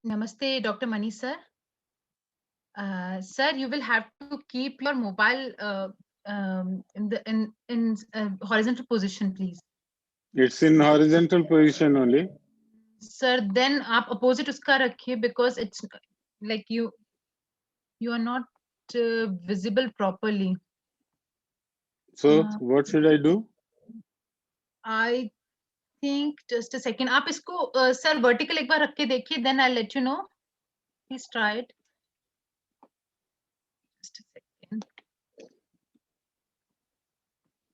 Namaste, Dr. Mani sir. Sir, you will have to keep your mobile in horizontal position, please. It's in horizontal position only. Sir, then आप opposite उसका रखिए because it's like you are not visible properly. So what should I do? I think just a second. आप इसको sir vertical एक बार रख के देखिए, then I'll let you know. Please try it. Just a second.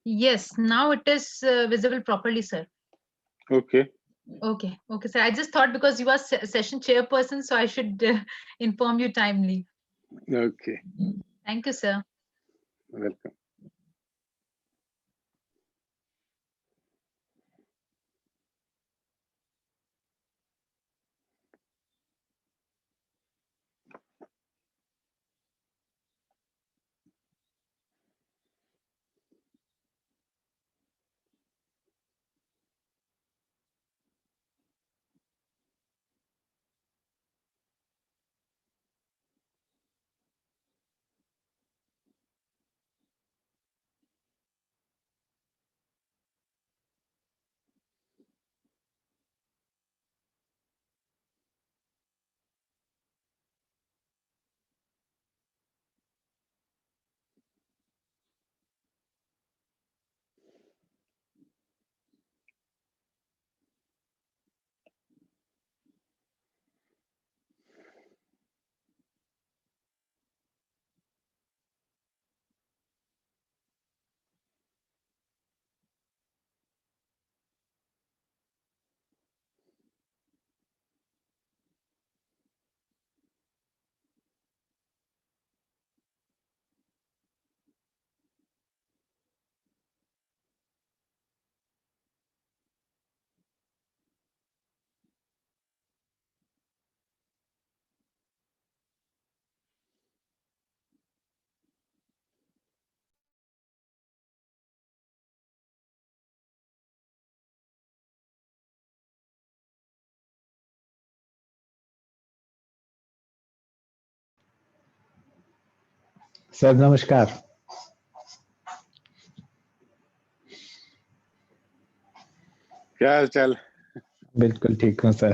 Yes, now it is visible properly, sir. Okay. Okay, sir. I just thought because you are session chairperson, so I should inform you timely. Okay. Thank you, sir. Welcome. Sir नमस्कार। क्या हाल चाल? बिल्कुल ठीक हूँ sir.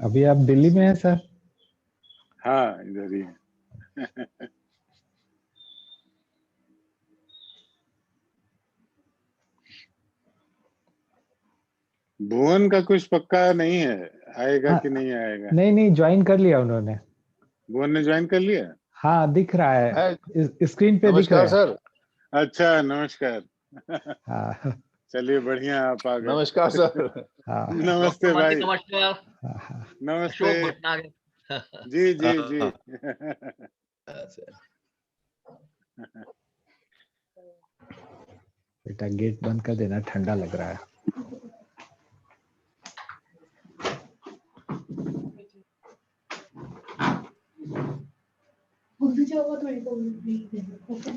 अभी आप दिल्ली में हैं सर? हाँ, इधर ही है। भुवन का कुछ पक्का नहीं है, आएगा कि नहीं आएगा? नहीं ज्वाइन कर लिया उन्होंने। भुवन ने ज्वाइन कर लिया? हाँ दिख रहा है, स्क्रीन पे दिख रहा है। नमस्कार सर। अच्छा नमस्कार। हाँ चलिए बढ़िया, आप आ गए। नमस्कार सर। हाँ नमस्ते भाई। नमस्कार। नमस्ते अशोक भटनागर। जी जी जी। बेटा गेट बंद कर देना, ठंडा लग रहा है।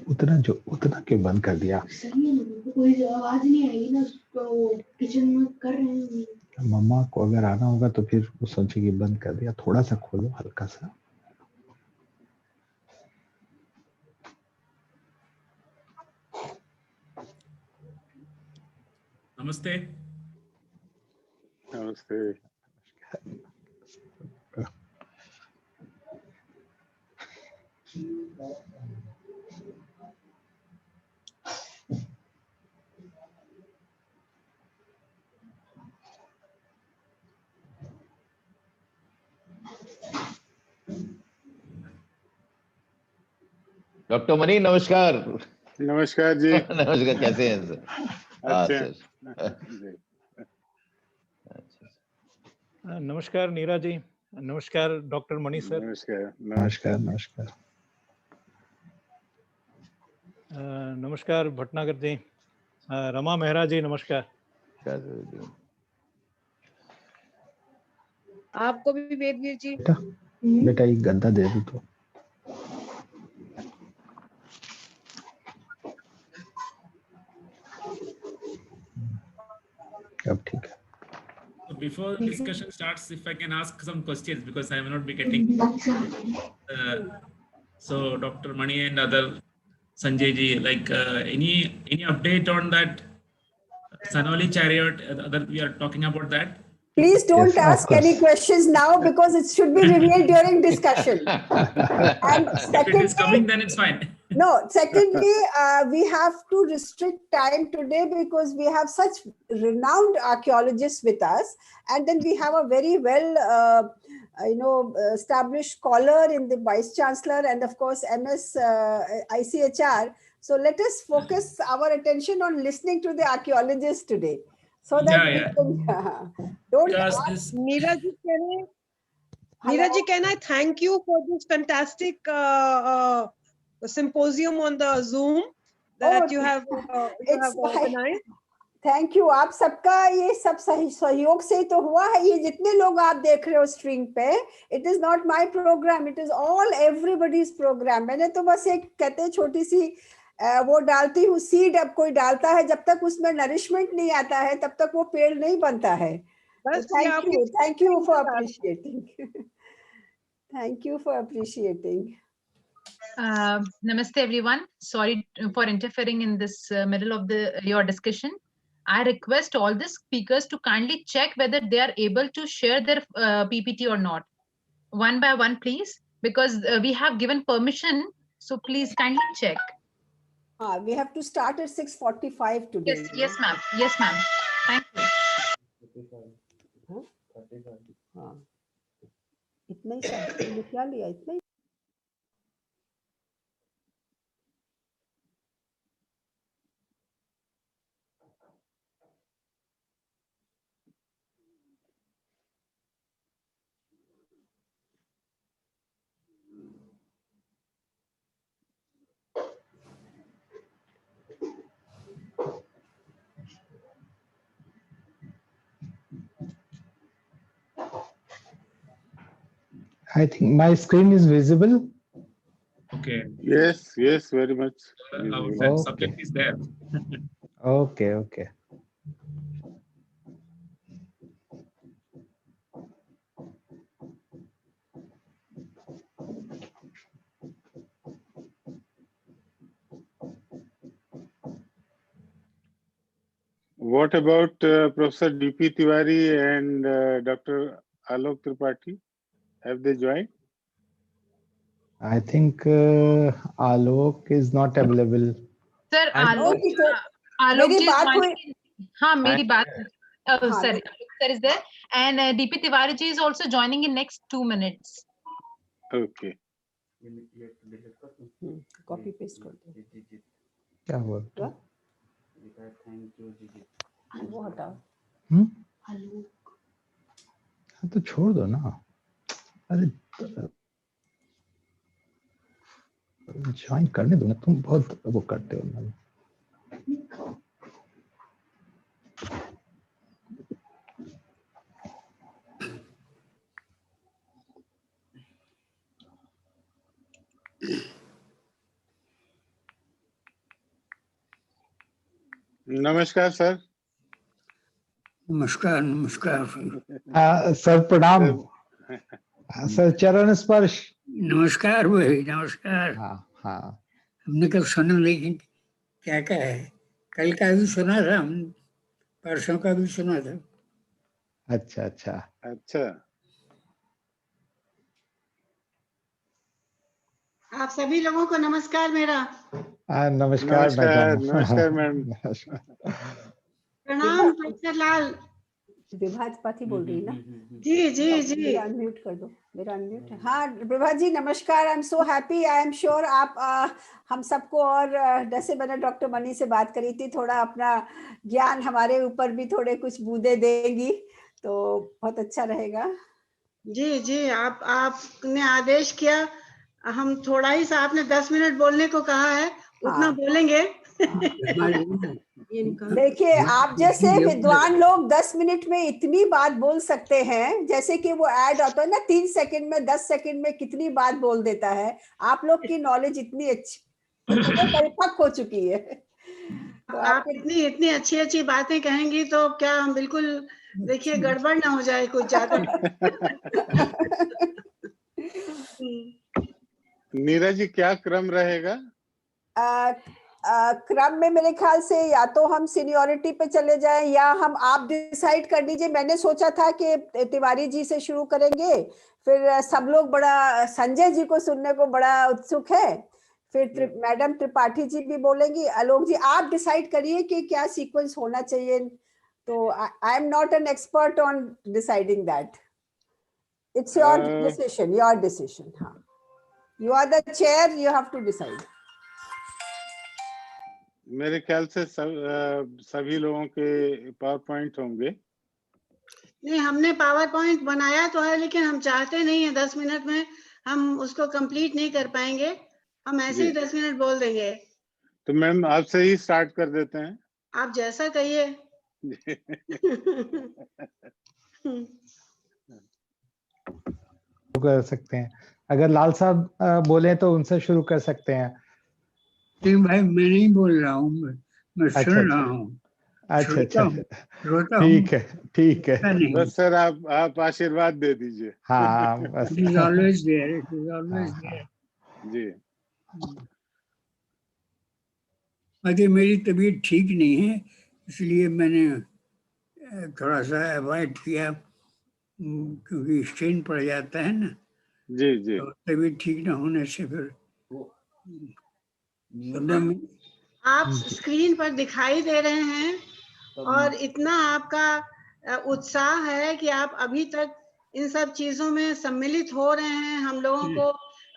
उतना क्यों बंद कर दिया? कोई आवाज नहीं आई ना, तो किचन में कर रहे हैं। मम्मा को अगर आना होगा तो फिर वो सोचेगी बंद कर दिया। थोड़ा सा खोलो, हल्का सा। नमस्ते। नमस्ते। डॉक्टर मनी नमस्कार। नमस्कार जी। नमस्कार, कैसे हैं सर? अच्छा नमस्कार नीरा जी। नमस्कार डॉक्टर मनी सर। नमस्कार। नमस्कार नमस्कार। नमस्कार भटनागर जी। रमा मेहरा जी नमस्कार। आपको भी वेदवीर जी। बेटा एक गद्दा दे दो तो। अब ठीक है। So before the discussion starts, if I can ask some questions, because I may not be getting. So Dr. Mani and other Sanjay ji, like any update on that Sanoli chariot that we are talking about that? Please don't Yes, of ask any course. questions now, because it should be revealed during discussion. And If it is coming, secondly, then it's fine. no, secondly, we have to restrict time today because we have such renowned archaeologists with us. And then we have a very well, established scholar in the Vice Chancellor and of course MS ICHR. So let us focus our attention on listening to the archaeologists today. So that we can, don't Because ask. this, Neeraj, can I thank you for this fantastic symposium on the Zoom that you have organized? Thank you. आप सबका ये सब सहयोग से तो हुआ है। ये जितने लोग आप देख रहे हो स्ट्रिंग पे, it is not my program, it is all everybody's program. मैंने तो बस एक कहते हैं छोटी सी वो डालती हूँ सीड, अब कोई डालता है, जब तक उसमें नरिशमेंट नहीं आता है तब तक वो पेड़ नहीं बनता है। Thank you for appreciating, thank you for appreciating. Namaste everyone. Sorry for interfering in this middle of your discussion. I request all the speakers to kindly check whether they are able to share their PPT or not. One by one, please, because we have given permission. So please kindly check. We have to start at 6:45 today. Yes, ma'am. Yes, ma'am. Thank you. हाँ, इतना ही सब क्या लिया, इतना ही। I think my screen is visible. okay. Yes, yes, very much. That subject is there. Okay, okay. What about Professor D.P Tiwari and Dr. Alok Tripathi? Have they joined? I think Alok is not available. Sir, Alok मेरी ji is बात हुई। joining. हाँ, मेरी बात। Sorry, Alok sir is there, and D.P Tiwari ji is also joining in next 2 minutes. Okay. Copy paste कर दो। क्या हुआ? वो हटाओ। हाँ तो छोड़ दो ना। अरे ज्वाइन करने दो ना, तुम बहुत वो करते हो ना। नमस्कार सर। नमस्कार नमस्कार सर प्रणाम। सर चरण स्पर्श। नमस्कार भाई नमस्कार। हाँ हाँ, हमने कल सुना, लेकिन क्या क्या है, कल का भी सुना था, हम परसों का भी सुना था। अच्छा अच्छा अच्छा, आप सभी लोगों को नमस्कार मेरा। नमस्कार मैडम। नमस्कार मैम। प्रणाम प्रोफेसर लाल। विभाजपाती बोल रही ना? जी जी जी, मेरा अनम्यूट कर दो, मेरा अनम्यूट है। हाँ विभा जी नमस्कार, I am so happy, I am sure आप हम सबको, और जैसे मैंने डॉक्टर मनी से बात करी थी, थोड़ा अपना ज्ञान हमारे ऊपर भी थोड़े कुछ बूंदे देंगी तो बहुत अच्छा रहेगा। जी जी, आपने आदेश किया, हम थोड़ा ही सा, आपने 10 मिनट बोलने को कहा है, उतना बोलेंगे। देखिए आप जैसे विद्वान लोग 10 मिनट में इतनी बात बोल सकते हैं, जैसे कि वो ऐड होता है ना 3 सेकंड में, 10 सेकंड में कितनी बात बोल देता है। आप लोग की नॉलेज इतनी अच्छी परिपक्व हो चुकी है। आप इतनी इतनी अच्छी अच्छी बातें कहेंगी तो क्या हम बिल्कुल देखिए गड़बड़ ना हो जाए कुछ ज्यादा। नीरज जी क्या क्रम रहेगा? क्रम में मेरे ख्याल से या तो हम सीनियरिटी पे चले जाएं या हम आप डिसाइड कर दीजिए। मैंने सोचा था कि तिवारी जी से शुरू करेंगे, फिर सब लोग बड़ा संजय जी को सुनने को बड़ा उत्सुक है, फिर मैडम त्रिपाठी जी भी बोलेंगी। आलोक जी आप डिसाइड करिए कि क्या सीक्वेंस होना चाहिए। तो I am not an expert on deciding that, it's your decision, your decision. हाँ, you are the chair, you have to decide. मेरे ख्याल से सभी लोगों के पावर पॉइंट होंगे। नहीं, हमने पावर पॉइंट बनाया तो है, लेकिन हम चाहते नहीं है 10 मिनट में हम उसको कंप्लीट नहीं कर पाएंगे। हम ऐसे ही 10 मिनट बोल देंगे। तो मैम आपसे ही स्टार्ट कर देते हैं। आप जैसा कहिए। कर सकते हैं, अगर लाल साहब बोले तो उनसे शुरू कर सकते हैं। नहीं भाई, मैं नहीं बोल रहा हूँ, मैं सुन रहा हूँ। अच्छा अच्छा, ठीक है ठीक है। बस सर आप आशीर्वाद दे दीजिए। हाँ बस। It is always there, it is always there. जी। अरे मेरी तबीयत ठीक नहीं है, इसलिए मैंने थोड़ा सा अवॉइड किया, क्योंकि स्ट्रेन पड़ जाता है ना। जी जी। तो तबीयत ठीक ना होने से फिर आप स्क्रीन पर दिखाई दे रहे हैं और इतना आपका उत्साह है कि आप अभी तक इन सब चीजों में सम्मिलित हो रहे हैं, हम लोगों को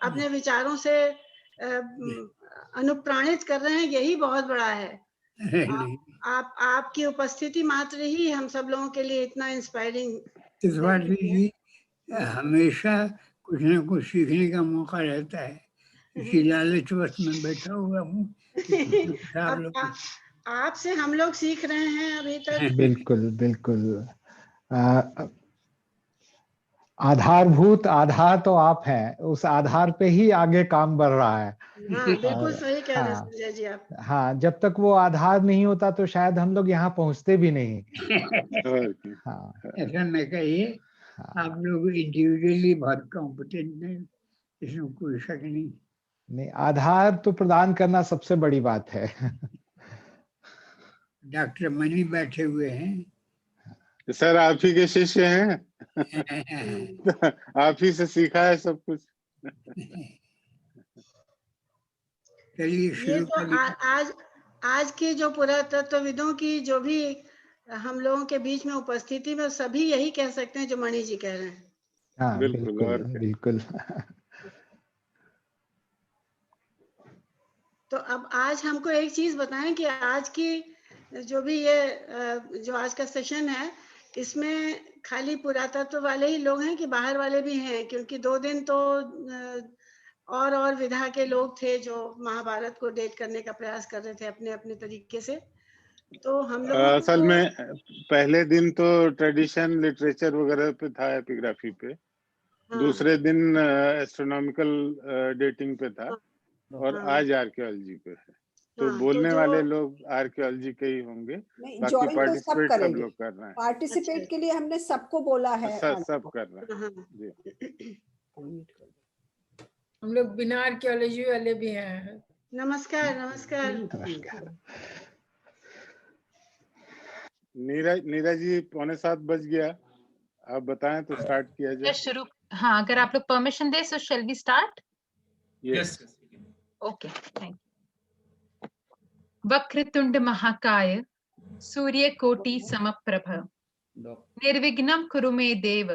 अपने विचारों से अनुप्राणित कर रहे हैं, यही बहुत बड़ा है। आपकी उपस्थिति मात्र ही हम सब लोगों के लिए इतना इंस्पायरिंग। तिवारी जी, हमेशा कुछ ना कुछ सीखने का मौका रहता है, इसी लालचवश में बैठा हुआ हूँ। आपसे हम लोग सीख रहे हैं अभी तक। बिल्कुल बिल्कुल। आधारभूत आधार तो आप हैं, उस आधार पे ही आगे काम बढ़ रहा है। हाँ, बिल्कुल सही कह रहे हैं संजय जी आप। हाँ, जब तक वो आधार नहीं होता तो शायद हम लोग यहाँ पहुंचते भी नहीं। हाँ, ऐसा न कहिए, आप लोग इंडिविजुअली बहुत कॉम्पिटेंट हैं, इसमें कोई शक नहीं। नहीं, आधार तो प्रदान करना सबसे बड़ी बात है। डॉक्टर मनी बैठे हुए हैं। सर आप ही के शिष्य हैं। आप ही से सीखा है सब कुछ। ये तो आज के जो पुरातत्वविदों की जो भी हम लोगों के बीच में उपस्थिति में, सभी यही कह सकते हैं जो मणि जी कह रहे हैं। हाँ बिल्कुल बिल्कुल। तो अब आज हमको एक चीज बताएं कि आज की जो भी ये जो आज का सेशन है, इसमें खाली पुरातत्व वाले ही लोग हैं कि बाहर वाले भी हैं? क्योंकि 2 दिन तो और विधा के लोग थे जो महाभारत को डेट करने का प्रयास कर रहे थे अपने अपने तरीके से। तो हम लोग असल में पहले दिन तो ट्रेडिशन लिटरेचर वगैरह पे था, एपिग्राफी पे। दूसरे दिन एस्ट्रोनॉमिकल डेटिंग पे था, और आज आर्कियोलॉजी पे है। तो बोलने वाले लोग आर्कियोलॉजी के ही होंगे, बाकी पार्टिसिपेट सब लोग कर रहे हैं। पार्टिसिपेट के लिए हमने सबको बोला है, सब कर रहे हैं जी। हम लोग बिना आर्कियोलॉजी वाले भी हैं। नमस्कार नमस्कार। नीरज जी 6:45 बज गया, आप बताएं तो स्टार्ट किया जाए। शुरू। हाँ, अगर आप लोग परमिशन दे so shall we start? Yes. Okay, thank you. वक्रतुंड महाकाय सूर्यकोटि समप्रभ निर्विघ्नं कुरु मे देव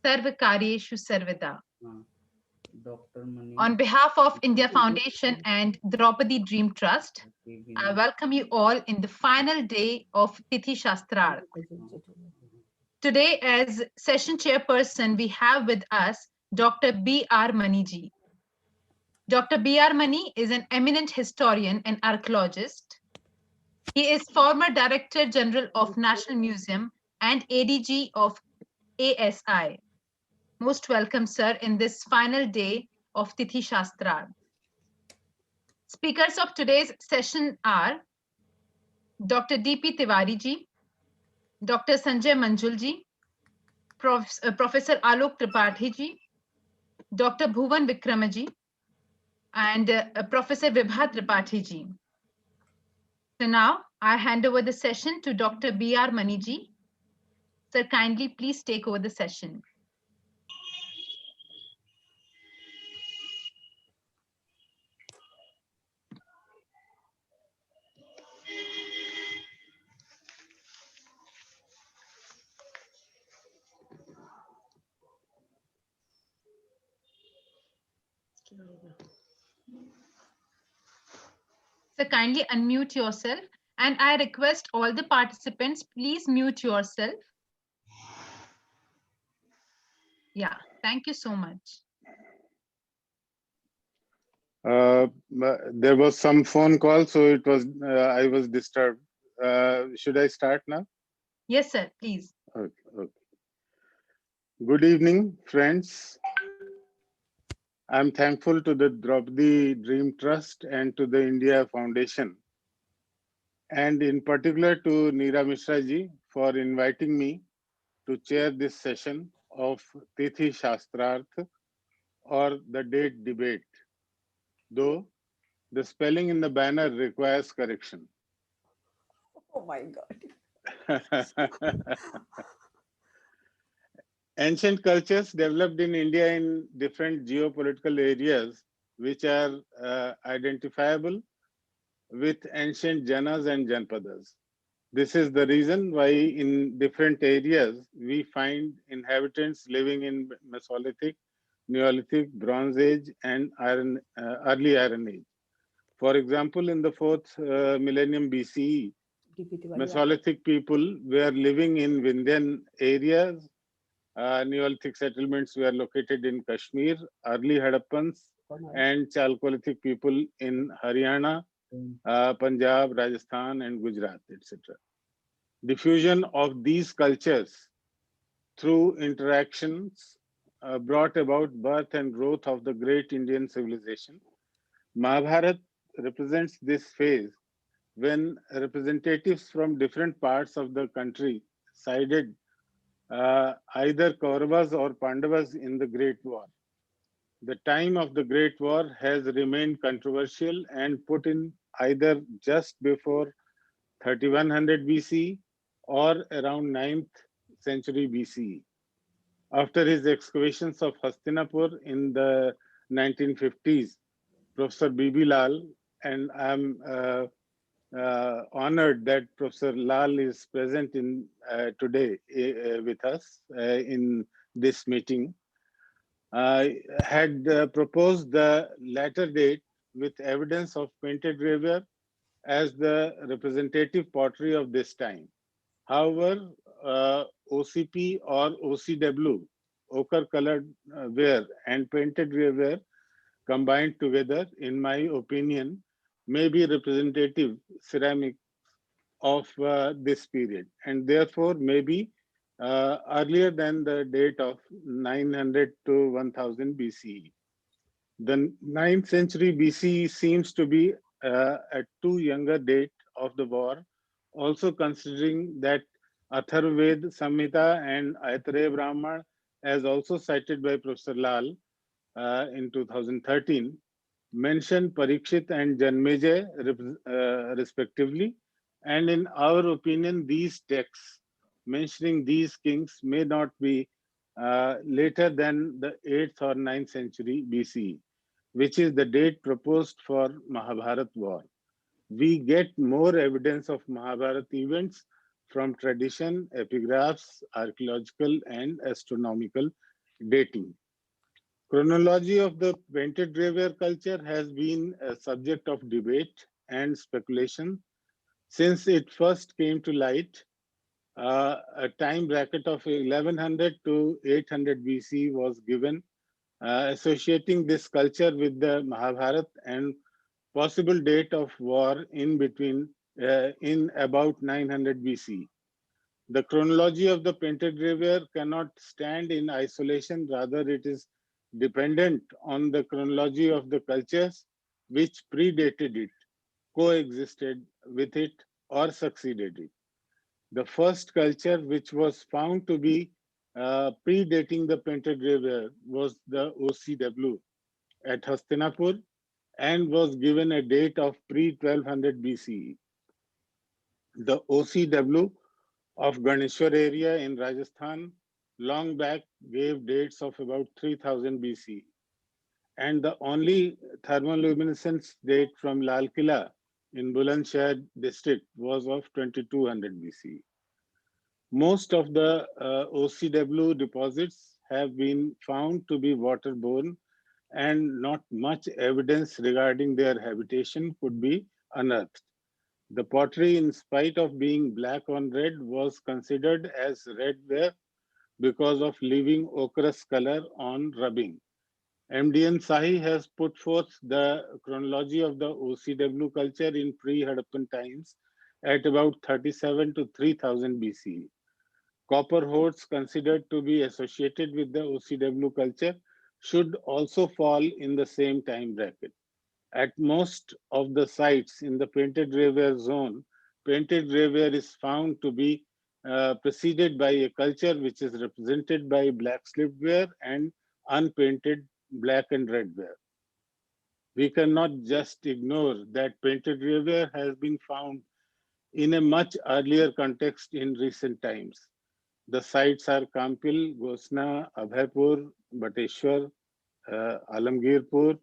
सर्वकार्येषु सर्वदा। On behalf of India Foundation and Draupadi Dream Trust, I welcome you all in the final day of Tithi Shashtrarth. Today, as session chairperson, we have with us Dr. B.R Mani ji. Dr. B.R Mani is an eminent historian and archaeologist. He is former Director General of National Museum and ADG of ASI. Most welcome, sir, in this final day of Tithi Shashtrarth. Speakers of today's session are Dr. D.P Tiwari ji, Dr. Sanjay Manjul ji, Professor Alok Tripathi ji, Dr. Bhuwan Vikram ji, and Professor Vibha Tripathi ji. So now I hand over the session to Dr. B.R Mani ji. Sir, kindly please take over the session. So kindly unmute yourself, and I request all the participants, please mute yourself. Yeah, thank you so much. There was some phone call, so it was I was disturbed. Should I start now? Yes, sir, please. Okay, okay. Good evening, friends. I'm thankful to the Draupadi Dream Trust and to the India Foundation, and in particular to Neera Mishra ji for inviting me to chair this session of Tithi Shashtrarth, or the date debate, though the spelling in the banner requires correction. Oh my God. Ancient cultures developed in India in different geopolitical areas, which are identifiable with ancient janas and janpadas. This is the reason why in different areas we find inhabitants living in Mesolithic, Neolithic, Bronze Age, and early Iron Age. For example, in the 4th millennium BCE, Mesolithic people were living in Vindhyan areas. Neolithic settlements were located in Kashmir, early Hadappans and Chalcolithic people in Haryana, Punjab, Rajasthan, and Gujarat, etc. Diffusion of these cultures through interactions brought about birth and growth of the great Indian civilization. Mahabharata represents this phase when representatives from different parts of the country sided either Kauravas or Pandavas in the Great War. The time of the Great War has remained controversial and put in either just before 3100 BC or around 9th century BCE. After his excavations of Hastinapur in the 1950s, Professor B.B. Lal, and I'm honored that Professor Lal is present in today with us in this meeting, had proposed the latter date with evidence of painted gravure as the representative pottery of this time. However, OCP or OCW, ochre colored ware and painted gravure combined together, in my opinion, may be representative ceramic of this period, and therefore may be earlier than the date of 900 to 1000 BCE. The 9th century BCE seems to be a too younger date of the war, also considering that Atharvaved Samhita and Aitareya Brahmana, as also cited by Professor Lal in 2013, mention Parikshit and Janmejay respectively, and in our opinion, these texts mentioning these kings may not be later than the 8th or 9th century BCE, which is the date proposed for Mahabharat war. We get more evidence of Mahabharat events from tradition, epigraphs, archaeological, and astronomical dating. Chronology of the painted gravure culture has been a subject of debate and speculation since it first came to light. A time bracket of 1100 to 800 BC was given, associating this culture with the Mahabharata and possible date of war in between in about 900 BC. The chronology of the painted gravure cannot stand in isolation, rather it is dependent on the chronology of the cultures which predated it, coexisted with it, or succeeded it. The first culture which was found to be predating the painted graveware was the OCW at Hastinapur and was given a date of pre-1200 BCE. The OCW of Ganeshwar area in Rajasthan long back gave dates of about 3000 BC. And the only thermoluminescence date from Lal Killa in Bulandshahr district was of 2200 BC. Most of the OCW deposits have been found to be waterborne and not much evidence regarding their habitation could be unearthed. The pottery, in spite of being black on red, was considered as redware because of leaving ochreous color on rubbing. MDN Sahi has put forth the chronology of the OCW culture in pre-Harappan times at about 37 to 3000 BC. Copper hoards considered to be associated with the OCW culture should also fall in the same time bracket. At most of the sites in the painted graveware zone, painted graveware is found to be preceded by a culture which is represented by black slipware and unpainted black and red ware. We cannot just ignore that painted graveware has been found in a much earlier context in recent times. The sites are Kampil, Gosna, Abhaipur, Bateshwar, Alamgirpur,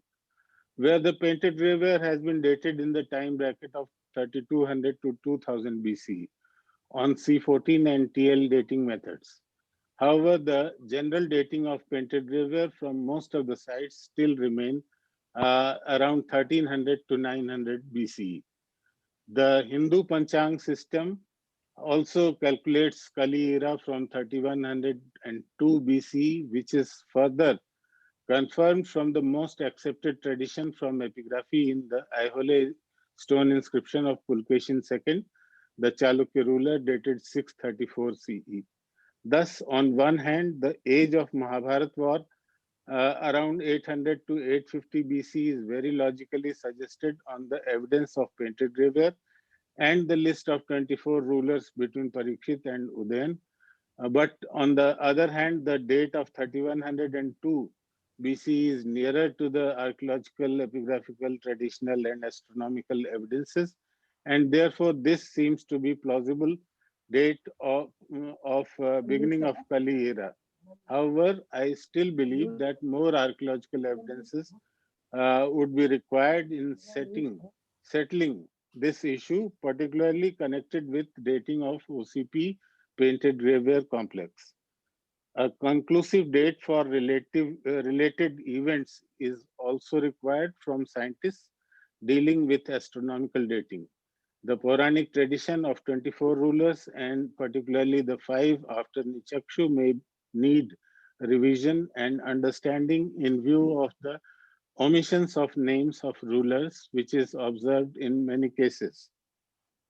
where the painted graveware has been dated in the time bracket of 3200 to 2000 BC on C14 and TL dating methods. However, the general dating of painted graveware from most of the sites still remain around 1300 to 900 BCE. The Hindu Panchang system also calculates Kali era from 3102 BC, which is further confirmed from the most accepted tradition from epigraphy in the Aihole stone inscription of Pulkeshin II, the Chalukya ruler, dated 634 CE. Thus, on one hand, the age of Mahabharat war around 800 to 850 BC is very logically suggested on the evidence of painted graveware and the list of 24 rulers between Parikshit and Udayan. But on the other hand, the date of 3102 BC is nearer to the archaeological, epigraphical, traditional, and astronomical evidences, and therefore this seems to be plausible date of beginning of Kali era. However, I still believe that more archaeological evidences would be required in settling this issue, particularly connected with dating of OCP painted graveware complex. A conclusive date for related events is also required from scientists dealing with astronomical dating. The Puranic tradition of 24 rulers, and particularly the 5 after Nichakshu, may need revision and understanding in view of the omissions of names of rulers, which is observed in many cases.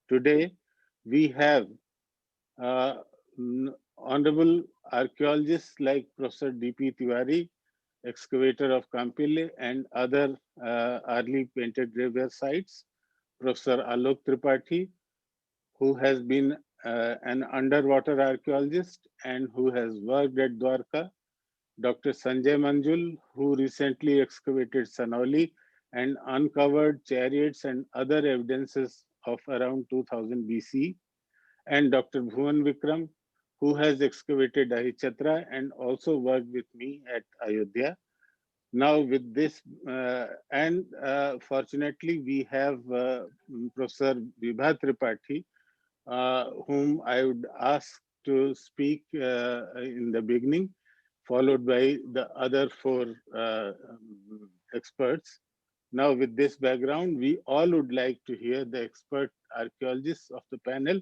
Today, we have honorable archaeologists like Professor D.P Tiwari, excavator of Kampil and other early painted graveware sites, Professor Alok Tripathi, who has been an underwater archaeologist and who has worked at Dwarka, Dr. Sanjay Manjul, who recently excavated Sanauli and uncovered chariots and other evidences of around 2000 BC, and Dr. Bhuwan Vikram, who has excavated Ahichatra and also worked with me at Ayodhya. Now with this, fortunately we have Professor Vibha Tripathi, whom I would ask to speak in the beginning, followed by the other 4 experts. Now with this background, we all would like to hear the expert archaeologists of the panel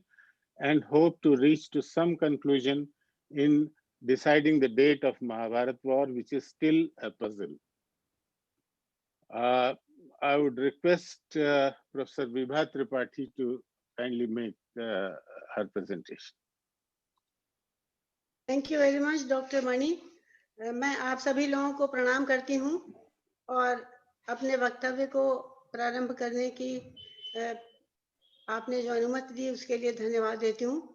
and hope to reach to some conclusion in deciding the date of Mahabharat war, which is still a puzzle. I would request Professor Vibha Tripathi to kindly make her presentation. Thank you very much, Dr. Mani. मैं आप सभी लोगों को प्रणाम करती हूँ और अपने वक्तव्य को प्रारंभ करने की आपने जो अनुमति दी उसके लिए धन्यवाद देती हूँ।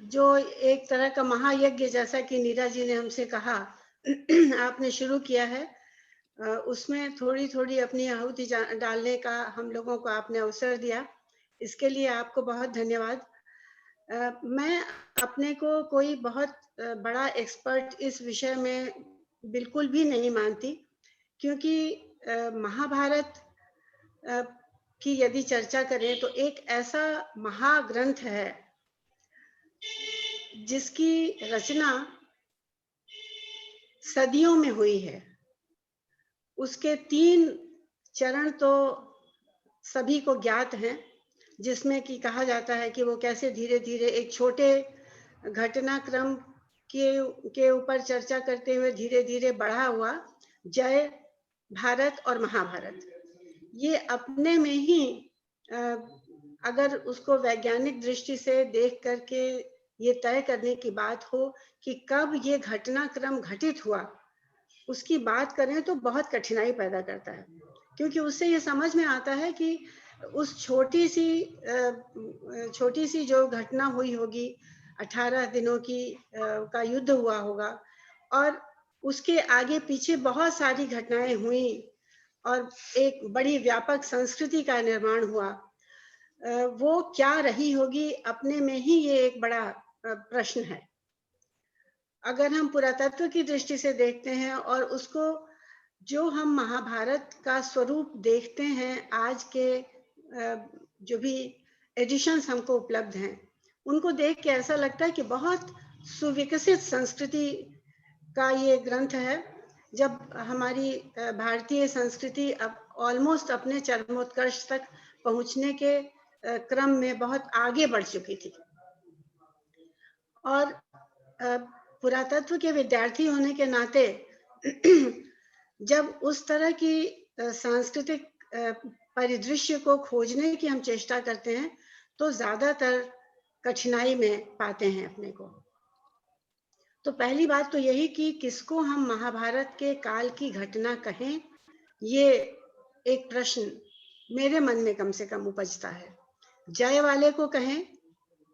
जो एक तरह का महायज्ञ, जैसा कि नीरा जी ने हमसे कहा, आपने शुरू किया है, उसमें थोड़ी थोड़ी अपनी आहुति डालने का हम लोगों को आपने अवसर दिया, इसके लिए आपको बहुत धन्यवाद। मैं अपने को कोई बहुत बड़ा एक्सपर्ट इस विषय में बिल्कुल भी नहीं मानती, क्योंकि महाभारत की यदि चर्चा करें तो एक ऐसा महाग्रंथ है जिसकी रचना सदियों में हुई है। उसके 3 चरण तो सभी को ज्ञात हैं, जिसमें कि कहा जाता है कि वो कैसे धीरे धीरे एक छोटे घटनाक्रम के ऊपर चर्चा करते हुए धीरे धीरे बढ़ा हुआ जय, भारत और महाभारत। ये अपने में ही अगर उसको वैज्ञानिक दृष्टि से देख करके ये तय करने की बात हो कि कब ये घटनाक्रम घटित हुआ, उसकी बात करें तो बहुत कठिनाई पैदा करता है, क्योंकि उससे ये समझ में आता है कि उस छोटी सी जो घटना हुई होगी, 18 दिनों की का युद्ध हुआ होगा, और उसके आगे पीछे बहुत सारी घटनाएं हुई और एक बड़ी व्यापक संस्कृति का निर्माण हुआ। वो क्या रही होगी, अपने में ही ये एक बड़ा प्रश्न है। अगर हम पुरातत्व की दृष्टि से देखते हैं और उसको जो हम महाभारत का स्वरूप देखते हैं, आज के जो भी एडिशंस हमको उपलब्ध हैं, उनको देख के ऐसा लगता है कि बहुत सुविकसित संस्कृति का ये ग्रंथ है। जब हमारी भारतीय संस्कृति अब ऑलमोस्ट अपने चरमोत्कर्ष तक पहुंचने के क्रम में बहुत आगे बढ़ चुकी थी, और पुरातत्व के विद्यार्थी होने के नाते जब उस तरह की सांस्कृतिक परिदृश्य को खोजने की हम चेष्टा करते हैं तो ज्यादातर कठिनाई में पाते हैं अपने को। तो पहली बात तो यही कि किसको हम महाभारत के काल की घटना कहें, ये एक प्रश्न मेरे मन में कम से कम उपजता है। जय वाले को कहें,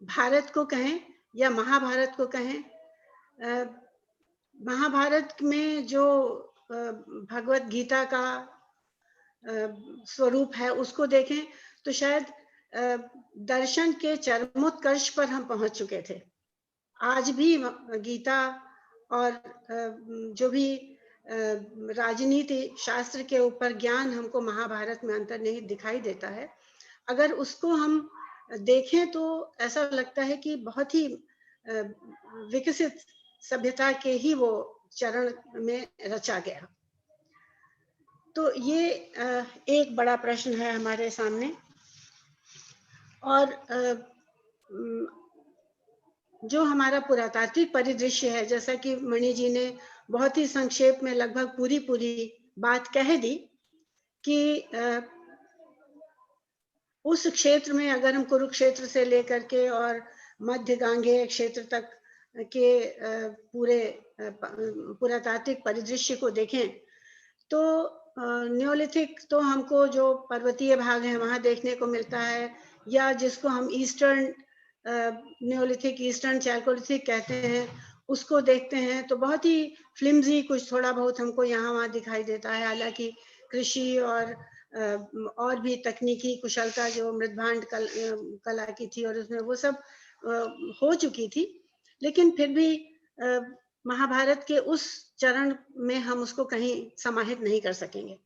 भारत को कहें या महाभारत को कहें। महाभारत में जो भगवत गीता का स्वरूप है उसको देखें तो शायद दर्शन के चरमोत्कर्ष पर हम पहुंच चुके थे। आज भी गीता और जो भी राजनीति शास्त्र के ऊपर ज्ञान हमको महाभारत में अंतर्निहित दिखाई देता है। अगर उसको हम देखें तो ऐसा लगता है कि बहुत ही विकसित सभ्यता के ही वो चरण में रचा गया। तो ये एक बड़ा प्रश्न है हमारे सामने। और जो हमारा पुरातात्विक परिदृश्य है, जैसा कि मणि जी ने बहुत ही संक्षेप में लगभग पूरी बात कह दी कि उस क्षेत्र में अगर हम कुरुक्षेत्र से लेकर के और मध्य गांगेय क्षेत्र तक के पूरे पुरातात्विक परिदृश्य को देखें तो न्योलिथिक तो हमको जो पर्वतीय भाग है वहां देखने को मिलता है, या जिसको हम ईस्टर्न न्योलिथिक, ईस्टर्न चैल्कोलिथिक कहते हैं, उसको देखते हैं तो बहुत ही फ्लिम्जी कुछ थोड़ा बहुत हमको यहाँ वहाँ दिखाई देता है। हालांकि कृषि और भी तकनीकी कुशलता जो मृदभांड कला की थी और उसमें वो सब हो चुकी थी, लेकिन फिर भी महाभारत के उस चरण में हम उसको कहीं समाहित नहीं कर सकेंगे।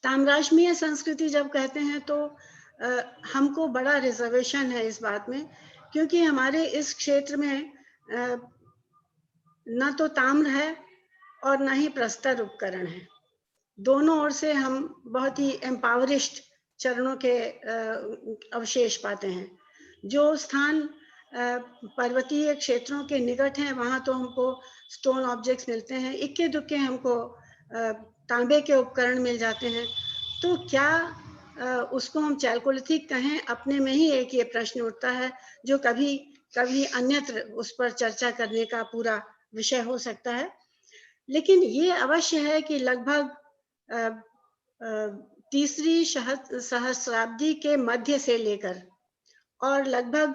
ताम्राश्मीय संस्कृति जब कहते हैं तो हमको बड़ा रिजर्वेशन है इस बात में, क्योंकि हमारे इस क्षेत्र में न तो ताम्र है और न ही प्रस्तर उपकरण है। दोनों ओर से हम बहुत ही एम्पावरिश्ड चरणों के अवशेष पाते हैं। जो स्थान पर्वतीय क्षेत्रों के निकट हैं वहां तो हमको स्टोन ऑब्जेक्ट्स मिलते हैं, इक्के दुक्के हमको तांबे के उपकरण मिल जाते हैं। तो क्या उसको हम चैल्कोलिथिक कहें, अपने में ही एक ये प्रश्न उठता है जो कभी कभी अन्यत्र उस पर चर्चा करने का पूरा विषय हो सकता है। लेकिन ये अवश्य है कि लगभग तीसरी सहस्राब्दी के मध्य से लेकर और लगभग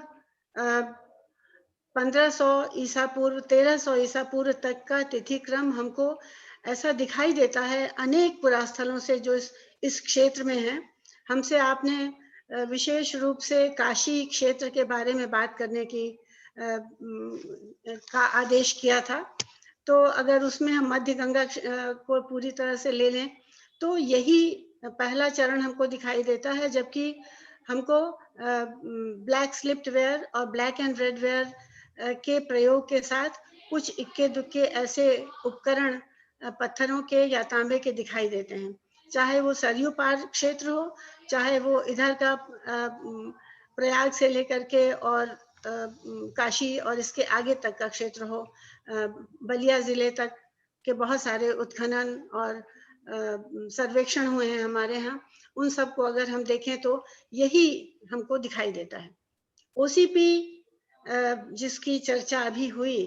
1500 ईसा पूर्व 1300 ईसा पूर्व तक का तिथि क्रम हमको ऐसा दिखाई देता है अनेक पुरास्थलों से जो इस क्षेत्र में है। हमसे आपने विशेष रूप से काशी क्षेत्र के बारे में बात करने की का आदेश किया था। तो अगर उसमें हम मध्य गंगा को पूरी तरह से ले लें तो यही पहला चरण हमको दिखाई देता है, जबकि हमको ब्लैक स्लिप्ड वेयर और ब्लैक एंड रेड वेयर के प्रयोग के साथ कुछ इक्के दुक्के ऐसे उपकरण पत्थरों के या तांबे के दिखाई देते हैं, चाहे वो सरयू पार क्षेत्र हो, चाहे वो इधर का प्रयाग से लेकर के और काशी और इसके आगे तक का क्षेत्र हो, बलिया जिले तक के बहुत सारे उत्खनन और सर्वेक्षण हुए हैं हमारे यहाँ। उन सब को अगर हम देखें तो यही हमको दिखाई देता है। ओसीपी जिसकी चर्चा अभी हुई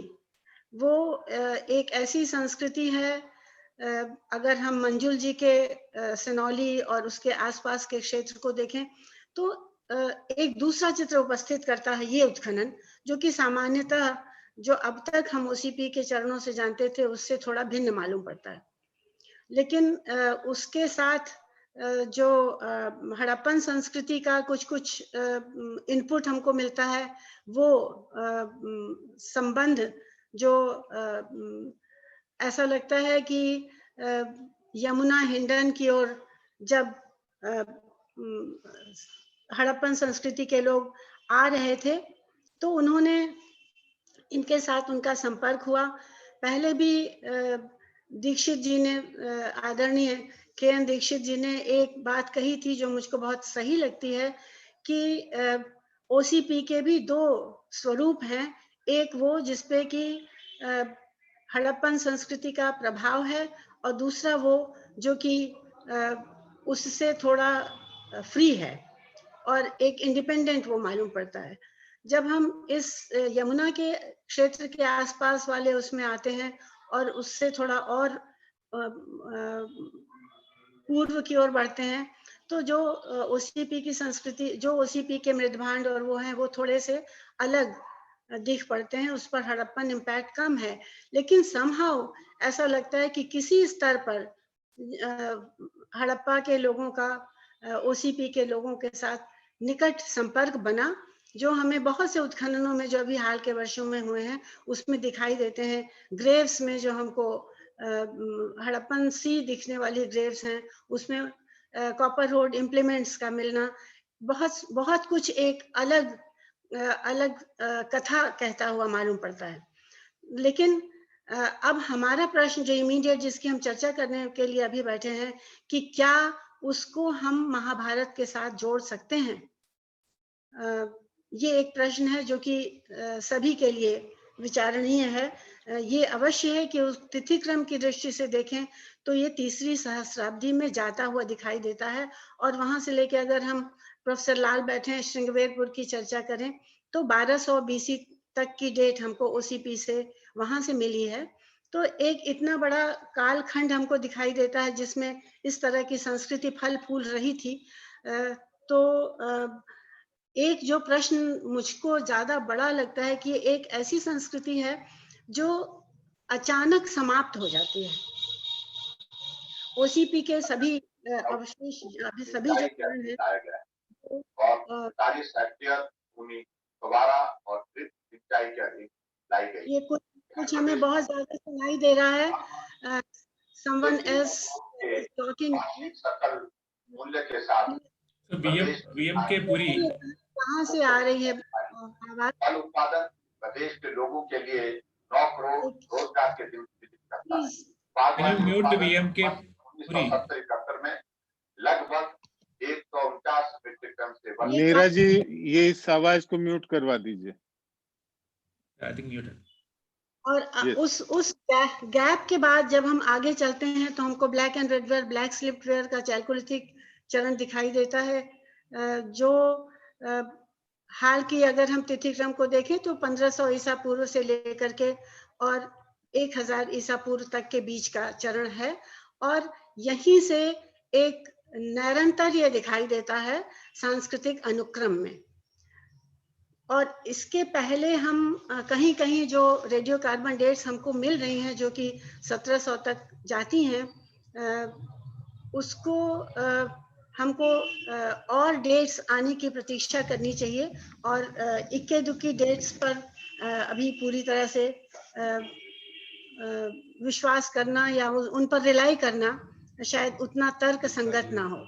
वो एक ऐसी संस्कृति है, अगर हम मंजुल जी के सिनौली और उसके आसपास के क्षेत्र को देखें तो एक दूसरा चित्र उपस्थित करता है ये उत्खनन, जो कि सामान्यतः जो अब तक हम ओसीपी के चरणों से जानते थे उससे थोड़ा भिन्न मालूम पड़ता है। लेकिन उसके साथ जो हड़प्पन संस्कृति का कुछ इनपुट हमको मिलता है, वो संबंध जो ऐसा लगता है कि यमुना हिंडन की ओर जब हड़प्पन संस्कृति के लोग आ रहे थे तो उन्होंने इनके साथ उनका संपर्क हुआ। पहले भी दीक्षित जी ने, आदरणीय के.एन. दीक्षित जी ने एक बात कही थी जो मुझको बहुत सही लगती है कि ओसीपी के भी दो स्वरूप हैं, एक वो जिसपे कि हड़प्पन संस्कृति का प्रभाव है और दूसरा वो जो कि उससे थोड़ा फ्री है और एक इंडिपेंडेंट वो मालूम पड़ता है। जब हम इस यमुना के क्षेत्र के आसपास वाले उसमें आते हैं और उससे थोड़ा और पूर्व की ओर बढ़ते हैं तो जो ओसीपी की संस्कृति, जो ओसीपी के मृदभांड और वो हैं, वो थोड़े से अलग दिख पड़ते हैं, उस पर हड़प्पन इम्पैक्ट कम है। लेकिन समहाउ ऐसा लगता है कि किसी स्तर पर हड़प्पा के लोगों का ओसीपी के लोगों के साथ निकट संपर्क बना, जो हमें बहुत से उत्खननों में जो अभी हाल के वर्षों में हुए हैं उसमें दिखाई देते हैं। ग्रेव्स में जो हमको हड़प्पन सी दिखने वाली ग्रेव्स हैं, उसमें कॉपर रोड इम्प्लीमेंट्स का मिलना बहुत कुछ एक अलग कथा कहता हुआ मालूम पड़ता है। लेकिन अब हमारा प्रश्न जो इमीडिएट जिसकी हम चर्चा करने के लिए अभी बैठे हैं कि क्या उसको हम महाभारत के साथ जोड़ सकते हैं, ये एक प्रश्न है जो कि सभी के लिए विचारणीय है। ये अवश्य है कि उस तिथि क्रम की दृष्टि से देखें तो ये तीसरी सहस्राब्दी में जाता हुआ दिखाई देता है और वहां से लेके अगर हम प्रोफेसर लाल बैठे हैं श्रृंगवेरपुर की चर्चा करें तो 1200 बीसी तक की डेट हमको ओसीपी से वहां से मिली है। तो एक इतना बड़ा कालखंड हमको दिखाई देता है जिसमें इस तरह की संस्कृति फल फूल रही थी। तो एक जो प्रश्न मुझको ज्यादा बड़ा लगता है कि एक ऐसी संस्कृति है जो अचानक समाप्त हो जाती है। ओसीपी के सभी अवशेष सभी जो चरण है ये कुछ हमें बहुत ज्यादा सुनाई दे रहा है। someone else is talking मूल्य के साथ वीएम के पूरी कहाँ से आ रही है आवाज? उत्पादन प्रदेश के लोगों के लिए 9 करोड़ रोजगार के दिन करता है। म्यूट वीएम के पूरी 1970-71 में लगभग 149 मीट्रिक टन से मीरा जी ये इस आवाज को म्यूट करवा दीजिए। I think muted. और उस गैप के बाद जब हम आगे चलते हैं तो हमको black and red ware, black slipped ware का चैल्कोलिथिक चरण दिखाई देता है, जो हाल की अगर हम तिथि क्रम को देखें तो 1500 ईसा पूर्व से लेकर के और 1000 ईसा पूर्व तक के बीच का चरण है, और यहीं से एक नैरंतर्य दिखाई देता है सांस्कृतिक अनुक्रम में। और इसके पहले हम कहीं कहीं जो रेडियो कार्बन डेट्स हमको मिल रही हैं जो कि 1700 तक जाती हैं, उसको हमको और डेट्स आने की प्रतीक्षा करनी चाहिए, और इक्के दुक्की डेट्स पर अभी पूरी तरह से विश्वास करना या उन पर रिलाई करना शायद उतना तर्क संगत ना हो।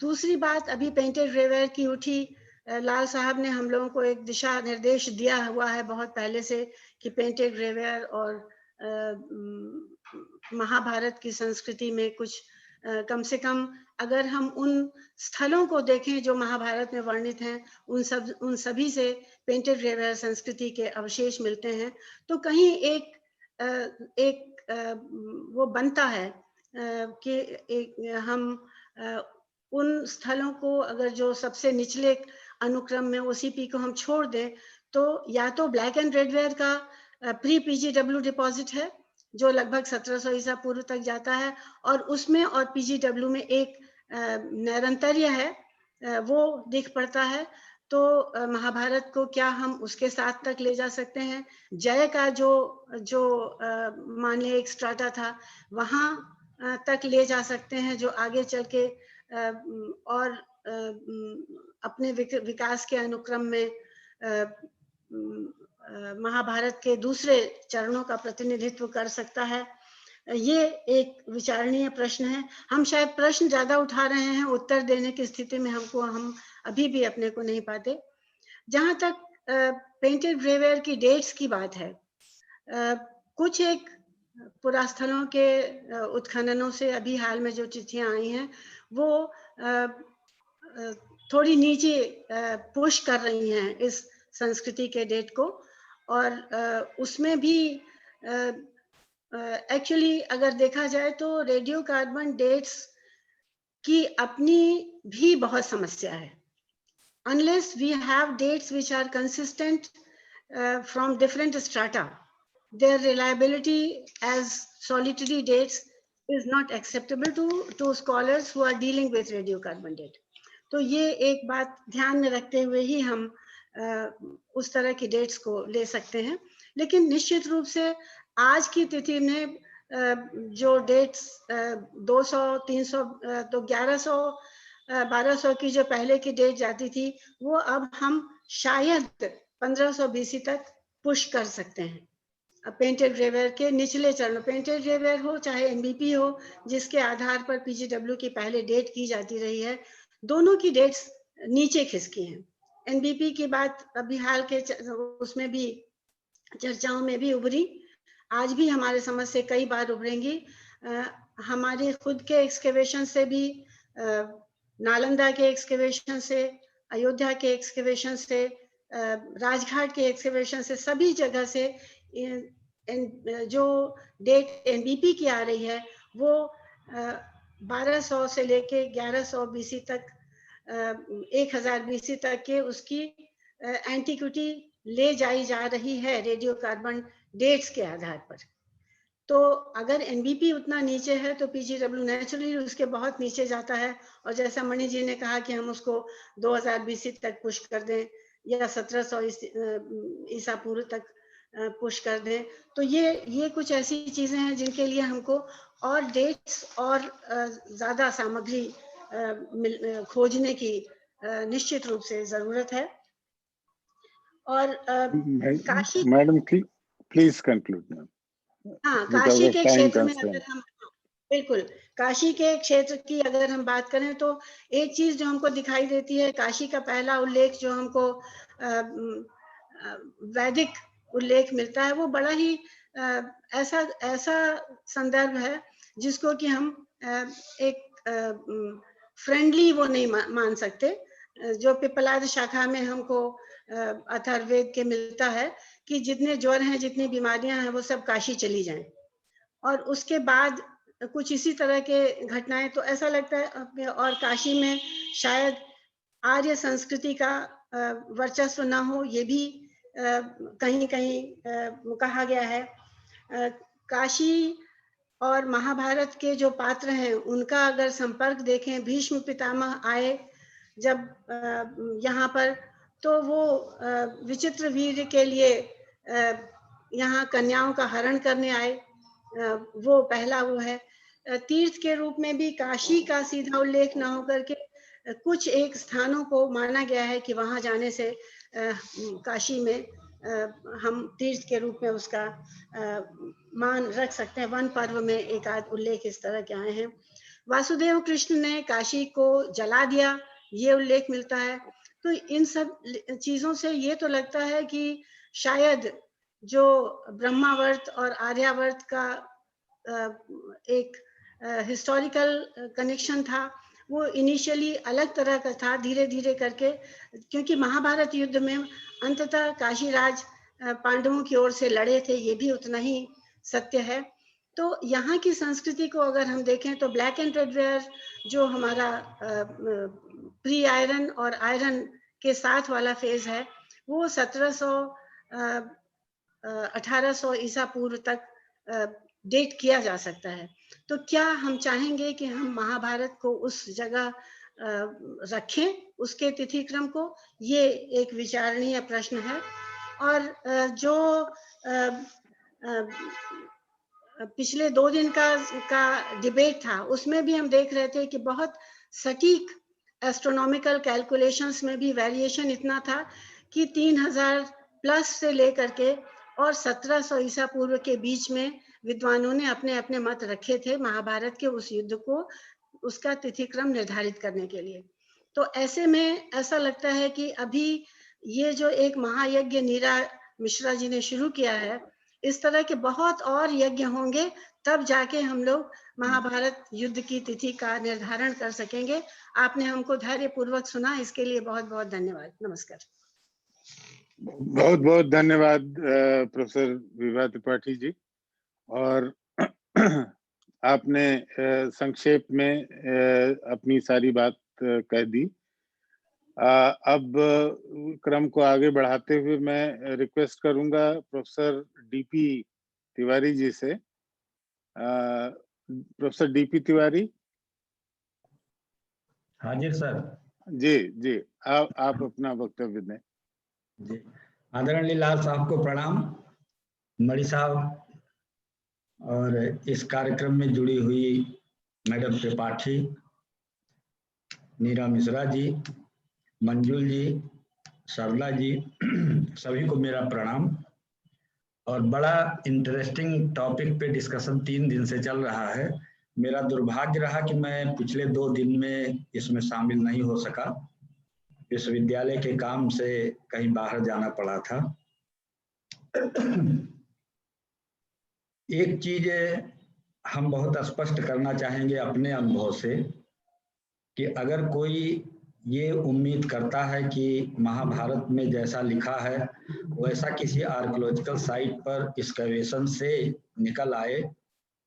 दूसरी बात अभी पेंटेड ग्रेवेयर की उठी, लाल साहब ने हम लोगों को एक दिशा निर्देश दिया हुआ है बहुत पहले से कि पेंटेड ग्रेवेयर और महाभारत की संस्कृति में कुछ कम से कम अगर हम उन स्थलों को देखें जो महाभारत में वर्णित हैं, उन सभी से पेंटेड ग्रेवेयर संस्कृति के अवशेष मिलते हैं, तो कहीं एक वो बनता है कि हम उन स्थलों को अगर जो सबसे निचले अनुक्रम में ओसीपी को हम छोड़ दें, तो या तो ब्लैक एंड रेड वेयर का प्री पीजीडब्ल्यू डिपॉजिट है जो लगभग 1700 ईसा पूर्व तक जाता है, और उसमें और पीजीडब्ल्यू में एक नैरंतर्य है, वो दिख पड़ता है। तो महाभारत को क्या हम उसके साथ तक ले जा सकते हैं? जय का जो मान लिया एक स्ट्राटा था, वहाँ तक ले जा सकते हैं, जो आगे चल के और अपने विकास के अनुक्रम में महाभारत के दूसरे चरणों का प्रतिनिधित्व कर सकता है। ये एक विचारणीय प्रश्न है। हम शायद प्रश्न ज्यादा उठा रहे हैं, उत्तर देने की स्थिति में हम अभी भी अपने को नहीं पाते। जहां तक पेंटेड ग्रेवेयर की डेट्स की बात है, कुछ एक पुरास्थलों के उत्खननों से अभी हाल में जो चिट्ठियां आई हैं वो थोड़ी नीचे पुश कर रही हैं इस संस्कृति के डेट को, और उसमें भी एक्चुअली अगर देखा जाए तो रेडियो कार्बन डेट्स की अपनी भी बहुत समस्या है। Unless we have dates which are consistent from different strata, their reliability as solitary dates is not acceptable to scholars who are dealing with radiocarbon date. तो ये एक बात ध्यान में रखते हुए ही हम उस तरह की डेट्स को ले सकते हैं। लेकिन निश्चित रूप से आज की तिथि में जो डेट्स 200, 300 तो 1100, 1200 की जो पहले की डेट जाती थी, वो अब हम शायद 1500 बीसी तक पुश कर सकते हैं। पेंटेड ग्रेवेयर के निचले चरण, पेंटेड ग्रेवेयर हो चाहे एनबीपी हो, जिसके आधार पर पीजीडब्ल्यू की पहले डेट की जाती रही है, दोनों की डेट्स नीचे खिसकी हैं। एनबीपी की बात अभी हाल के उसमें भी चर्चाओं में भी उभरी, आज भी हमारे समझ से कई बार उभरेंगी। हमारे खुद के एक्सकेवेशन से भी, नालंदा के एक्सकेवेशन से, अयोध्या के एक्सकेवेशन से, राजघाट के एक्सकेवेशन से, सभी जगह से जो डेट एनबीपी की आ रही है वो 1200 से लेके 1100 बीसी तक, 1000 बीसी तक के उसकी एंटीक्विटी ले जाई जा रही है रेडियो कार्बन डेट्स के आधार पर। तो अगर एनबीपी उतना नीचे है तो पीजीडब्ल्यू नेचुरली उसके बहुत नीचे जाता है, और जैसा मणि जी ने कहा कि हम उसको 2000 बीसी तक पुश कर दें या 1700 ईसा पूर्व तक पुश कर दें, तो ये कुछ ऐसी चीजें हैं जिनके लिए हमको और डेट्स और ज्यादा सामग्री खोजने की निश्चित रूप से जरूरत है। और Kashi, madam please conclude ma'am. हाँ, काशी के क्षेत्र में अगर हम, बिल्कुल काशी के क्षेत्र की अगर हम बात करें तो एक चीज जो हमको दिखाई देती है, काशी का पहला उल्लेख जो हमको वैदिक उल्लेख मिलता है, वो बड़ा ही ऐसा संदर्भ है जिसको कि हम एक फ्रेंडली वो नहीं मान सकते, जो पिपलाद शाखा में हमको अथर्ववेद के मिलता है कि जितने ज्वर हैं, जितनी बीमारियां हैं, वो सब काशी चली जाएं। और उसके बाद कुछ इसी तरह के घटनाएं, तो ऐसा लगता है, और काशी में शायद आर्य संस्कृति का वर्चस्व ना हो, ये भी कहीं कहीं कहा गया है। काशी और महाभारत के जो पात्र हैं उनका अगर संपर्क देखें, भीष्म पितामह आए जब यहाँ पर, तो वो विचित्र वीर के लिए यहाँ कन्याओं का हरण करने आए, वो पहला वो है। तीर्थ के रूप में भी काशी का सीधा उल्लेख न होकर के कुछ एक स्थानों को माना गया है कि वहां जाने से काशी में हम तीर्थ के रूप में उसका मान रख सकते हैं। वन पर्व में एक आध उल्लेख इस तरह के आए हैं। वासुदेव कृष्ण ने काशी को जला दिया, ये उल्लेख मिलता है। तो इन सब चीजों से ये तो लगता है कि शायद जो ब्रह्मावर्त और आर्यावर्त का एक हिस्टोरिकल कनेक्शन था वो इनिशियली अलग तरह का था, धीरे धीरे करके, क्योंकि महाभारत युद्ध में अंततः काशीराज पांडवों की ओर से लड़े थे, ये भी उतना ही सत्य है। तो यहाँ की संस्कृति को अगर हम देखें तो ब्लैक एंड रेड वेयर जो हमारा प्री आयरन और आयरन के साथ वाला फेज है वो 1800 ईसा पूर्व तक डेट किया जा सकता है। तो क्या हम चाहेंगे कि हम महाभारत को उस जगह रखें, उसके तिथि क्रम को? ये एक विचारणीय प्रश्न है। और जो पिछले 2 दिन का डिबेट था उसमें भी हम देख रहे थे कि बहुत सटीक एस्ट्रोनॉमिकल कैलकुलेशंस में भी वेरिएशन इतना था कि 3000 प्लस से लेकर के और 1700 ईसा पूर्व के बीच में विद्वानों ने अपने अपने मत रखे थे महाभारत के उस युद्ध को, उसका तिथिक्रम निर्धारित करने के लिए। तो ऐसे में ऐसा लगता है कि अभी ये जो एक महायज्ञ नीरा मिश्रा जी ने शुरू किया है, इस तरह के बहुत और यज्ञ होंगे, तब जाके हम लोग महाभारत युद्ध की तिथि का निर्धारण कर सकेंगे। आपने हमको धैर्यपूर्वक सुना, इसके लिए बहुत बहुत धन्यवाद। नमस्कार। बहुत बहुत धन्यवाद प्रोफेसर विभा त्रिपाठी जी। और आपने संक्षेप में अपनी सारी बात कह दी। अब क्रम को आगे बढ़ाते हुए मैं रिक्वेस्ट करूंगा प्रोफेसर डीपी तिवारी जी से। Professor DP Tiwari. हाँ जी सर। जी जी, आप अपना वक्तव्य दें। जी, आदरणीय लाल साहब को प्रणाम, मणि साहब और इस कार्यक्रम में जुड़ी हुई मैडम त्रिपाठी, नीरा मिश्रा जी, मंजुल जी, सरला जी, सभी को मेरा प्रणाम। और बड़ा इंटरेस्टिंग टॉपिक पे डिस्कशन 3 दिन से चल रहा है। मेरा दुर्भाग्य रहा कि मैं पिछले 2 दिन में इसमें शामिल नहीं हो सका, विश्वविद्यालय के काम से कहीं बाहर जाना पड़ा था। एक चीज हम बहुत स्पष्ट करना चाहेंगे अपने अनुभव से कि अगर कोई ये उम्मीद करता है कि महाभारत में जैसा लिखा है वैसा किसी आर्कियोलॉजिकल साइट पर एक्सकैवेशन से निकल आए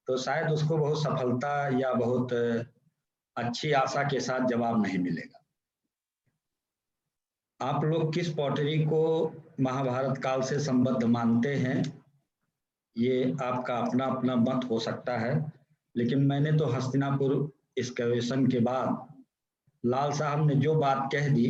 तो शायद उसको बहुत सफलता या बहुत अच्छी आशा के साथ जवाब नहीं मिलेगा। आप लोग किस पॉटरी को महाभारत काल से संबद्ध मानते हैं, ये आपका अपना अपना मत हो सकता है, लेकिन मैंने तो हस्तिनापुर एक्सकैवेशन के बाद लाल साहब ने जो बात कह दी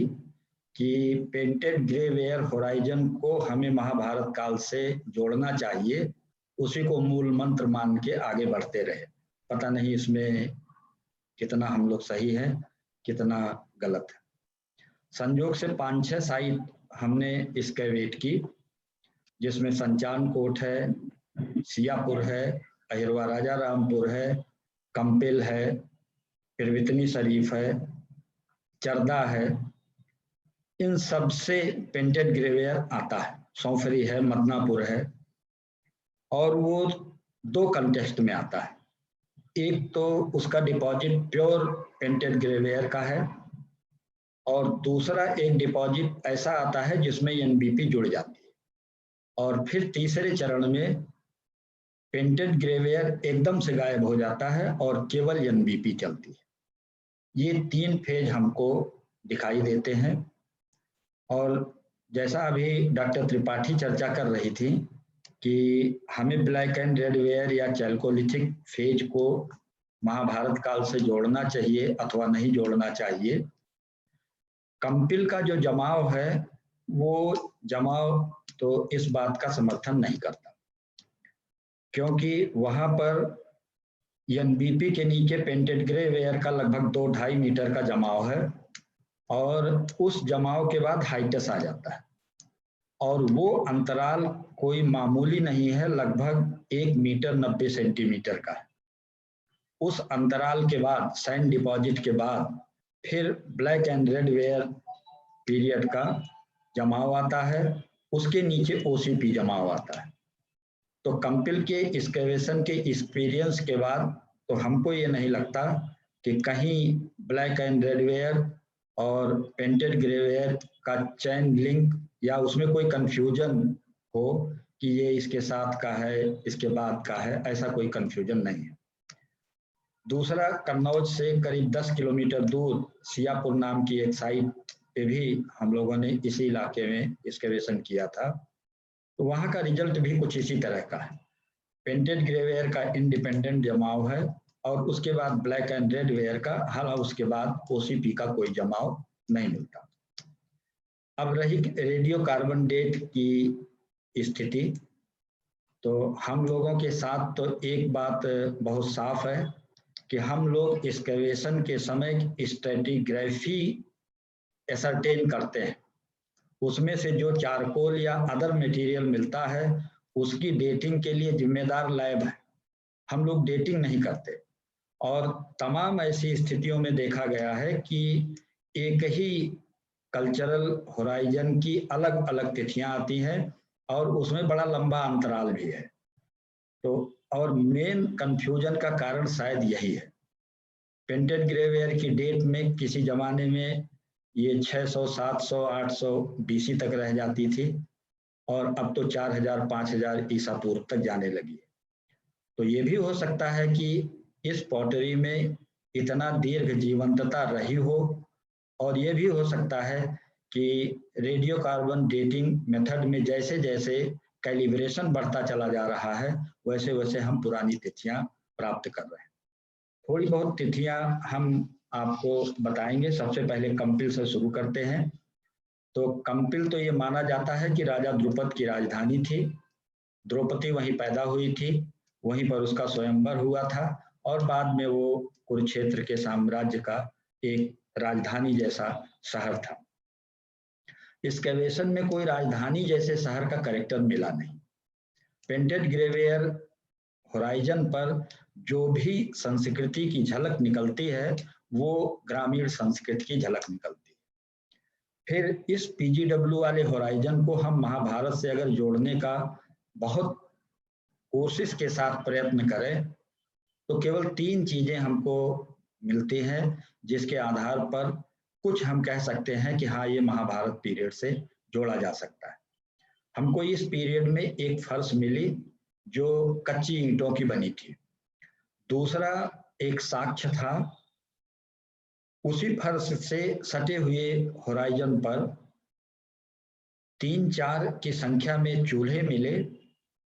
कि पेंटेड ग्रे वेयर होराइजन को हमें महाभारत काल से जोड़ना चाहिए, उसी को मूल मंत्र मान के आगे बढ़ते रहे। पता नहीं इसमें कितना हम लोग सही है, कितना गलत है। संयोग से 5-6 साइट हमने एक्सकैवेट की, जिसमें संचान कोट है, सियापुर है, अहिरवा राजा रामपुर है, कंपिल है, फिरवितनी शरीफ है, चरदा है। इन सब से पेंटेड ग्रेवेयर आता है। सौफरी है, मदनापुर है, और वो 2 कंटेक्स्ट में आता है। एक तो उसका डिपॉजिट प्योर पेंटेड ग्रेवेयर का है और दूसरा एक डिपॉजिट ऐसा आता है जिसमें एनबीपी जुड़ जाती है, और फिर तीसरे चरण में पेंटेड ग्रेवेयर एकदम से गायब हो जाता है और केवल एनबीपी चलती है। ये 3 फेज हमको दिखाई देते हैं और जैसा अभी डॉक्टर त्रिपाठी चर्चा कर रही थी कि हमें ब्लैक एंड रेड वेयर या चैल्कोलिथिक फेज को महाभारत काल से जोड़ना चाहिए अथवा नहीं जोड़ना चाहिए। कंपिल का जो जमाव है वो जमाव तो इस बात का समर्थन नहीं करता, क्योंकि वहां पर एनबीपी के नीचे पेंटेड ग्रे वेयर का लगभग 2-2.5 मीटर का जमाव है और उस जमाव के बाद हाइटस आ जाता है और वो अंतराल कोई मामूली नहीं है, लगभग 1 मीटर 90 सेंटीमीटर का है। उस अंतराल के बाद सैंड डिपॉजिट के बाद फिर black and red where period का जमाव आता है, उसके नीचे ओसीपी जमाव आता है। तो कंपिल के एक्सकेवेशन के एक्सपीरियंस के बाद तो हमको ये नहीं लगता कि कहीं ब्लैक एंड रेड वेयर और पेंटेड ग्रे वेयर का चैन लिंक या उसमें कोई कंफ्यूजन हो कि ये इसके साथ का है इसके बाद का है, ऐसा कोई कंफ्यूजन नहीं है। दूसरा, कन्नौज से करीब 10 किलोमीटर दूर सियापुर नाम की एक साइट पे भी हम लोगों ने इसी इलाके में एक्सकेवेशन किया था, तो वहाँ का रिजल्ट भी कुछ इसी तरह का है। पेंटेड ग्रे वेयर का इंडिपेंडेंट जमाव है और उसके बाद ब्लैक एंड रेड वेयर का, हालांकि उसके बाद ओसीपी का कोई जमाव नहीं मिलता। अब रही रेडियो कार्बन डेट की स्थिति, तो हम लोगों के साथ तो एक बात बहुत साफ है कि हम लोग एक्सकेवेशन के समय स्ट्रेटिग्राफी एसरटेन करते हैं, उसमें से जो चारकोल या अदर मटेरियल मिलता है उसकी डेटिंग के लिए जिम्मेदार लैब है, हम लोग डेटिंग नहीं करते। और तमाम ऐसी स्थितियों में देखा गया है कि एक ही कल्चरल होराइजन की अलग अलग तिथियां आती हैं और उसमें बड़ा लंबा अंतराल भी है। तो और मेन कंफ्यूजन का कारण शायद यही है। पेंटेड ग्रे वेयर की डेट में किसी जमाने में ये 600, 700, 800 बीसी तक रह जाती थी और अब तो 4000, 5000 ईसा पूर्व तक जाने लगी है। तो ये भी हो सकता है कि इस पॉटरी में इतना दीर्घ जीवंतता रही हो और ये भी हो सकता है कि रेडियो कार्बन डेटिंग मेथड में जैसे जैसे कैलिब्रेशन बढ़ता चला जा रहा है वैसे वैसे हम पुरानी तिथियां प्राप्त कर रहे हैं। थोड़ी बहुत तिथियां हम आपको बताएंगे। सबसे पहले कंपिल से शुरू करते हैं। तो कंपिल तो ये माना जाता है कि राजा द्रुपद की राजधानी थी, द्रौपदी वहीं पैदा हुई थी, वहीं पर उसका स्वयंवर हुआ था और बाद में वो कुरुक्षेत्र के साम्राज्य का एक राजधानी जैसा शहर था। एक्सकेवेशन में कोई राजधानी जैसे शहर का कैरेक्टर मिला नहीं। पेंटेड ग्रे वेयर होराइजन पर जो भी संस्कृति की झलक निकलती है वो ग्रामीण संस्कृति की झलक निकलती है। फिर इस पीजीडब्ल्यू वाले होराइजन को हम महाभारत से अगर जोड़ने का बहुत कोशिश के साथ प्रयत्न करें तो केवल 3 चीजें हमको मिलती हैं जिसके आधार पर कुछ हम कह सकते हैं कि हाँ ये महाभारत पीरियड से जोड़ा जा सकता है। हमको इस पीरियड में एक फर्श मिली जो कच्ची ईंटों की बनी थी। दूसरा एक साक्ष्य था, उसी फर्श से सटे हुए होराइजन पर 3-4 की संख्या में चूल्हे मिले,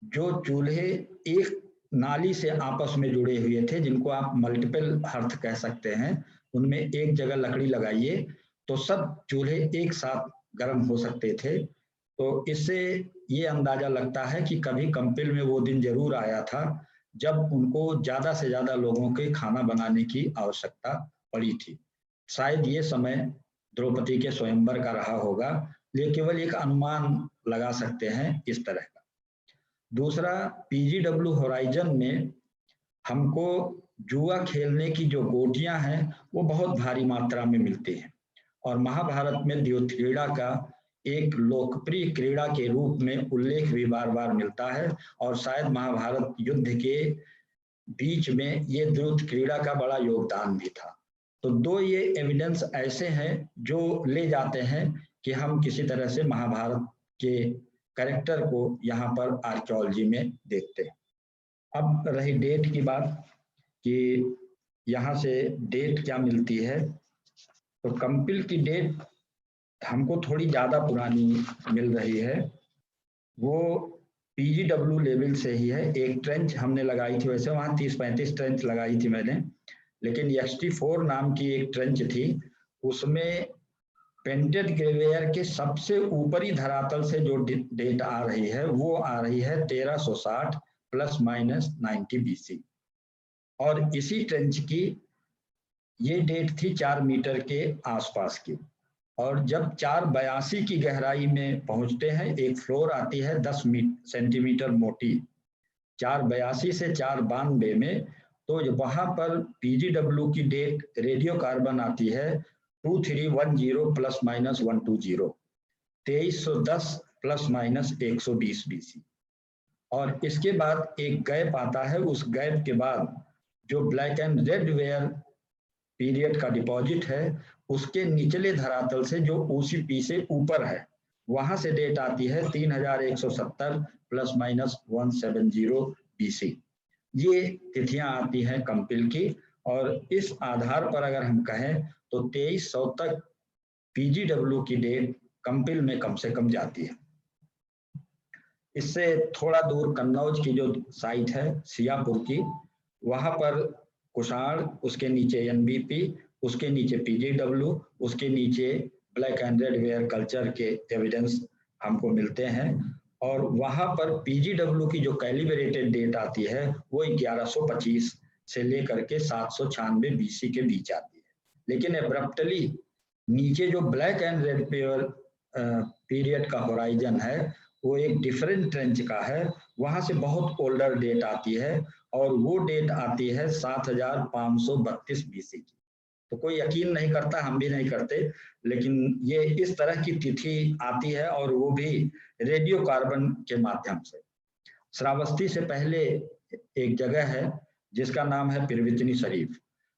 जो चूल्हे एक नाली से आपस में जुड़े हुए थे, जिनको आप मल्टीपल हर्थ कह सकते हैं। उनमें एक जगह लकड़ी लगाइए तो सब चूल्हे एक साथ गर्म हो सकते थे। तो इससे ये अंदाजा लगता है कि कभी कंपिल में वो दिन जरूर आया था जब उनको ज्यादा से ज्यादा लोगों के खाना बनाने की आवश्यकता पड़ी थी। शायद ये समय द्रौपदी के स्वयंवर का रहा होगा, ये केवल एक अनुमान लगा सकते हैं इस तरह का। दूसरा, पीजीडब्ल्यू होराइजन में हमको जुआ खेलने की जो गोटियां हैं वो बहुत भारी मात्रा में मिलती हैं और महाभारत में द्यूत क्रीड़ा का एक लोकप्रिय क्रीड़ा के रूप में उल्लेख भी बार बार मिलता है और शायद महाभारत युद्ध के बीच में ये द्यूत क्रीड़ा का बड़ा योगदान भी था। तो 2 ये एविडेंस ऐसे हैं जो ले जाते हैं कि हम किसी तरह से महाभारत के कैरेक्टर को यहाँ पर आर्कियोलॉजी में देखते हैं। अब रही डेट की बात कि यहाँ से डेट क्या मिलती है, तो कंपिल की डेट हमको थोड़ी ज़्यादा पुरानी मिल रही है, वो PGW लेवल से ही है। एक ट्रेंच हमने लगाई थी, वैसे वहाँ 30-35 ट्रेंच लगाई थी मैंने, लेकिन XT4 नाम की एक ट्रेंच थी, उसमें पेंटेड ग्रेवेयर के सबसे ऊपरी धरातल से जो डेट आ रही है वो आ रही है 1360 ±90 BC। और इसी ट्रेंच की ये डेट थी 4 मीटर के आसपास की। और जब 482 की गहराई में पहुंचते हैं, एक फ्लोर आती है 10 सेंटीमीटर मोटी, 482 से 492 में, तो वहां पर PGW की डेट रेडियो कार्बन आती है 2310 ±120, 2310 ±120 BC। और इसके बाद एक गैप आता है, उस गैप के बाद जो black and red where period का डिपॉजिट है, उसके निचले धरातल से जो OCP से ऊपर है, वहां से डेट आती है 3170 ±170 BC। ये तिथियां आती हैं कंपिल की, और इस आधार पर अगर हम कहें तो 2300 तक PGW की डेट कंपिल में कम से कम जाती है। इससे थोड़ा दूर कन्नौज की जो साइट है सियापुर की, वहां पर कुषाण, उसके नीचे NBP, उसके नीचे PGW, उसके नीचे black and red where culture के एविडेंस हमको मिलते हैं। और वहां पर PGW की जो कैलिब्रेटेड डेट आती है वो 1125 से लेकर के 796 BC के बीच आती है। लेकिन एब्रप्टली नीचे जो ब्लैक एंड रेड पीरियड का होराइजन है वो एक डिफरेंट ट्रेंच का है, वहां से बहुत ओल्डर डेट आती है, और वो डेट आती है 7532 BC की। तो कोई यकीन नहीं करता, हम भी नहीं करते, लेकिन ये इस तरह की तिथि आती है, और वो भी रेडियो कार्बन के माध्यम से। श्रावस्ती से पहले एक जगह है जिसका नाम है पिरवितनी शरीफ,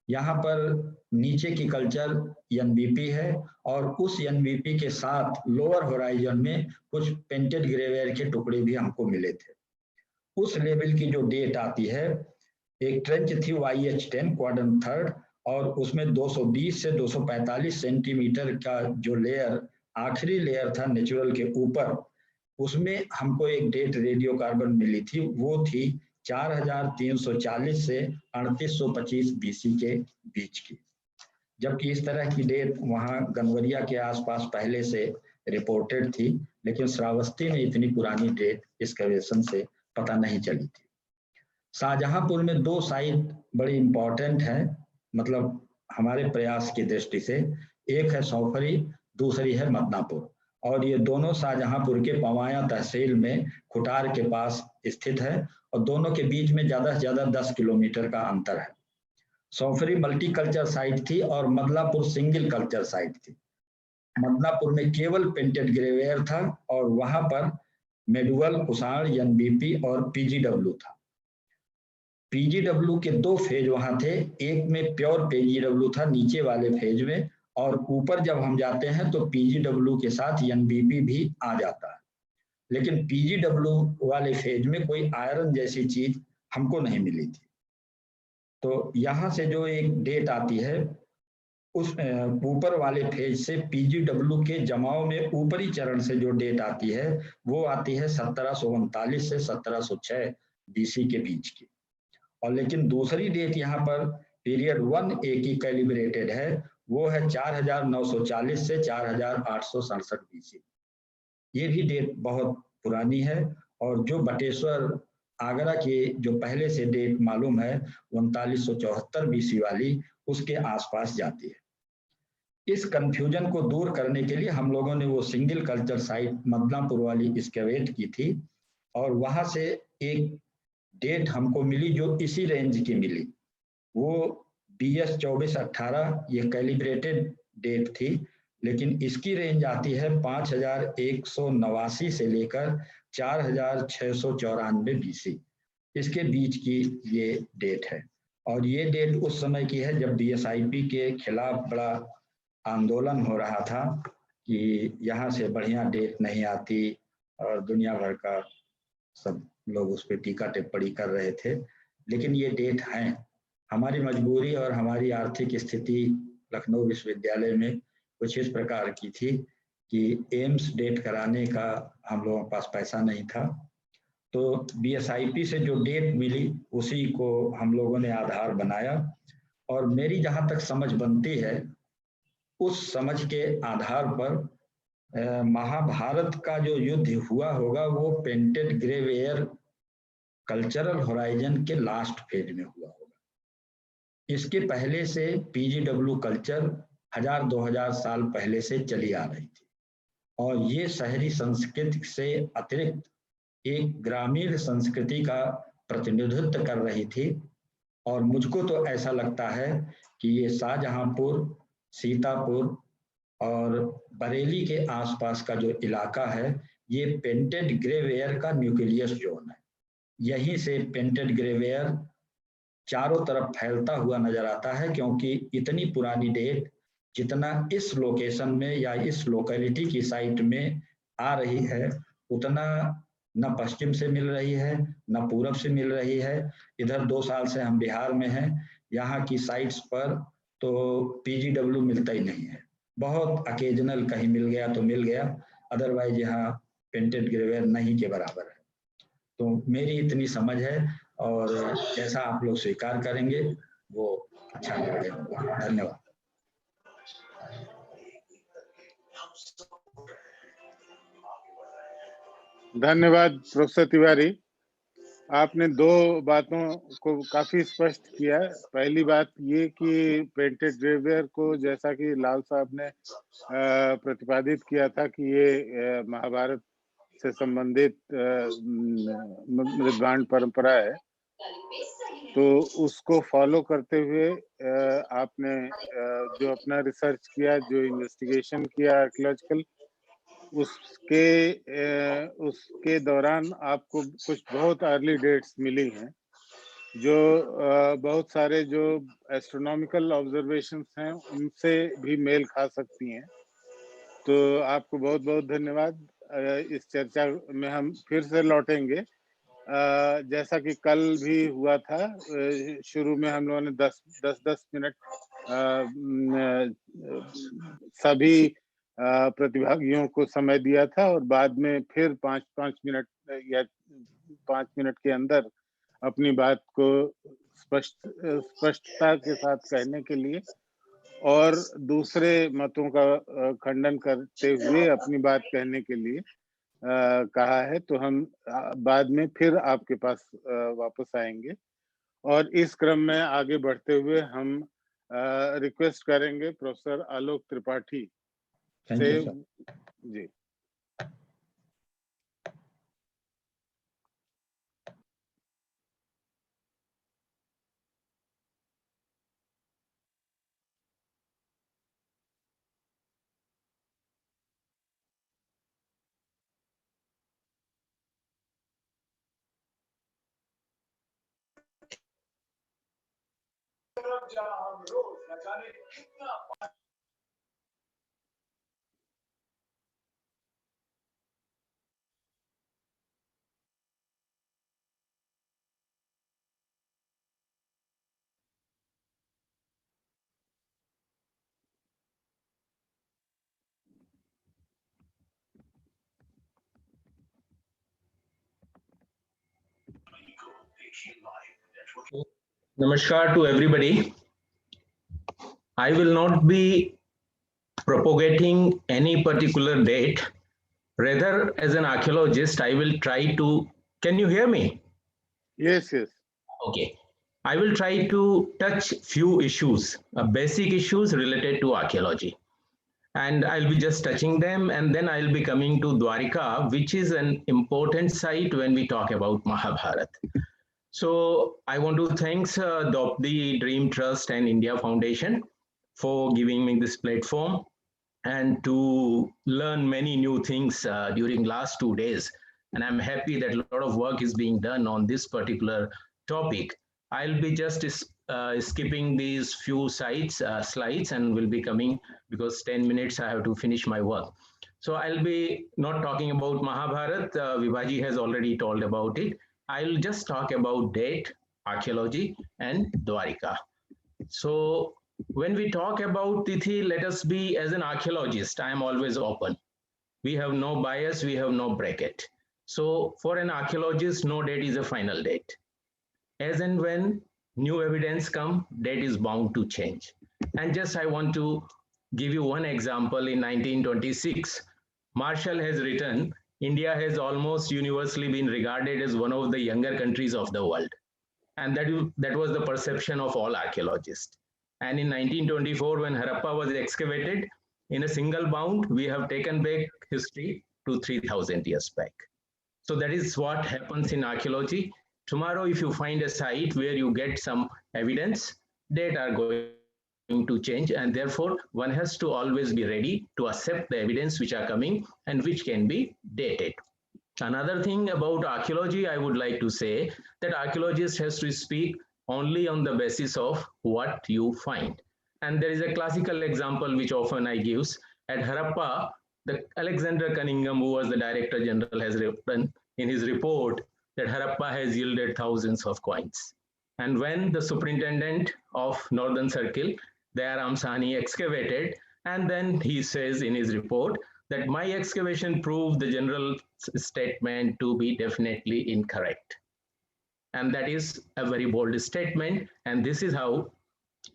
यहाँ पर नीचे की कल्चर NBP है, और उस NBP के साथ लोअर होराइजन में कुछ पेंटेड ग्रेवेयर के टुकड़े भी हमको मिले थे। उस लेवल की जो डेट आती है, एक ट्रेंच थी YH10 क्वाड्रेंट थर्ड, और उसमें 220 से 245 सेंटीमीटर का जो लेयर, आखिरी लेयर था नेचुरल के ऊपर, उसमें हमको एक डेट रेडियो कार्बन मिली थी, वो थी 4340 से 3825 BC के बीच की। जबकि इस तरह की डेट वहाँ गनवरिया के आसपास पहले से रिपोर्टेड थी, लेकिन श्रावस्ती में इतनी पुरानी डेट एक्सकवेशन से पता नहीं चली थी। शाहजहांपुर में 2 साइट बड़ी इंपॉर्टेंट है, मतलब हमारे प्रयास की दृष्टि से। एक है सौफरी, दूसरी है मदनापुर, और ये दोनों शाहजहांपुर के पवाया तहसील में खुटार के पास स्थित है, और दोनों के बीच में ज्यादा से ज्यादा 10 किलोमीटर का अंतर है। सौफरी मल्टी कल्चर साइट थी और मदनापुर सिंगल कल्चर साइट थी। मदनापुर में केवल पेंटेड ग्रेवेयर था, और वहां पर मेडुअल, कुषाण, NBP और PGW था। PGW के 2 फेज वहां थे, एक में प्योर PGW था नीचे वाले फेज में, और ऊपर जब हम जाते हैं तो PGW के साथ NBP भी आ जाता है। लेकिन PGW वाले फेज में कोई आयरन जैसी चीज हमको नहीं मिली थी। तो यहाँ से जो एक डेट आती है, उस ऊपर वाले फेज से PGW के जमाव में ऊपरी चरण से जो डेट आती है वो आती है 1739 से 1706 BC के बीच की। और लेकिन दूसरी डेट यहाँ पर पीरियड 1A की कैलिब्रेटेड है, वो है 4940 से 4867 BC। ये भी डेट बहुत पुरानी है, और जो बटेश्वर आगरा की जो पहले से डेट मालूम है 3974 BC वाली, उसके आसपास जाती है। इस कंफ्यूजन को दूर करने के लिए हम लोगों ने वो सिंगल कल्चर साइट मदनापुर वाली एक्सकेवेट की थी, और वहां से एक डेट हमको मिली जो इसी रेंज की मिली, वो BS 2418, ये कैलिब्रेटेड डेट थी, लेकिन इसकी रेंज आती है 5189 से लेकर 4694 BC, इसके बीच की ये डेट है। और ये डेट उस समय की है जब DSIP के खिलाफ बड़ा आंदोलन हो रहा था कि यहाँ से बढ़िया डेट नहीं आती, और दुनिया भर का सब लोग उस पर टीका टिप्पणी कर रहे थे। लेकिन ये डेट हैं। हमारी मजबूरी और हमारी आर्थिक स्थिति लखनऊ विश्वविद्यालय में कुछ इस प्रकार की थी कि एम्स डेट कराने का हम लोगों के पास पैसा नहीं था, तो BSIP से जो डेट मिली उसी को हम लोगों ने आधार बनाया। और मेरी जहाँ तक समझ बनती है, उस समझ के आधार पर महाभारत का जो युद्ध हुआ होगा वो painted grey ware cultural horizon के लास्ट फेज में हुआ होगा। इसके पहले से PGW कल्चर 1000-2000 साल पहले से चली आ रही थी, और ये शहरी संस्कृति से अतिरिक्त एक ग्रामीण संस्कृति का प्रतिनिधित्व कर रही थी। और मुझको तो ऐसा लगता है कि ये शाहजहांपुर, सीतापुर और बरेली के आसपास का जो इलाका है, ये पेंटेड ग्रे वेयर का न्यूक्लियस जोन है। यहीं से पेंटेड ग्रे वेयर चारों तरफ फैलता हुआ नजर आता है, क्योंकि इतनी पुरानी डेट जितना इस लोकेशन में या इस लोकेलिटी की साइट में आ रही है, उतना न पश्चिम से मिल रही है न पूरब से मिल रही है। इधर 2 साल से हम बिहार में हैं, यहाँ की साइट्स पर तो PGW मिलता ही नहीं है। बहुत अकेजनल कहीं मिल गया तो मिल गया, अदरवाइज यहाँ पेंटेड ग्रे वेयर नहीं के बराबर है। तो मेरी इतनी समझ है, और जैसा आप लोग स्वीकार करेंगे वो अच्छा निर्णय होगा। धन्यवाद। धन्यवाद प्रोफेसर तिवारी, आपने 2 बातों को काफी स्पष्ट किया। पहली बात ये कि पेंटेड ग्रे वेयर को, जैसा कि लाल साहब ने प्रतिपादित किया था कि ये महाभारत से संबंधित मृदभांड परंपरा है, तो उसको फॉलो करते हुए आपने जो अपना रिसर्च किया, जो इन्वेस्टिगेशन किया आर्कियोलॉजिकल, उसके दौरान आपको कुछ बहुत अर्ली डेट्स मिली हैं, जो बहुत सारे जो एस्ट्रोनॉमिकल ऑब्जर्वेशंस हैं उनसे भी मेल खा सकती हैं। तो आपको बहुत बहुत धन्यवाद। इस चर्चा में हम फिर से लौटेंगे, जैसा कि कल भी हुआ था। शुरू में हम लोगों ने 10 मिनट सभी प्रतिभागियों को समय दिया था, और बाद में फिर 5 मिनट या 5 मिनट के अंदर अपनी बात को स्पष्टता के साथ कहने के लिए और दूसरे मतों का खंडन करते हुए अपनी बात कहने के लिए कहा है। तो हम बाद में फिर आपके पास वापस आएंगे, और इस क्रम में आगे बढ़ते हुए हम रिक्वेस्ट करेंगे प्रोफेसर आलोक त्रिपाठी से। जी, Namaskar to everybody. I will not be propagating any particular date. Rather, as an archaeologist, I will try to. Can you hear me? Yes, yes. Okay. I will try to touch few issues, basic issues related to archaeology. And I'll be just touching them, and then I'll be coming to Dwarika, which is an important site when we talk about Mahabharata. So I want to thank the Dream Trust and India Foundation for giving me this platform and to learn many new things during last 2 days. And I'm happy that a lot of work is being done on this particular topic. I'll be just skipping these few slides and will be coming because 10 minutes I have to finish my work. So I'll be not talking about Mahabharata. Vivaji has already told about it. I'll just talk about date, archaeology, and Dwarika. So when we talk about Tithi, let us be, as an archaeologist, I am always open. We have no bias, we have no bracket. So for an archaeologist, no date is a final date. As and when new evidence come, date is bound to change. And just I want to give you one example. In 1926, Marshall has written, India has almost universally been regarded as one of the younger countries of the world. And that was the perception of all archaeologists. And in 1924, when Harappa was excavated, in a single bound, we have taken back history to 3,000 years back. So that is what happens in archaeology. Tomorrow, if you find a site where you get some evidence, data are going to change, and therefore one has to always be ready to accept the evidence which are coming and which can be dated. Another thing about archaeology, I would like to say that archaeologist has to speak only on the basis of what you find. And there is a classical example which often I use. At Harappa, the Alexander Cunningham, who was the Director General, has written in his report that Harappa has yielded thousands of coins. And when the superintendent of Northern Circle, B.R Mani, excavated, and then he says in his report that my excavation proved the general statement to be definitely incorrect. And that is a very bold statement, and this is how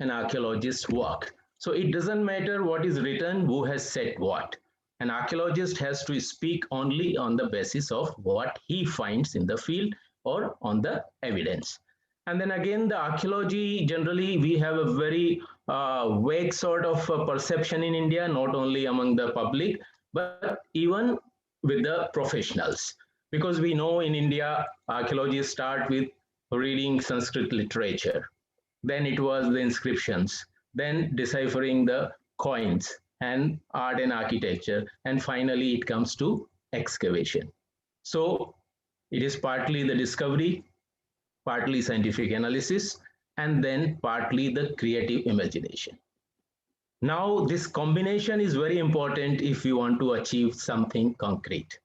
an archaeologist works. So it doesn't matter what is written, who has said what. An archaeologist has to speak only on the basis of what he finds in the field or on the evidence. And then again, the archaeology, generally, we have a very vague sort of perception in India, not only among the public, but even with the professionals. Because we know in India, archaeology start with reading Sanskrit literature. Then it was the inscriptions, then deciphering the coins and art and architecture. And finally, it comes to excavation. So it is partly the discovery, partly scientific analysis, and then partly the creative imagination. Now, this combination is very important if you want to achieve something concrete.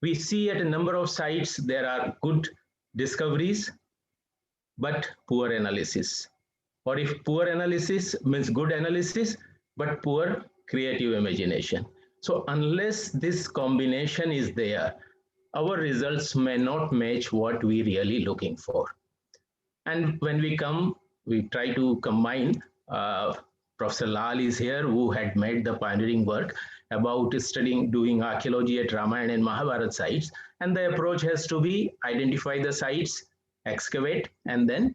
We see at a number of sites, there are good discoveries, but poor analysis. Or if poor analysis means good analysis, but poor creative imagination. So unless this combination is there, our results may not match what we really looking for. And when we come, we try to combine, Professor Lal is here, who had made the pioneering work about studying, doing archaeology at Ramayana and Mahabharata sites. And the approach has to be identify the sites, excavate, and then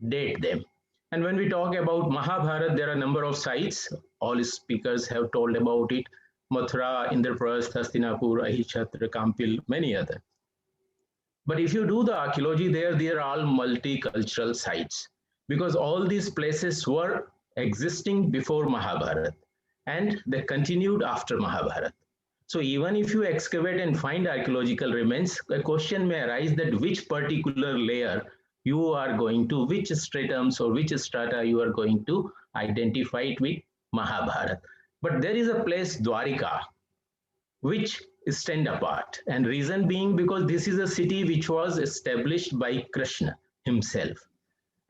date them. And when we talk about Mahabharata, there are a number of sites. All speakers have told about it. Mathura, Indraprasth, Hastinapur, Ahichhatra, Kampil, many others. But if you do the archaeology there, they are all multicultural sites, because all these places were existing before Mahabharata and they continued after Mahabharata. So even if you excavate and find archaeological remains, a question may arise that which particular layer you are going to, which stratums or which strata you are going to identify it with Mahabharata. But there is a place, Dwarika, which stand apart, and reason being because this is a city which was established by Krishna himself,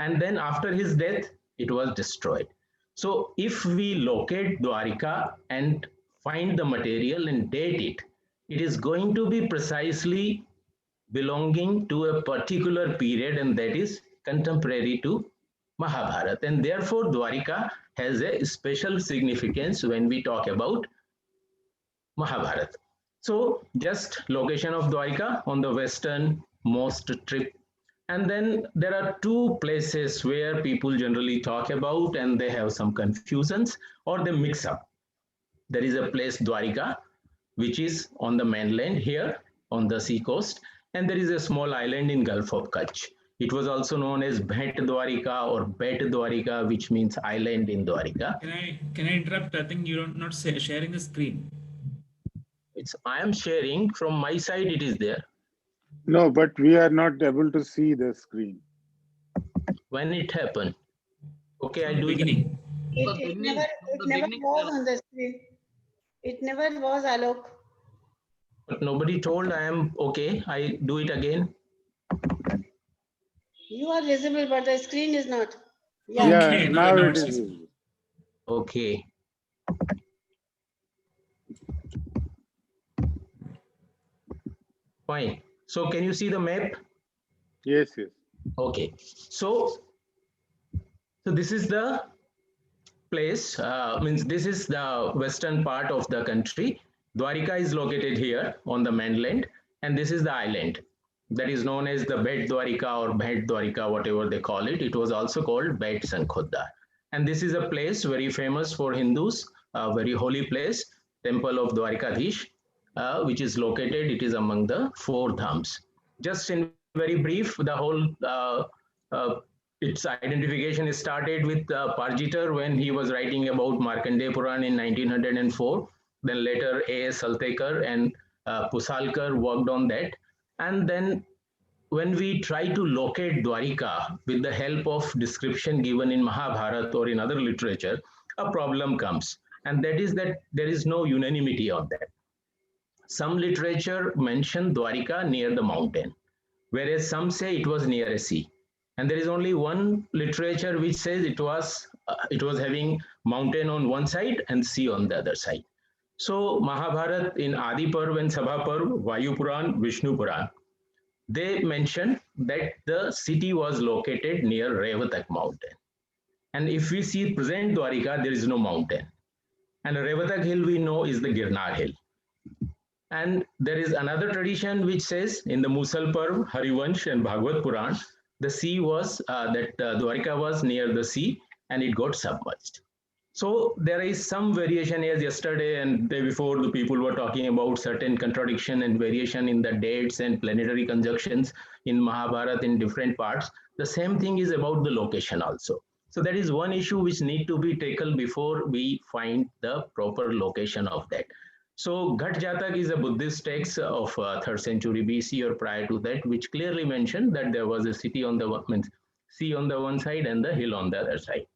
and then after his death it was destroyed. So if we locate Dwarika and find the material and date it, it is going to be precisely belonging to a particular period, and that is contemporary to Mahabharata, and therefore Dwarika has a special significance when we talk about Mahabharata. So just location of Dwarika on the westernmost tip. And then there are two places where people generally talk about and they have some confusions or they mix up. There is a place Dwarika, which is on the mainland here on the sea coast, and there is a small island in Gulf of Kutch. It was also known as Bhet Dwarika or Bet Dwarika, which means island in Dwarika. Can I interrupt? I think you're not sharing the screen. I am sharing from my side, it is there. No, but we are not able to see the screen. When it happened? Okay, I do it. It never was on the screen. It never was, Alok. But nobody told I am okay. I do it again. You are visible, but the screen is not. Yeah, okay, now it is visible. Okay. Fine. So can you see the map? Yes, yes. Okay. So this is the place, means this is the western part of the country. Dwarika is located here on the mainland, and this is the island that is known as the Bet Dwarika or Bhet Dwarika, whatever they call it. It was also called Bet Sankhoda. And this is a place very famous for Hindus, a very holy place, temple of Dwarikadhish, which is located, it is among the 4 dhams. Just in very brief, the whole its identification is started with Parjitar when he was writing about Markandeya Puran in 1904. Then later A.S. Saltekar and Pusalkar worked on that. And then when we try to locate Dwarika with the help of description given in Mahabharata or in other literature, a problem comes. And that is that there is no unanimity on that. Some literature mention Dwarika near the mountain, whereas some say it was near a sea. And there is only one literature which says it was having mountain on one side and sea on the other side. So Mahabharata in Adi Parv and Sabha Parv, Vayu Puran, Vishnu Puran, they mention that the city was located near Revatak mountain. And if we see present Dwarika, there is no mountain. And Revatak hill we know is the Girnar hill. And there is another tradition which says in the Musal Parv, Harivansh and Bhagavad Puran, the sea was, Dwarika was near the sea and it got submerged. So there is some variation, as yesterday and day before the people were talking about certain contradiction and variation in the dates and planetary conjunctions in Mahabharata in different parts. The same thing is about the location also. So that is one issue which need to be tackled before we find the proper location of that. So Ghat Jatak is a Buddhist text of 3rd century BC or prior to that, which clearly mentioned that there was a city on the sea on the one side and the hill on the other side.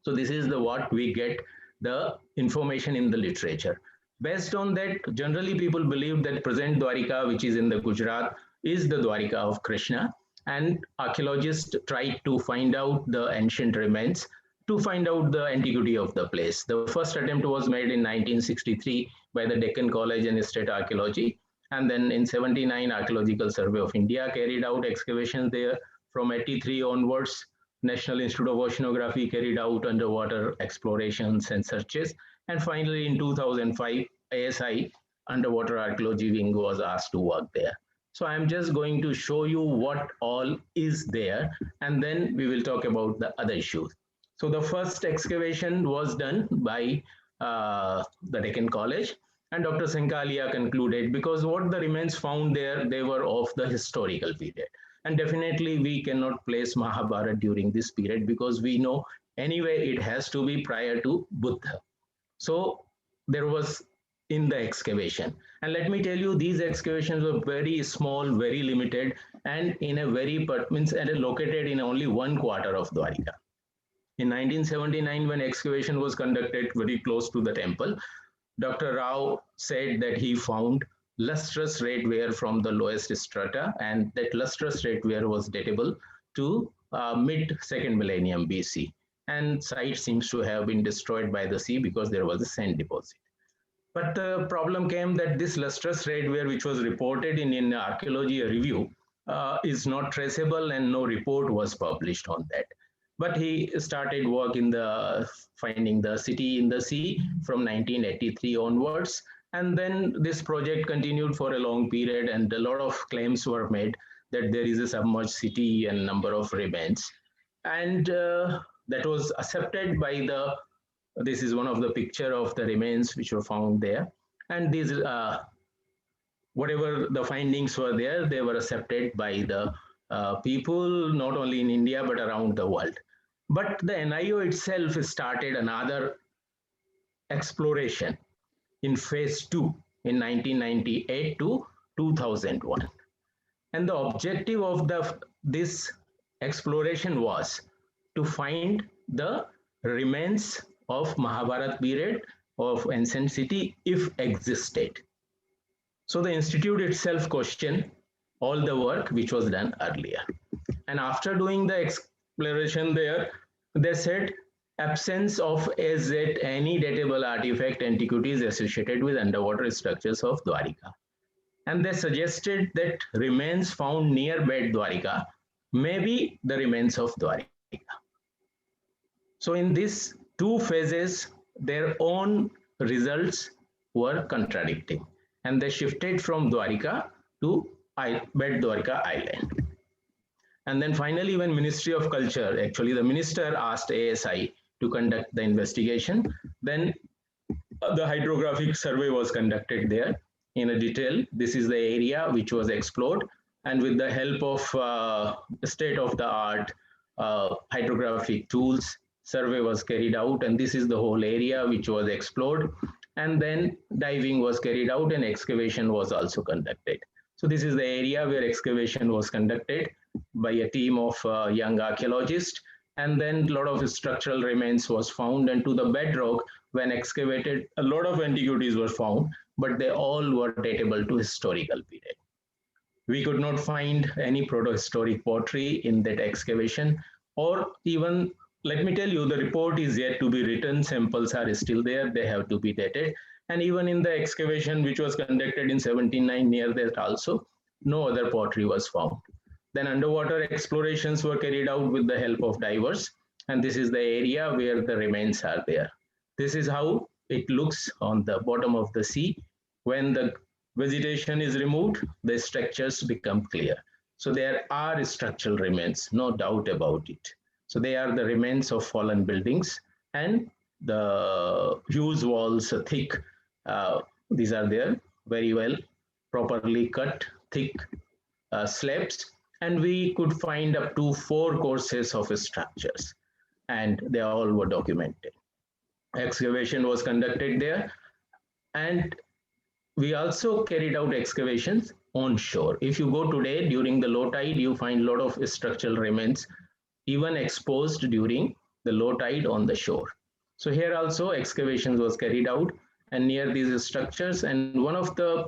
So this is the what we get the information in the literature. Based on that, generally people believe that present Dwarika, which is in the Gujarat, is the Dwarika of Krishna. And archaeologists tried to find out the ancient remains to find out the antiquity of the place. The first attempt was made in 1963 by the Deccan College and State Archaeology. And then in 79, Archaeological Survey of India carried out excavations there. From 83 onwards, National Institute of Oceanography carried out underwater explorations and searches. And finally, in 2005, ASI, Underwater Archaeology Wing, was asked to work there. So I'm just going to show you what all is there, and then we will talk about the other issues. So the first excavation was done by the Deccan College, and Dr. Sankalia concluded, because what the remains found there, they were of the historical period. And definitely we cannot place Mahabharata during this period because we know anyway it has to be prior to Buddha. So there was in the excavation. And let me tell you, these excavations were very small, very limited, and in a very, and located in only 1/4 of Dwarika. In 1979, when excavation was conducted very close to the temple, Dr. Rao said that he found lustrous red ware from the lowest strata, and that lustrous red ware was datable to mid-2nd millennium BC. And site seems to have been destroyed by the sea because there was a sand deposit. But the problem came that this lustrous red ware, which was reported in Archaeology Review, is not traceable and no report was published on that. But he started work in the finding the city in the sea from 1983 onwards. And then this project continued for a long period, and a lot of claims were made that there is a submerged city and number of remains. And that was accepted by the, this is one of the picture of the remains which were found there. And these, whatever the findings were there, they were accepted by the people, not only in India, but around the world. But the NIO itself started another exploration in phase 2 in 1998 to 2001. And the objective of this exploration was to find the remains of Mahabharata period of ancient city if existed. So the institute itself questioned all the work which was done earlier. And after doing the exploration there, they said absence of any datable artifact antiquities associated with underwater structures of Dwarika. and they suggested that remains found near Bed Dwarika may be the remains of Dwarika. So in these two phases, their own results were contradicting, and they shifted from Dwarika to Bed Dwarika Island. And then finally, when Ministry of Culture, actually the minister asked ASI to conduct the investigation, then the hydrographic survey was conducted there in a detail. This is the area which was explored, and with the help of state-of-the-art hydrographic tools, survey was carried out, and this is the whole area which was explored. And then diving was carried out and excavation was also conducted. So this is the area where excavation was conducted by a team of young archaeologists, and then a lot of structural remains was found, and to the bedrock when excavated a lot of antiquities were found, but they all were datable to historical period. We could not find any proto-historic pottery in that excavation, or even, let me tell you, the report is yet to be written, samples are still there, they have to be dated, and even in the excavation which was conducted in 1709 near that also, no other pottery was found. Then underwater explorations were carried out with the help of divers, and this is the area where the remains are there. This is how it looks on the bottom of the sea. When the vegetation is removed, the structures become clear. So there are structural remains, no doubt about it. So they are the remains of fallen buildings, and the huge walls, thick, these are there, very well, properly cut, thick slabs, and we could find up to 4 courses of structures, and they all were documented. Excavation was conducted there, and we also carried out excavations on shore. If you go today during the low tide, you find a lot of structural remains even exposed during the low tide on the shore. So here also excavations was carried out and near these structures, and one of the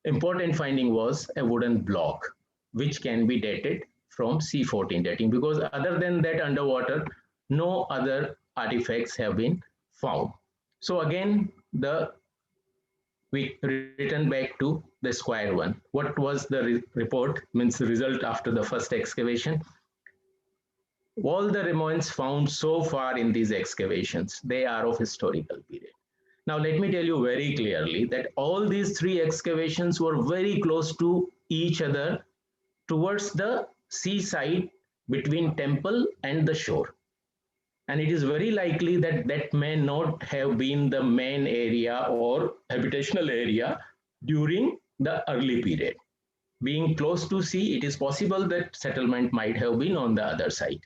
important finding was a wooden block which can be dated from C14 dating, because other than that underwater no other artifacts have been found. So again we return back to the square one. What was the report, means the result after the first excavation? All the remains found so far in these excavations, they are of historical period. Now let me tell you very clearly that all these 3 excavations were very close to each other towards the seaside between temple and the shore. And it is very likely that that may not have been the main area or habitational area during the early period. Being close to sea, it is possible that settlement might have been on the other side.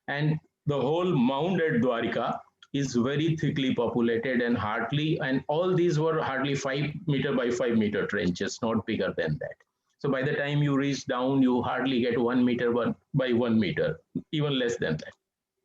And the whole mound at Dwarika is very thickly populated and all these were hardly 5 meter by 5 meter trenches, not bigger than that. So by the time you reach down, you hardly get 1 meter by 1 meter, even less than that.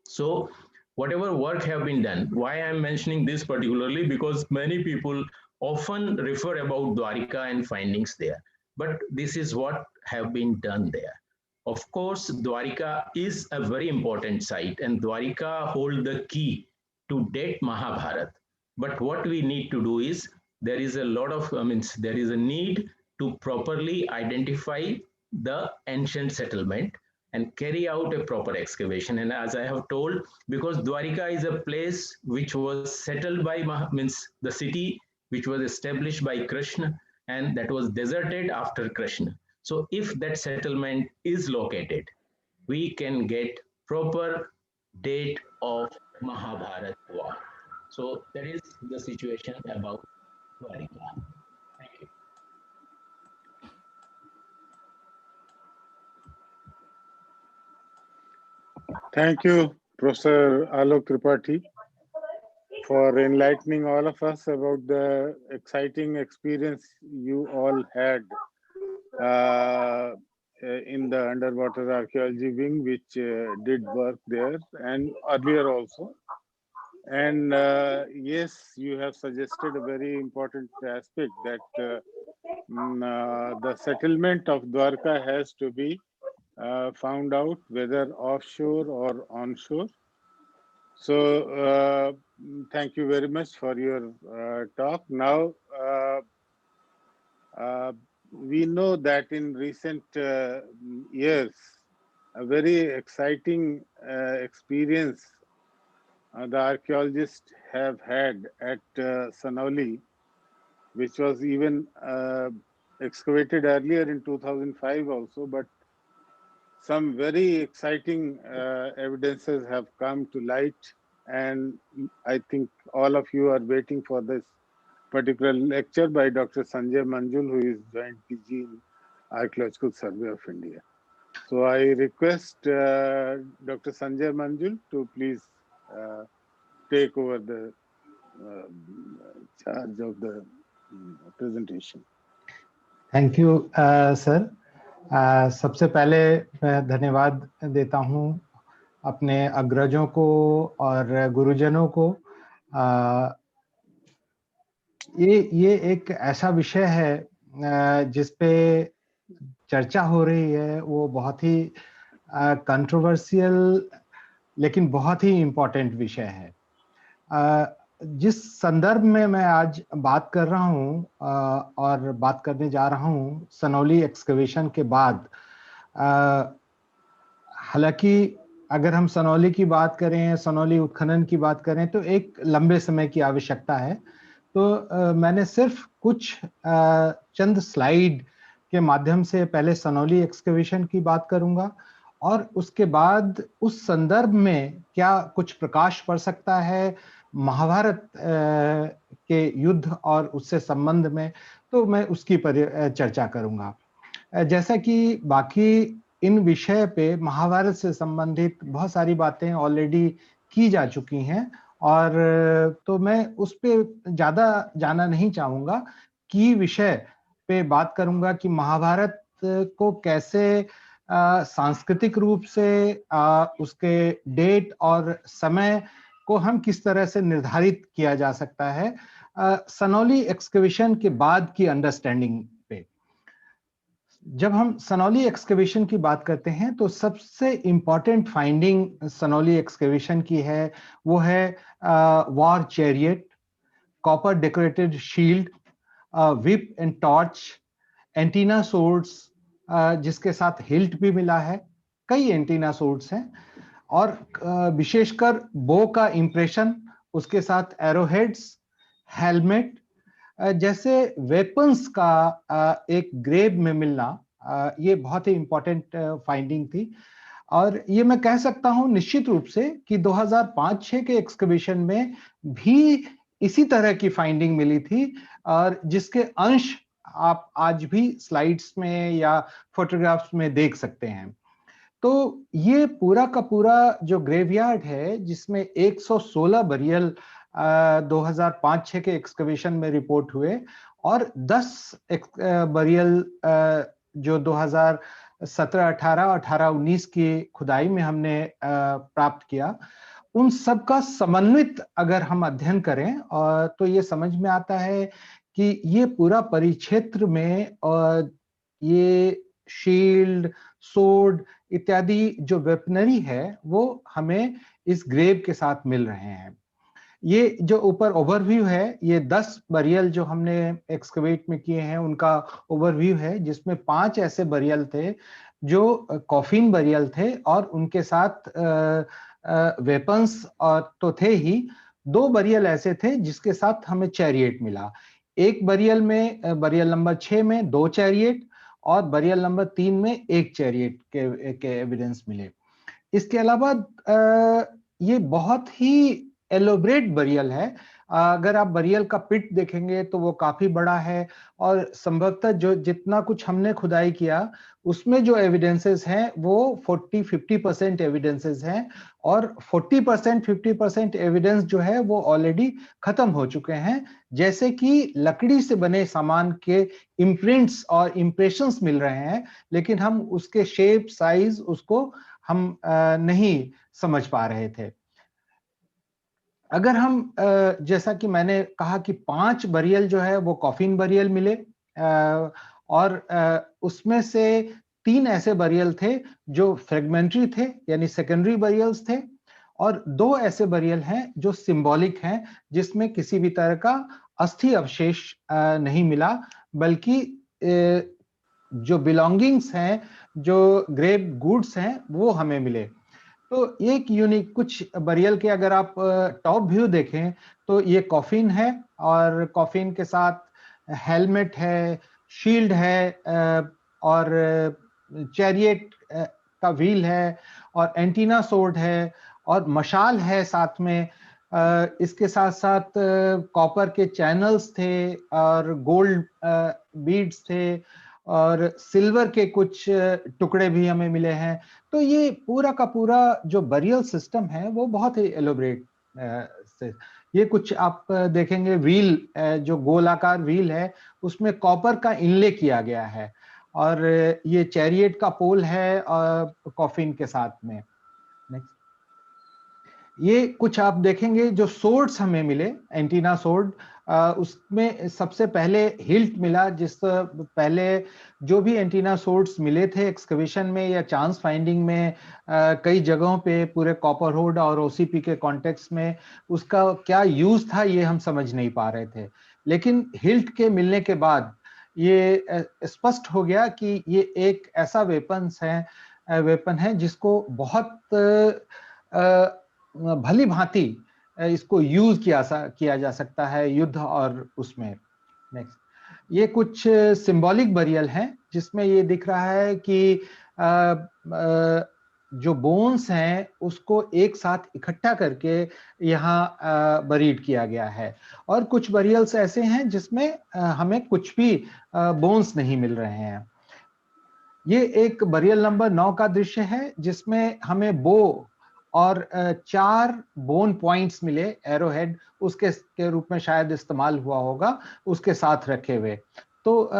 So whatever work have been done, why I'm mentioning this particularly, because many people often refer about Dwarika and findings there, but this is what have been done there. Of course, Dwarika is a very important site, and Dwarika hold the key to date Mahabharata. But what we need to do is, there is a lot of, there is a need to properly identify the ancient settlement and carry out a proper excavation. And as I have told, because Dwarika is a place which was settled by, the city which was established by Krishna, and that was deserted after Krishna. So if that settlement is located, we can get proper date of Mahabharata war. So that is the situation about Dwarika. Thank you. Thank you, Professor Alok Tripathi, for enlightening all of us about the exciting experience you all had in the underwater archaeology wing, which did work there and earlier also. And yes, you have suggested a very important aspect that the settlement of Dwarka has to be found out, whether offshore or onshore. So thank you very much for your talk. Now we know that in recent years, a very exciting experience the archaeologists have had at Sanauli, which was even excavated earlier in 2005 also, but some very exciting evidences have come to light, and I think all of you are waiting for this particular lecture by Dr. Sanjay Manjul, who is Joint PG in Archaeological Survey of India. So I request Dr. Sanjay Manjul to please take over the charge of the presentation. Thank you sir. सबसे पहले मैं धन्यवाद देता हूं अपने अग्रजों को और गुरुजनों को। ये एक ऐसा विषय है जिस पे चर्चा हो रही है, वो बहुत ही कंट्रोवर्शियल लेकिन बहुत ही इम्पोर्टेंट विषय है। जिस संदर्भ में मैं आज बात कर रहा हूँ और बात करने जा रहा हूँ सनौली एक्सकवेशन के बाद, हालांकि अगर हम सनौली की बात करें, सनौली उत्खनन की बात करें तो एक लंबे समय की आवश्यकता है। तो मैंने सिर्फ कुछ चंद स्लाइड के माध्यम से पहले सनौली एक्सकवेशन की बात करूंगा और उसके बाद उस संदर्भ में क्या कुछ प्रकाश पड़ सकता है महाभारत के युद्ध और उससे संबंध में, तो मैं उसकी पर चर्चा करूंगा। जैसा कि बाकी इन विषय पे महाभारत से संबंधित बहुत सारी बातें ऑलरेडी की जा चुकी हैं और तो मैं उस पे ज्यादा जाना नहीं चाहूंगा, की विषय पे बात करूंगा कि महाभारत को कैसे सांस्कृतिक रूप से उसके डेट और समय को हम किस तरह से निर्धारित किया जा सकता है सनौली एक्सकवेशन के बाद की अंडरस्टैंडिंग पे। जब हम सनौली एक्सकवेशन की बात करते हैं तो सबसे इंपॉर्टेंट फाइंडिंग सनौली एक्सकवेशन की है वो है war chariot, copper decorated shield, whip and torch, antenna swords जिसके साथ हिल्ट भी मिला है, कई एंटीना सोर्ड्स हैं, और विशेषकर बो का इंप्रेशन, उसके साथ एरोहेड्स, हेलमेट जैसे वेपन्स का एक ग्रेव में मिलना, ये बहुत ही इंपॉर्टेंट फाइंडिंग थी। और ये मैं कह सकता हूं निश्चित रूप से कि 2005-6 के एक्सकवेशन में भी इसी तरह की फाइंडिंग मिली थी और जिसके अंश आप आज भी स्लाइड्स में या फोटोग्राफ्स में देख सकते हैं। तो ये पूरा का पूरा जो ग्रेवयार्ड है जिसमें 116 बरियल 2005-6 के एक्सकवेशन में रिपोर्ट हुए और 10 बरियल जो 2017-18, 18-19 की खुदाई में हमने प्राप्त किया, उन सब का समन्वित अगर हम अध्ययन करें तो ये समझ में आता है कि ये पूरा परिक्षेत्र में ये शील्ड, सोर्ड इत्यादि जो वेपनरी है वो हमें इस ग्रेव के साथ मिल रहे हैं। ये जो ऊपर ओवरव्यू है, ये 10 बरियल जो हमने एक्सकवेट में किए हैं उनका ओवरव्यू है, जिसमें 5 ऐसे बरियल थे जो कॉफिन बरियल थे और उनके साथ वेपन्स और तो थे ही, 2 बरियल ऐसे थे जिसके साथ हमें चैरियट मिला। एक बरियल में, बरियल नंबर 6 में 2 चैरियट और बरियल नंबर 3 में 1 चैरियट के एविडेंस मिले। इसके अलावा ये बहुत ही एलोबरेट बरियल है। अगर आप बरियल का पिट देखेंगे तो वो काफी बड़ा है और संभवतः जो जितना कुछ हमने खुदाई किया उसमें जो एविडेंसेस हैं वो 40-50% एविडेंसेस हैं और 40% एविडेंस जो है वो ऑलरेडी खत्म हो चुके हैं, जैसे कि लकड़ी से बने सामान के इम्प्रिंट्स और इम्प्रेशंस मिल रहे हैं, लेकिन हम उसके शेप, साइज उसको हम नहीं समझ पा रहे थे। अगर हम जैसा कि मैंने कहा कि 5 बरियल जो है वो कॉफिन बरियल मिले और उसमें से 3 ऐसे बरियल थे जो फ्रेगमेंटरी थे यानी सेकेंडरी बरियल्स थे और 2 ऐसे बरियल हैं जो सिंबॉलिक हैं जिसमें किसी भी तरह का अस्थि अवशेष नहीं मिला, बल्कि जो बिलोंगिंग्स हैं, जो ग्रेव गुड्स हैं, वो हमें मिले। तो एक यूनिक कुछ बरियल के अगर आप टॉप व्यू देखें तो ये कॉफिन है, और कॉफिन के साथ हेलमेट है, शील्ड है, और चैरियट का व्हील है, और एंटीना सोर्ड है, और मशाल है साथ में। इसके साथ साथ कॉपर के चैनल्स थे, और गोल्ड बीड्स थे, और सिल्वर के कुछ टुकड़े भी हमें मिले हैं। तो ये पूरा का पूरा जो बरियल सिस्टम है वो बहुत ही एलोबरेट से, ये कुछ आप देखेंगे व्हील, जो गोलाकार व्हील है उसमें कॉपर का इनले किया गया है, और ये चैरियट का पोल है कॉफिन के साथ में। नेक्स्ट, ये कुछ आप देखेंगे जो सोर्ड्स हमें मिले, एंटीना सोर्ड, उसमें सबसे पहले हिल्ट मिला, जिस पहले जो भी एंटीना सोर्ड्स मिले थे एक्सकवेशन में या चांस फाइंडिंग में कई जगहों पे पूरे कॉपरवुड और ओसीपी के कॉन्टेक्स्ट में उसका क्या यूज था ये हम समझ नहीं पा रहे थे। लेकिन हिल्ट के मिलने के बाद ये स्पष्ट हो गया कि ये एक ऐसा वेपन है जिसको बहुत भली भांति इसको यूज किया जा सकता है युद्ध और उसमें। नेक्स्ट, ये कुछ सिंबॉलिक बरियल हैं जिसमें ये दिख रहा है कि जो बोन्स हैं उसको एक साथ इकट्ठा करके यहाँ बरीड किया गया है, और कुछ बरियल्स ऐसे हैं जिसमें हमें कुछ भी बोन्स नहीं मिल रहे हैं। ये एक बरियल नंबर 9 का दृश्य है जिसमें हमें बो और 4 बोन पॉइंट्स मिले, एरो हेड उसके के रूप में शायद इस्तेमाल हुआ होगा, उसके साथ रखे हुए। तो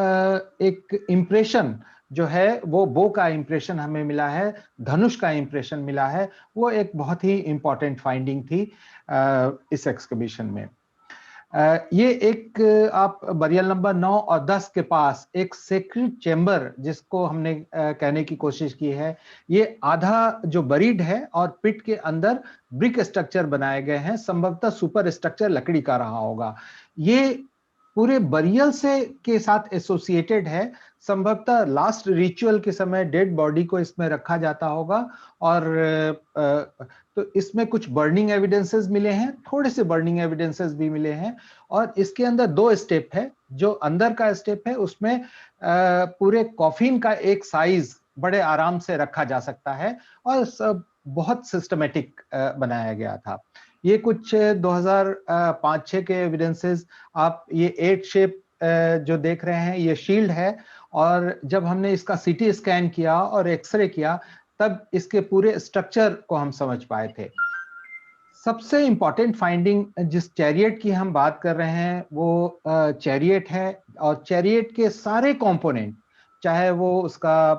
एक इम्प्रेशन जो है वो बो का इम्प्रेशन हमें मिला है, धनुष का इम्प्रेशन मिला है, वो एक बहुत ही इंपॉर्टेंट फाइंडिंग थी इस एक्सकवेशन में। ये एक आप बरियल नंबर 9 और 10 के पास एक सेक्रेट चेंबर जिसको हमने कहने की कोशिश की है, ये आधा जो बरीड है और पिट के अंदर ब्रिक स्ट्रक्चर बनाए गए हैं, संभवतः सुपर स्ट्रक्चर लकड़ी का रहा होगा। ये पूरे बरियल से के साथ एसोसिएटेड है, संभवतः लास्ट रिचुअल के समय डेड बॉडी को इसमें रखा जाता होगा, और तो इसमें कुछ बर्निंग एविडेंसेस मिले हैं, थोड़े से बर्निंग एविडेंसेस भी मिले हैं, और इसके अंदर 2 स्टेप है। जो अंदर का स्टेप है उसमें पूरे कॉफिन का एक साइज बड़े आराम से रखा जा सकता है, और सब बहुत सिस्टमेटिक बनाया गया था। ये कुछ 2005-6 के एविडेंसेस, आप ये 8 शेप जो देख रहे हैं ये शील्ड है, और जब हमने इसका सीटी स्कैन किया और एक्सरे किया तब इसके पूरे स्ट्रक्चर को हम समझ पाए थे। सबसे इंपॉर्टेंट फाइंडिंग जिस चैरियट की हम बात कर रहे हैं वो चैरियट है, और चैरियट के सारे कंपोनेंट, चाहे वो उसका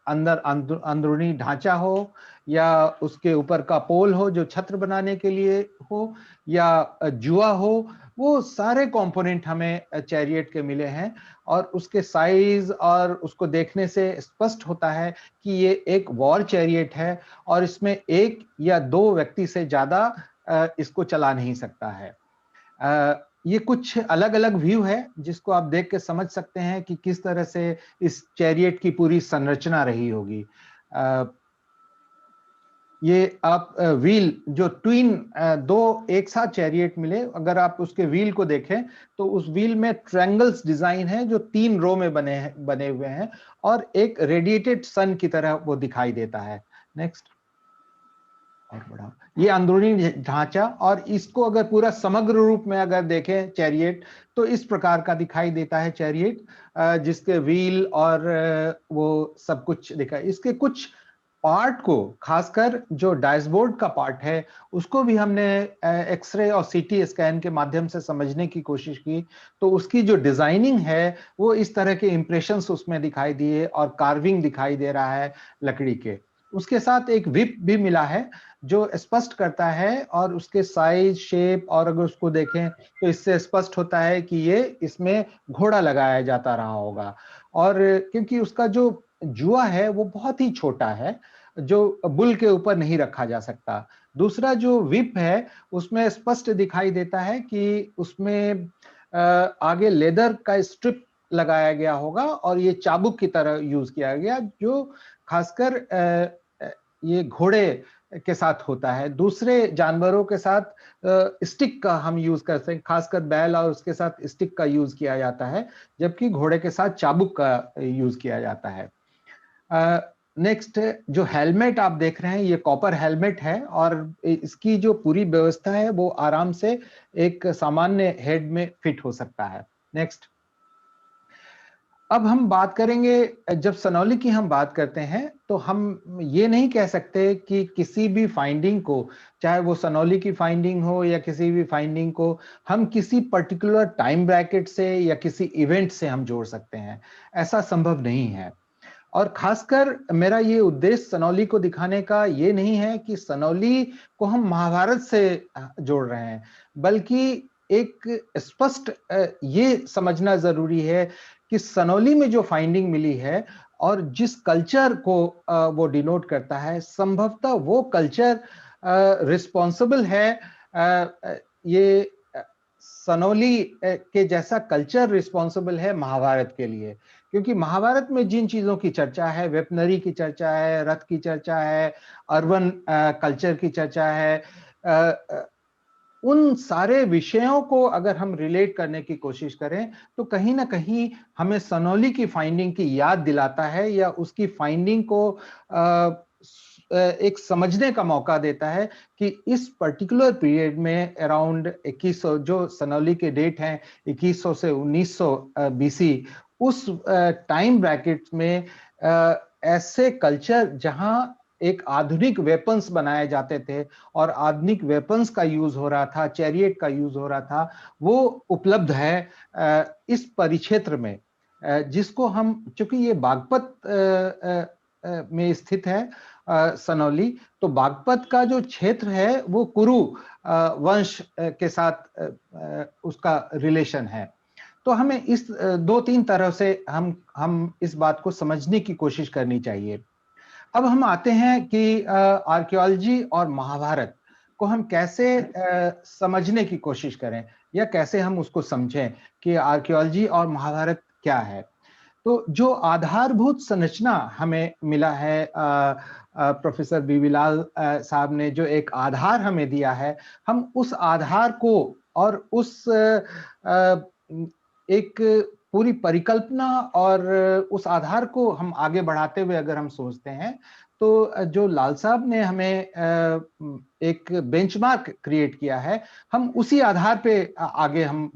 अंदरूनी ढांचा हो, या उसके ऊपर का पोल हो जो छत्र बनाने के लिए हो, या जुआ हो, वो सारे कंपोनेंट हमें चैरियट के मिले हैं, और उसके साइज और उसको देखने से स्पष्ट होता है कि ये एक वॉर चैरियट है, और इसमें 1 या 2 व्यक्ति से ज्यादा इसको चला नहीं सकता है। ये कुछ अलग अलग व्यू है जिसको आप देख के समझ सकते हैं कि किस तरह से इस चैरियट की पूरी संरचना रही होगी। ये आप व्हील जो ट्विन 2 एक साथ चैरियट मिले, अगर आप उसके व्हील को देखें तो उस व्हील में ट्रायंगल्स डिजाइन है जो 3 रो में बने हुए हैं, और एक रेडिएटेड सन की तरह वो दिखाई देता है। नेक्स्ट, और बड़ा ये अंदरूनी ढांचा, और इसको अगर पूरा समग्र रूप में अगर देखें चैरियट तो इस प्रकार का दिखाई देता है चैरियट, जिसके व्हील और वो सब कुछ दिखा। इसके कुछ पार्ट को, खासकर जो डैशबोर्ड का पार्ट है, उसको भी हमने एक्सरे और सीटी स्कैन के माध्यम से समझने की कोशिश की, तो उसकी जो डिजाइनिंग है वो इस तरह के इंप्रेशंस उसमें दिखाई दिए, और कार्विंग दिखाई दे रहा है लकड़ी के। उसके साथ एक विप भी मिला है जो स्पष्ट करता है, और उसके साइज, शेप, और अगर उसको देखें तो इससे स्पष्ट होता है कि ये इसमें घोड़ा लगाया जाता रहा होगा, और क्योंकि उसका जो जुआ है वो बहुत ही छोटा है जो बुल के ऊपर नहीं रखा जा सकता। दूसरा जो विप है उसमें स्पष्ट दिखाई देता है कि उसमें आगे लेदर का स्ट्रिप लगाया गया होगा और ये चाबुक की तरह यूज किया गया, जो खासकर ये घोड़े के साथ होता है। दूसरे जानवरों के साथ स्टिक का हम यूज करते हैं, खासकर बैल और उसके साथ स्टिक का यूज किया जाता है, जबकि घोड़े के साथ चाबुक का यूज किया जाता है। नेक्स्ट, जो हेलमेट आप देख रहे हैं ये कॉपर हेलमेट है और इसकी जो पूरी व्यवस्था है वो आराम से एक सामान्य हेड में फिट हो सकता है। नेक्स्ट, अब हम बात करेंगे, जब सनौली की हम बात करते हैं तो हम ये नहीं कह सकते कि किसी भी फाइंडिंग को, चाहे वो सनौली की फाइंडिंग हो या किसी भी फाइंडिंग को, हम किसी पर्टिकुलर टाइम ब्रैकेट से या किसी इवेंट से हम जोड़ सकते हैं, ऐसा संभव नहीं है। और खासकर मेरा ये उद्देश्य सनौली को दिखाने का ये नहीं है कि सनौली को हम महाभारत से जोड़ रहे हैं, बल्कि एक स्पष्ट ये समझना जरूरी है कि सनौली में जो फाइंडिंग मिली है और जिस कल्चर को वो डिनोट करता है, संभवतः वो कल्चर रिस्पॉन्सिबल है, ये सनौली के जैसा कल्चर रिस्पॉन्सिबल है महाभारत के लिए, क्योंकि महाभारत में जिन चीजों की चर्चा है, वेपनरी की चर्चा है, रथ की चर्चा है, अर्बन कल्चर की चर्चा है, उन सारे विषयों को अगर हम रिलेट करने की कोशिश करें तो कहीं ना कहीं हमें सनौली की फाइंडिंग की याद दिलाता है या उसकी फाइंडिंग को एक समझने का मौका देता है कि इस पर्टिकुलर पीरियड में अराउंड 2100, जो सनौली के डेट हैं 2100 से 1900 बीसी, उस टाइम ब्रैकेट में ऐसे कल्चर जहां एक आधुनिक वेपन्स बनाए जाते थे और आधुनिक वेपन्स का यूज हो रहा था, चैरियट का यूज हो रहा था, वो उपलब्ध है इस परिक्षेत्र में, जिसको हम, चूंकि ये बागपत में स्थित है सनौली, तो बागपत का जो क्षेत्र है वो कुरु वंश के साथ उसका रिलेशन है। तो हमें इस 2-3 तरह से हम इस बात को समझने की कोशिश करनी चाहिए। अब हम आते हैं कि आर्कियोलॉजी और महाभारत को हम कैसे समझने की कोशिश करें या कैसे हम उसको समझें कि आर्कियोलॉजी और महाभारत क्या है। तो जो आधारभूत संरचना हमें मिला है, प्रोफेसर बीबी लाल साहब ने जो एक आधार हमें दिया है, हम उस आधार को और उस एक पूरी परिकल्पना और उस आधार को हम आगे बढ़ाते हुए अगर हम सोचते हैं तो जो लाल साहब ने हमें एक बेंचमार्क क्रिएट किया है, हम उसी आधार पे आगे हम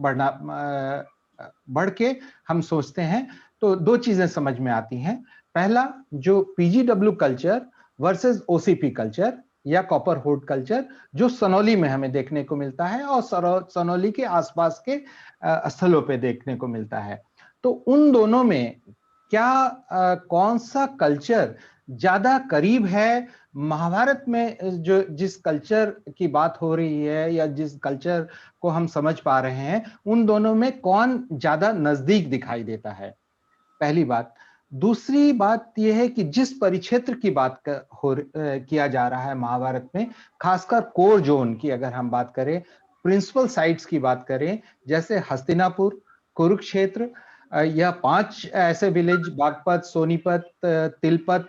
बढ़ के हम सोचते हैं तो 2 चीजें समझ में आती हैं। पहला, जो PGW culture versus OCP culture या कॉपर होड कल्चर जो सनौली में हमें देखने को मिलता है और सनौली के आसपास के स्थलों पे देखने को मिलता है, तो उन दोनों में क्या कौन सा कल्चर ज्यादा करीब है महाभारत में, जो जिस कल्चर की बात हो रही है या जिस कल्चर को हम समझ पा रहे हैं, उन दोनों में कौन ज्यादा नजदीक दिखाई देता है, पहली बात। दूसरी बात यह है कि जिस परिक्षेत्र की बात किया जा रहा है महाभारत में, खासकर कोर जोन की अगर हम बात करें, प्रिंसिपल साइट्स की बात करें, जैसे हस्तिनापुर, कुरुक्षेत्र या 5 ऐसे विलेज, बागपत, सोनीपत, तिलपत,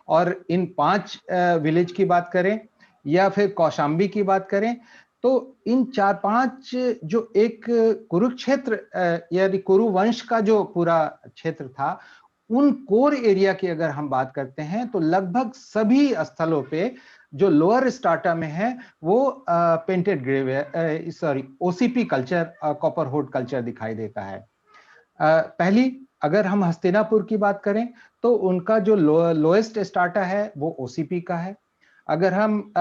और इन 5 विलेज की बात करें या फिर कौशाम्बी की बात करें, तो इन 4-5 जो एक कुरुक्षेत्र यानी कुरु वंश का जो पूरा क्षेत्र था, उन कोर एरिया की अगर हम बात करते हैं तो लगभग सभी स्थलों पे जो लोअर स्टार्टा में है वो painted grey OCP culture, copper hoard culture दिखाई देता है। पहली, अगर हम हस्तिनापुर की बात करें तो उनका जो लोएस्ट स्टार्टा है वो ओसीपी का है। अगर हम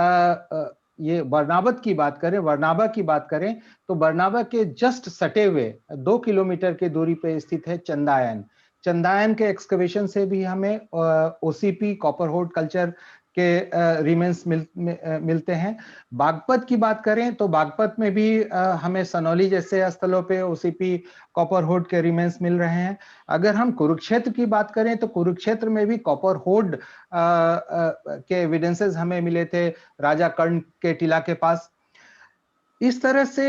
ये बरनाबत की बात करें, वर्नाबा की बात करें, तो बरनाबा के जस्ट सटे हुए 2 किलोमीटर की दूरी पे स्थित है चंदायन। चंदायन के एक्सकवेशन से भी हमें ओसीपी कॉपर होड कल्चर के रिमेन्स मिलते हैं। बागपत की बात करें तो बागपत में भी हमें सनौली जैसे स्थलों पे ओसीपी कॉपर होड के रिमेन्स मिल रहे हैं। अगर हम कुरुक्षेत्र की बात करें तो कुरुक्षेत्र में भी कॉपर होड के एविडेंसेस हमें मिले थे राजा कर्ण के टीला के पास। इस तरह से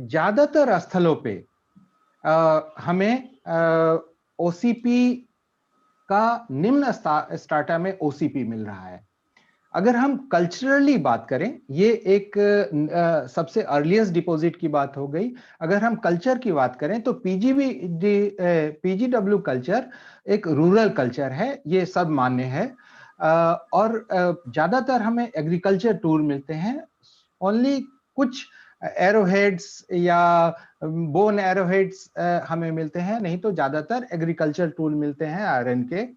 ज्यादातर स्थलों पे हमें ओसीपी का निम्न स्ट्राटा में ओसीपी मिल रहा है। अगर हम कल्चरली बात करें, ये एक सबसे अर्लीस्ट डिपॉजिट की बात हो गई। अगर हम कल्चर की बात करें तो पीजीडब्ल्यू कल्चर एक रूरल कल्चर है, ये सब मान्य है। और ज्यादातर हमें एग्रीकल्चर टूल मिलते हैं। ओनली कुछ एरोहेड्स या बोन एरोहेड्स हमें मिलते हैं, नहीं तो ज्यादातर एग्रीकल्चर टूल मिलते हैं आयरन के।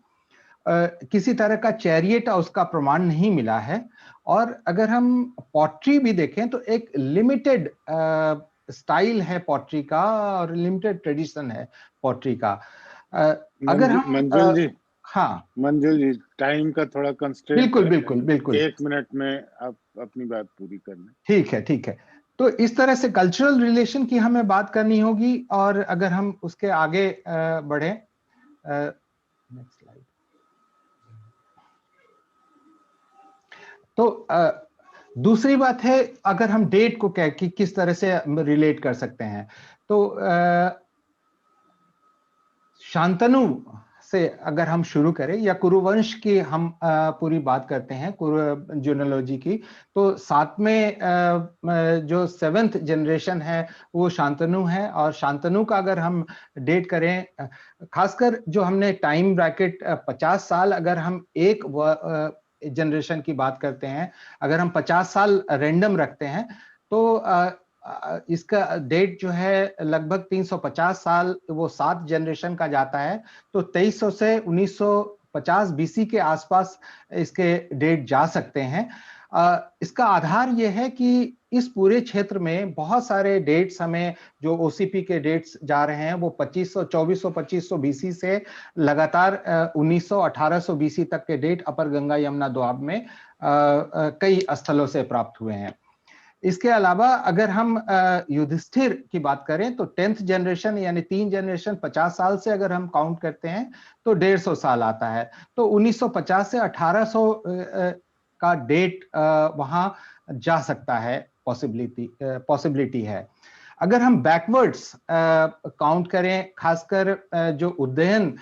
किसी तरह का चैरियट उसका प्रमाण नहीं मिला है। और अगर हम पॉटरी भी देखें तो एक लिमिटेड स्टाइल है पॉटरी का और लिमिटेड ट्रेडिशन है पॉटरी का। अगर हम मंजुल जी, हाँ मंजुल जी, टाइम का थोड़ा कंस्ट्रेंट बिल्कुल है। बिल्कुल बिल्कुल 1 मिनट में आप अपनी बात पूरी कर लें। ठीक है, ठीक है। तो इस तरह से कल्चरल रिलेशन की हमें बात करनी होगी। और अगर हम उसके आगे बढ़े, नेक्स्ट स्लाइड। तो दूसरी बात है, अगर हम डेट को कि किस तरह से रिलेट कर सकते हैं, तो शांतनु से अगर हम शुरू करें या कुरुवंश की हम पूरी बात करते हैं, कुरु ज्यूनोलॉजी की, तो साथ में जो 7th जनरेशन है वो शांतनु है। और शांतनु का अगर हम डेट करें, खासकर जो हमने टाइम ब्रैकेट 50 साल, अगर हम एक जनरेशन की बात करते हैं, अगर हम 50 साल रैंडम रखते हैं तो इसका डेट जो है लगभग 350 साल वो 7 जनरेशन का जाता है। तो 2300 से 1950 बीसी के आसपास इसके डेट जा सकते हैं। इसका आधार ये है कि इस पूरे क्षेत्र में बहुत सारे डेट्स हमें जो ओसीपी के डेट्स जा रहे हैं वो 2400 बीसी से लगातार 1900 1800 बीसी तक के डेट अपर गंगा यमुना दोआब में कई स्थलों से प्राप्त हुए हैं। इसके अलावा अगर हम युधिष्ठिर की बात करें तो 10th जनरेशन यानी 3 जनरेशन 50 साल से अगर हम काउंट करते हैं तो 150 साल आता है। तो 1950 से 1800 का डेट वहां जा सकता है, पॉसिबिलिटी है। अगर हम बैकवर्ड्स काउंट करें, खासकर जो उदयन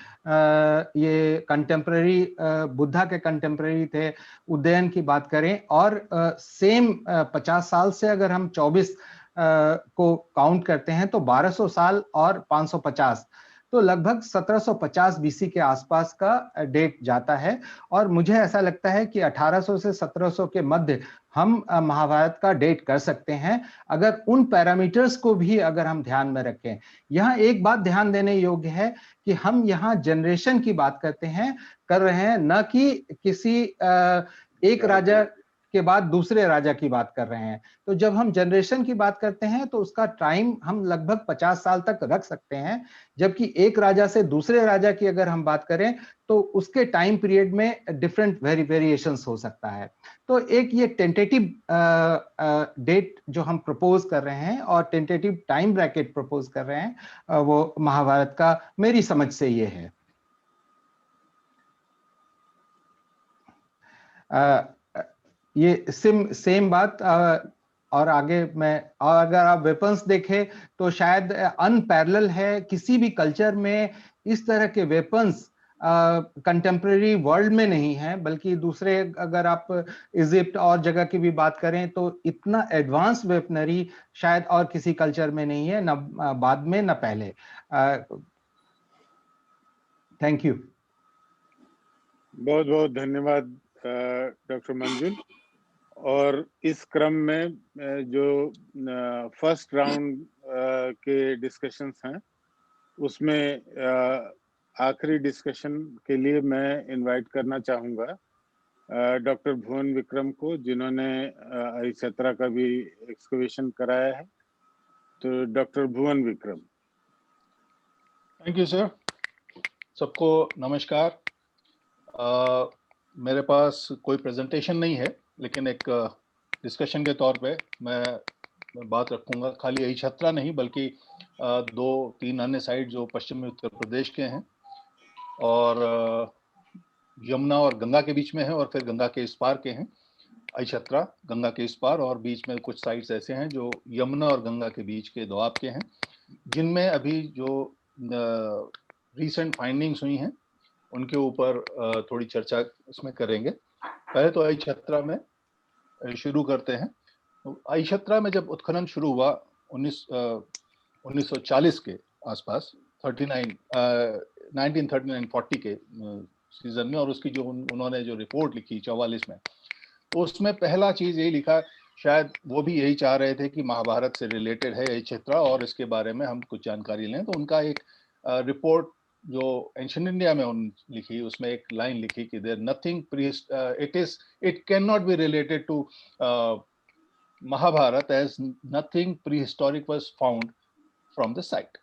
ये कंटेम्पररी बुद्धा के कंटेम्पररी थे, उदयन की बात करें, और सेम 50 साल से अगर हम 24 को काउंट करते हैं तो 1200 साल और 550, तो लगभग 1750 बीसी के आसपास का डेट जाता है। और मुझे ऐसा लगता है कि 1800 से 1700 के मध्य हम महाभारत का डेट कर सकते हैं, अगर उन पैरामीटर्स को भी अगर हम ध्यान में रखें। यहाँ एक बात ध्यान देने योग्य है कि हम यहाँ जनरेशन की बात कर रहे हैं, न कि किसी एक राजा के बाद दूसरे राजा की बात कर रहे हैं। तो जब हम जनरेशन की बात करते हैं तो उसका टाइम हम लगभग 50 साल तक रख सकते हैं, जबकि एक राजा से दूसरे राजा की अगर हम बात करें तो उसके टाइम पीरियड में डिफरेंट वेरिएशंस हो सकता है। तो एक ये टेंटेटिव डेट जो हम प्रपोज कर रहे हैं और टेंटेटिव टाइम ब्रैकेट प्रपोज कर रहे हैं, वो महाभारत का मेरी समझ से ये है। ये सेम बात और आगे और अगर आप वेपन्स देखें तो शायद अनपैरेलल है, किसी भी कल्चर में इस तरह के वेपन्स कंटेम्पररी वर्ल्ड में नहीं है, बल्कि दूसरे अगर आप इजिप्ट और जगह की भी बात करें तो इतना एडवांस वेपनरी शायद और किसी कल्चर में नहीं है, न बाद में न पहले। Thank you. बहुत बहुत धन्यवाद डॉक्टर मंजुल। और इस क्रम में जो फर्स्ट राउंड के डिस्कशंस हैं उसमें आखिरी डिस्कशन के लिए मैं इनवाइट करना चाहूँगा डॉक्टर भुवन विक्रम को, जिन्होंने हरिछत्रा का भी एक्सकवेशन कराया है। तो doctor Bhuvan Vikram. Thank you sir. सबको नमस्कार। मेरे पास कोई प्रेजेंटेशन नहीं है, लेकिन एक डिस्कशन के तौर पे मैं बात रखूंगा। खाली हरिछत्रा नहीं बल्कि 2-3 अन्य साइट जो पश्चिमी उत्तर प्रदेश के हैं और यमुना और गंगा के बीच में है, और फिर गंगा के इस पार के हैं। हरिछत्रा गंगा के इस पार, और बीच में कुछ साइट्स ऐसे हैं जो यमुना और गंगा के बीच के दोआब के हैं। जिनमें अभी जो रीसेंट फाइंडिंग्स हुई हैं उनके ऊपर थोड़ी चर्चा इसमें करेंगे। पहले तो आई छत्रा में शुरू करते हैं। आई छत्रा में जब उत्खनन शुरू हुआ 1940 के आसपास 1939-40 के सीजन में, और उसकी जो उन्होंने जो रिपोर्ट लिखी 44 में, तो उसमें पहला चीज यही लिखा, शायद वो भी यही चाह रहे थे कि महाभारत से रिलेटेड है ये क्षेत्र और इसके बारे में हम कुछ जानकारी लें। तो उनका एक रिपोर्ट जो एंशिएंट इंडिया में उन्होंने लिखी, उसमें एक लाइन लिखी कि there nothing it can not be related to Mahabharata as nothing prehistoric was found from the site.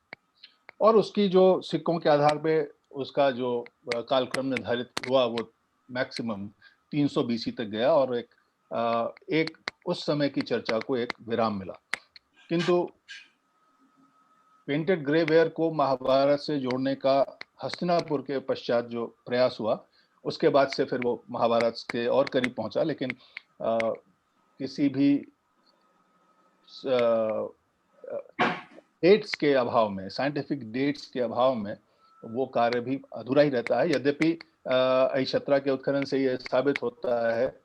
और उसकी जो सिक्कों के आधार पे उसका जो कालक्रम निर्धारित हुआ वो मैक्सिमम 300 बीसी तक गया और एक उस समय की चर्चा को एक विराम मिला। किंतु पेंटेड ग्रे वेयर को महाभारत से जोड़ने का हस्तिनापुर के पश्चात जो प्रयास हुआ, उसके बाद से फिर वो महाभारत के और करीब पहुंचा, लेकिन किसी भी डेट्स के अभाव में, साइंटिफिक डेट्स के अभाव में वो कार्य भी अधूरा ही रहता है। यद्यपि अहिछत्रा के उत्खनन से ये साबित होता है,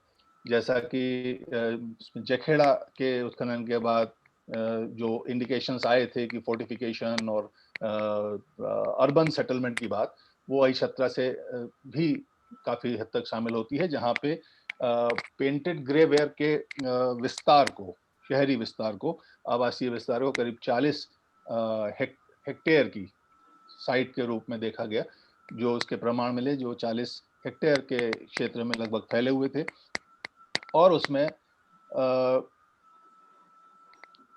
जैसा कि जखेड़ा के उत्खनन के बाद जो इंडिकेशंस आए थे कि फोर्टिफिकेशन और अर्बन सेटलमेंट की बात, वो अहिछत्रा से भी काफी हद तक शामिल होती है, जहाँ पे पेंटेड ग्रे वेयर के विस्तार को, शहरी विस्तार को, आवासीय विस्तार को करीब 40 हेक्टेयर की साइट के रूप में देखा गया, जो उसके प्रमाण मिले, जो 40 हेक्टेयर के क्षेत्र में लगभग फैले हुए थे। और उसमें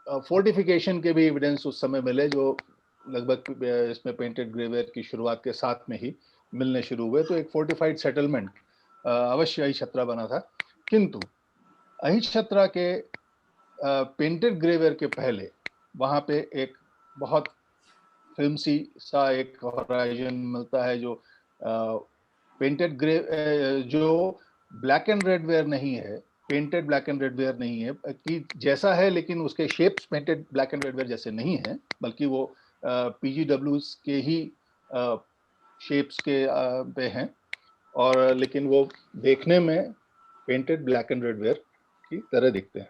फोर्टिफिकेशन के भी एविडेंस उस समय मिले, जो लगभग इसमें पेंटेड ग्रेवेयर की शुरुआत के साथ में ही मिलने शुरू हुए। तो एक फोर्टिफाइड सेटलमेंट अवश्य अहिछत्रा बना था। किंतु अहिछत्रा के पेंटेड ग्रेवेयर के पहले वहाँ पे एक बहुत फिल्मसी सा एक होराइजन मिलता है, जो पेंटेड ग्रे जो ब्लैक एंड रेड वेयर नहीं है, painted black and red where नहीं है, कि जैसा है लेकिन उसके shapes painted black and red where जैसे नहीं है, बल्कि वो पीजीडब्ल्यूज के ही शेप्स के पे हैं, और लेकिन वो देखने में painted black and red where की तरह दिखते हैं।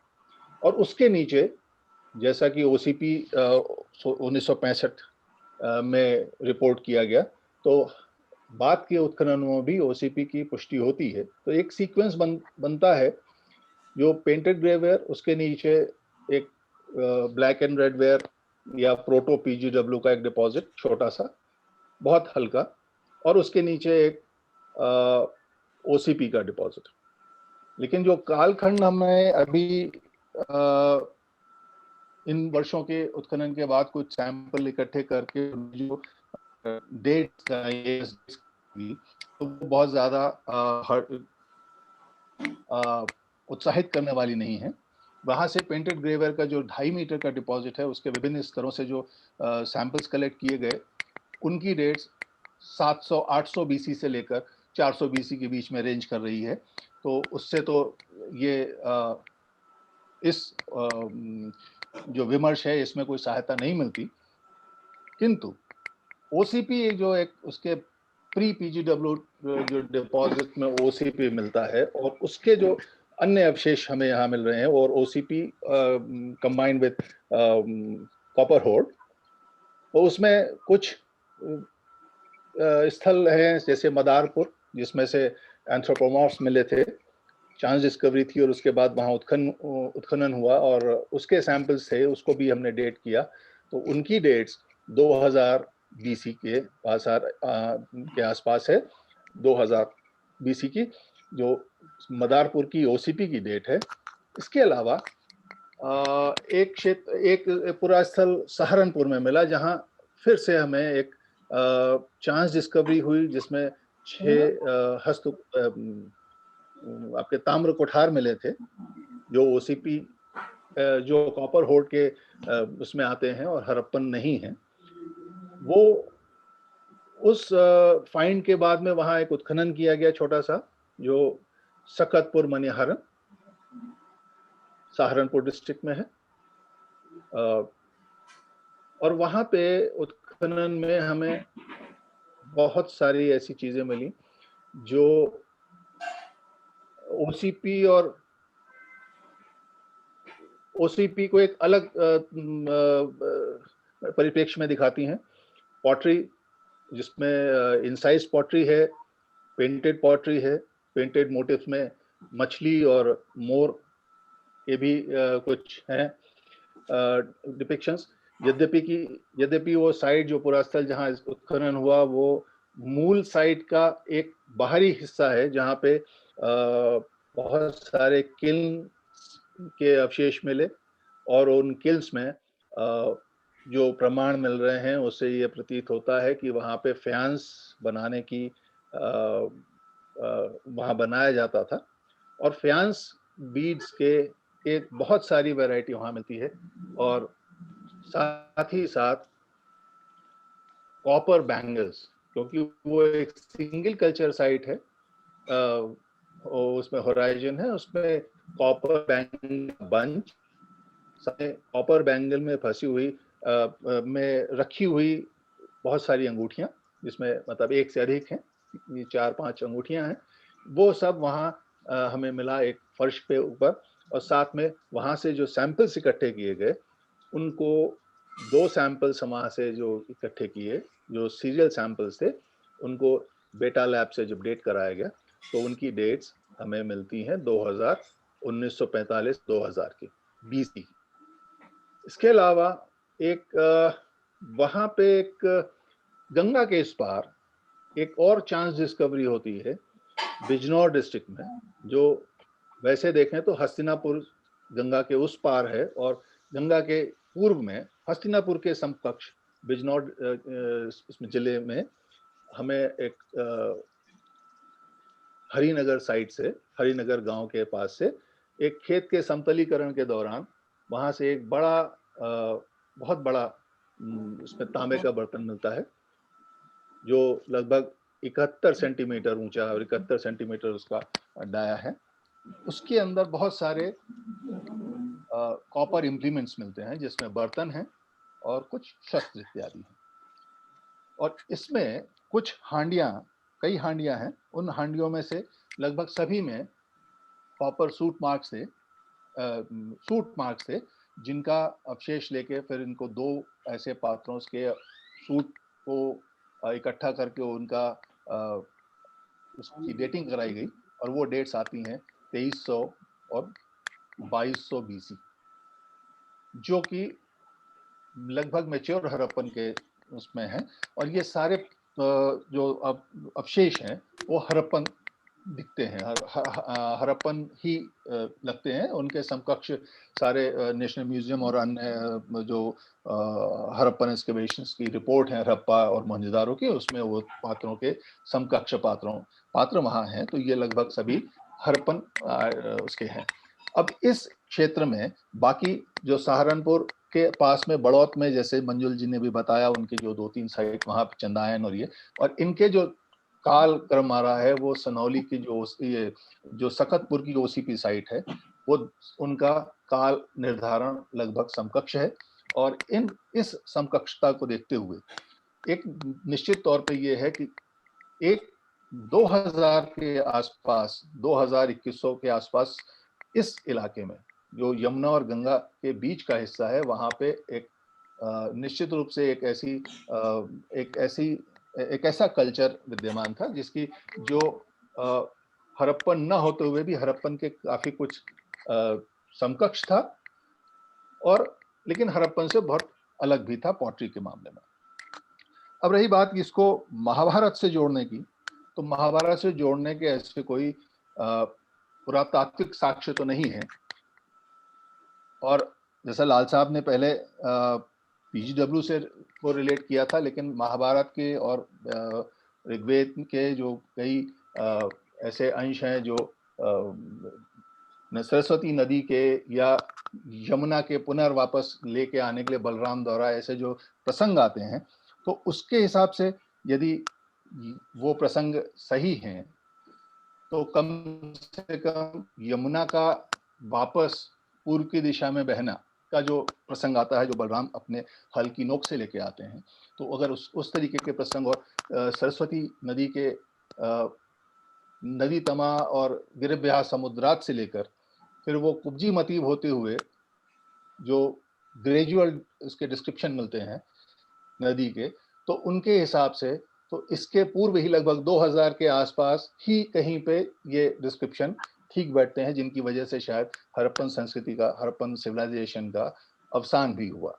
और उसके नीचे, जैसा कि ओसीपी 1965 में रिपोर्ट किया गया, तो बाद के उत्खननों में भी ओसीपी की पुष्टि होती है। तो एक सीक्वेंस बनता है, जो पेंटेड ग्रे वेयर, उसके नीचे एक ब्लैक एंड रेड वेयर या प्रोटो पीजीडब्ल्यू का एक डिपॉजिट, छोटा सा, बहुत हल्का, और उसके नीचे एक ओसीपी का डिपॉजिट। लेकिन जो कालखंड हमें अभी इन वर्षों के उत्खनन के बाद कुछ सैंपल इकट्ठे करके जो डेट्स तो बहुत ज्यादा उत्साहित करने वाली नहीं है। वहां से पेंटेड ग्रेवेयर का जो 2.5 मीटर का डिपॉजिट है, उसके विभिन्न स्तरों से जो सैंपल्स कलेक्ट किए गए, उनकी डेट्स 700-800 बीसी से लेकर 400 बीसी के बीच में रेंज कर रही है। तो उससे तो ये इस जो विमर्श है, इसमें कोई सहायता नहीं मिलती। किंतु ओसीपी जो एक उसके प्री पीजीडब्ल्यू जो डिपॉजिट में ओसीपी मिलता है, और उसके जो अन्य अवशेष हमें यहाँ मिल रहे हैं, और OCP combined with copper horde, तो उसमें कुछ स्थल हैं जैसे मदारपुर, जिसमें से एंथ्रोपोमॉर्फ्स मिले थे, चांस डिस्कवरी थी, और उसके बाद वहाँ उत्खनन हुआ और उसके सैंपल्स थे, उसको भी हमने डेट किया। तो उनकी डेट्स 2000 बीसी के आसपास है, 2000 बीसी की जो मदारपुर की ओसीपी की डेट है। इसके अलावा एक क्षेत्र, एक पूरा स्थल सहारनपुर में मिला, जहां फिर से हमें एक चांस डिस्कवरी हुई, जिसमें 6 हस्त आपके ताम्र कोठार मिले थे, जो ओसीपी जो कॉपर होर्ड के उसमें आते हैं और हड़प्पन नहीं है। वो उस फाइंड के बाद में वहां एक उत्खनन किया गया छोटा सा, जो सकतपुर मनिहारन सहारनपुर डिस्ट्रिक्ट में है। और वहाँ पे उत्खनन में हमें बहुत सारी ऐसी चीजें मिली जो ओसीपी और ओसीपी को एक अलग परिप्रेक्ष्य में दिखाती हैं। पॉटरी जिसमें इनसाइज पॉटरी है, पेंटेड पॉटरी है, पेंटेड मोटिव्स में मछली और मोर के भी कुछ हैं डिपिक्शंस। यद्यपि वो साइट जो पुरास्थल जहाँ उत्खनन हुआ वो मूल साइट का एक बाहरी हिस्सा है जहाँ पे बहुत सारे किल्न के अवशेष मिले और उन किल्स में जो प्रमाण मिल रहे हैं उससे ये प्रतीत होता है कि वहाँ पे फ्यांस बनाने की वहाँ बनाया जाता था और फ्यांस बीड्स के बहुत सारी वैरायटी वहाँ मिलती है और साथ ही साथ कॉपर बैंगल्स, क्योंकि वो एक सिंगल कल्चर साइट है, उसमें होराइजन है, उसमें copper bangle bunch, copper bangle में फंसी हुई में रखी हुई बहुत सारी अंगूठियां, जिसमें मतलब एक से अधिक हैं, ये 4-5 अंगूठियां हैं, वो सब वहाँ हमें मिला एक फर्श पे ऊपर। और साथ में वहाँ से जो सैंपल्स इकट्ठे किए गए उनको 2 सैंपल्स वहाँ से जो इकट्ठे किए जो सीरियल सैंपल्स थे उनको बेटा लैब से जब डेट कराया गया तो उनकी डेट्स हमें मिलती हैं 1945-2000 की BC। इसके अलावा एक वहाँ पे एक गंगा के इस पार एक और चांस डिस्कवरी होती है बिजनौर डिस्ट्रिक्ट में, जो वैसे देखें तो हस्तिनापुर गंगा के उस पार है और गंगा के पूर्व में हस्तिनापुर के समकक्ष बिजनौर इसमें जिले में हमें एक हरिनगर साइड से, हरिनगर गांव के पास से एक खेत के समतलीकरण के दौरान वहां से एक बड़ा बहुत बड़ा उसमें तांबे का बर्तन मिलता है जो लगभग 71 सेंटीमीटर ऊंचा और 71 सेंटीमीटर उसका डाया है। उसके अंदर बहुत सारे कॉपर इम्प्लीमेंट्स मिलते हैं जिसमें बर्तन हैं और कुछ शस्त्र इत्यादि हैं। और इसमें कुछ हांडियां, कई हांडियां हैं, उन हांडियों में से लगभग सभी में कॉपर सूट मार्क्स थे जिनका अवशेष लेके फिर इनको 2 ऐसे पात्रों के सूट को इकट्ठा करके उनका उसकी डेटिंग कराई गई और वो डेट्स आती हैं 2300 और 2200 BC, जो कि लगभग मैच्योर हड़प्पन के उसमें है। और ये सारे जो अवशेष हैं वो हड़प्पन दिखते हैं, हड़प्पन ही लगते हैं। उनके समकक्ष सारे नेशनल म्यूजियम और अन्य जो हड़प्पन एक्सकेवेशंस की रिपोर्ट है हड़प्पा और मोहनजोदारो की, उसमें वो पात्रों के समकक्ष पात्र वहाँ हैं। तो ये लगभग सभी हड़प्पन उसके हैं। अब इस क्षेत्र में बाकी जो सहारनपुर के पास में बड़ौत में, जैसे मंजुल जी ने भी बताया, उनकी जो 2-3 साइट वहाँ पे चंदायन और ये, और इनके जो काल क्रम आ रहा है वो सनौली की जो सखतपुर की OCP साइट है वो उनका काल निर्धारण लगभग समकक्ष है। और इस समकक्षता को देखते हुए एक निश्चित तौर पे ये है कि एक 2000 के आसपास, 2000-2100 के आसपास इस इलाके में जो यमुना और गंगा के बीच का हिस्सा है वहाँ पे एक निश्चित रूप से एक ऐसा कल्चर विद्यमान था जिसकी जो हड़प्पन न होते हुए भी हड़प्पन के काफी कुछ समकक्ष था, और लेकिन हड़प्पन से बहुत अलग भी था पॉटरी के मामले में। अब रही बात इसको महाभारत से जोड़ने की, तो महाभारत से जोड़ने के ऐसे कोई पुरातात्विक साक्ष्य तो नहीं है। और जैसा लाल साहब ने पहले PGW से को रिलेट किया था, लेकिन महाभारत के और ऋग्वेद के जो कई ऐसे अंश हैं जो सरस्वती नदी के या यमुना के पुनर्वापस लेके आने के लिए बलराम द्वारा ऐसे जो प्रसंग आते हैं, तो उसके हिसाब से यदि वो प्रसंग सही हैं तो कम से कम यमुना का वापस पूर्व की दिशा में बहना का जो प्रसंग आता है, जो बलराम अपने हल की नोक से लेके आते हैं, तो अगर उस तरीके के प्रसंग और सरस्वती नदी के नदी तमा और गिरब्याह समुद्रात से लेकर फिर वो कुब्जी मतीब होते हुए जो ग्रेजुअल उसके डिस्क्रिप्शन मिलते हैं नदी के, तो उनके हिसाब से तो इसके पूर्व ही लगभग 2000 के आसपास ही कहीं पे ये डिस्क्रिप्शन ठीक बैठते हैं, जिनकी वजह से शायद हड़प्पन संस्कृति का, हड़प्पन सिविलाइजेशन का अवसान भी हुआ।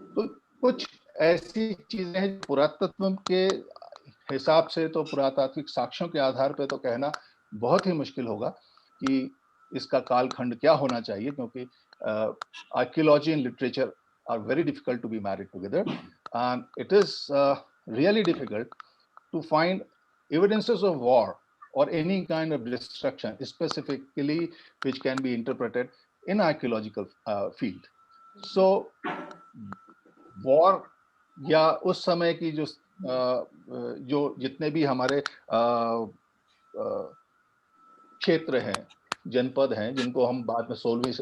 तो कुछ ऐसी चीजें हैं पुरातत्व के हिसाब से, तो पुरातात्विक साक्ष्यों के आधार पर तो कहना बहुत ही मुश्किल होगा कि इसका कालखंड क्या होना चाहिए, क्योंकि archaeology and literature are very difficult to be married together, and it is really difficult to find evidences of war or any kind of destruction specifically which can be interpreted in archaeological field. So war या उस समय की जो जितने भी हमारे क्षेत्र हैं, जनपद हैं, जिनको हम बाद में 16वीं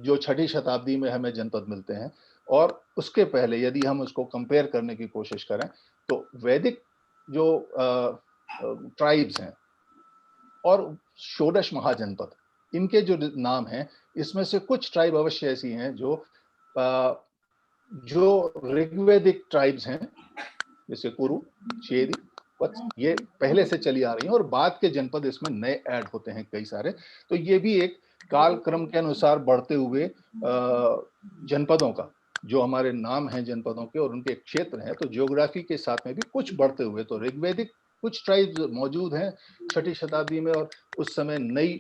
जो 6ठी शताब्दी में हमें जनपद मिलते हैं, और उसके पहले यदि हम उसको कंपेयर करने की कोशिश करें तो वैदिक जो ट्राइब्स हैं और षोडश महाजनपद, इनके जो नाम हैं, इसमें से कुछ ट्राइब अवश्य ऐसी हैं जो ऋग्वैदिक ट्राइब्स हैं, जैसे कुरु, चेदी, ये पहले से चली आ रही हैं, और बाद के जनपद इसमें नए ऐड होते हैं कई सारे। तो ये भी एक काल क्रम के अनुसार बढ़ते हुए जनपदों का, जो हमारे नाम हैं जनपदों के और उनके क्षेत्र हैं, तो ज्योग्राफी के साथ में भी कुछ बढ़ते हुए, तो ऋग्वैदिक कुछ ट्राइब्स मौजूद हैं 6ठी शताब्दी में, और उस समय नए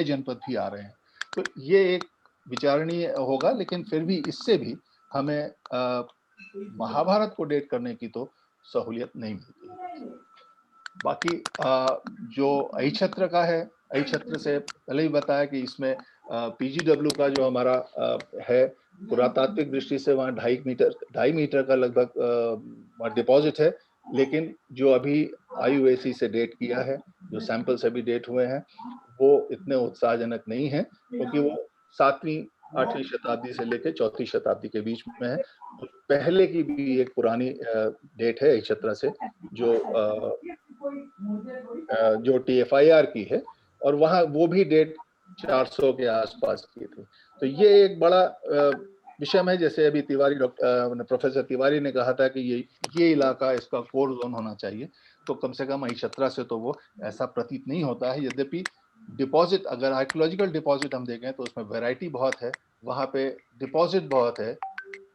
जनपद भी आ रहे हैं। तो ये एक विचारणीय होगा, लेकिन फिर भी इससे भी हमें महाभारत को डेट करने की तो सहूलियत नहीं मिलती। बाकी जो अहिछत्र का है, अहिछत्र से पहले ही बताया कि इसमें पीजीडब्ल्यू का जो हमारा है, पुरातात्विक दृष्टि से वहाँ 2.5 मीटर का लगभग डिपॉजिट है, लेकिन जो अभी आईयूएसी से डेट किया है, जो सैंपल्स अभी डेट हुए हैं, वो इतने उत्साहजनक नहीं है, क्योंकि वो 7वीं 8वीं शताब्दी से लेकर 4ठी शताब्दी के बीच में है। पहले की भी एक पुरानी डेट है अहिछत्र से, जो TFIR की है, और वहाँ वो भी डेट 400 के आसपास की थी। तो ये एक बड़ा विषय है, जैसे अभी प्रोफेसर तिवारी ने कहा था कि ये इलाका इसका कोर जोन होना चाहिए, तो कम से कम अहिछत्र से तो वो ऐसा प्रतीत नहीं होता है। यद्यपि डिपॉजिट, अगर आर्कियोलॉजिकल डिपॉजिट हम देखें तो उसमें वैरायटी बहुत है, वहाँ पे डिपॉजिट बहुत है,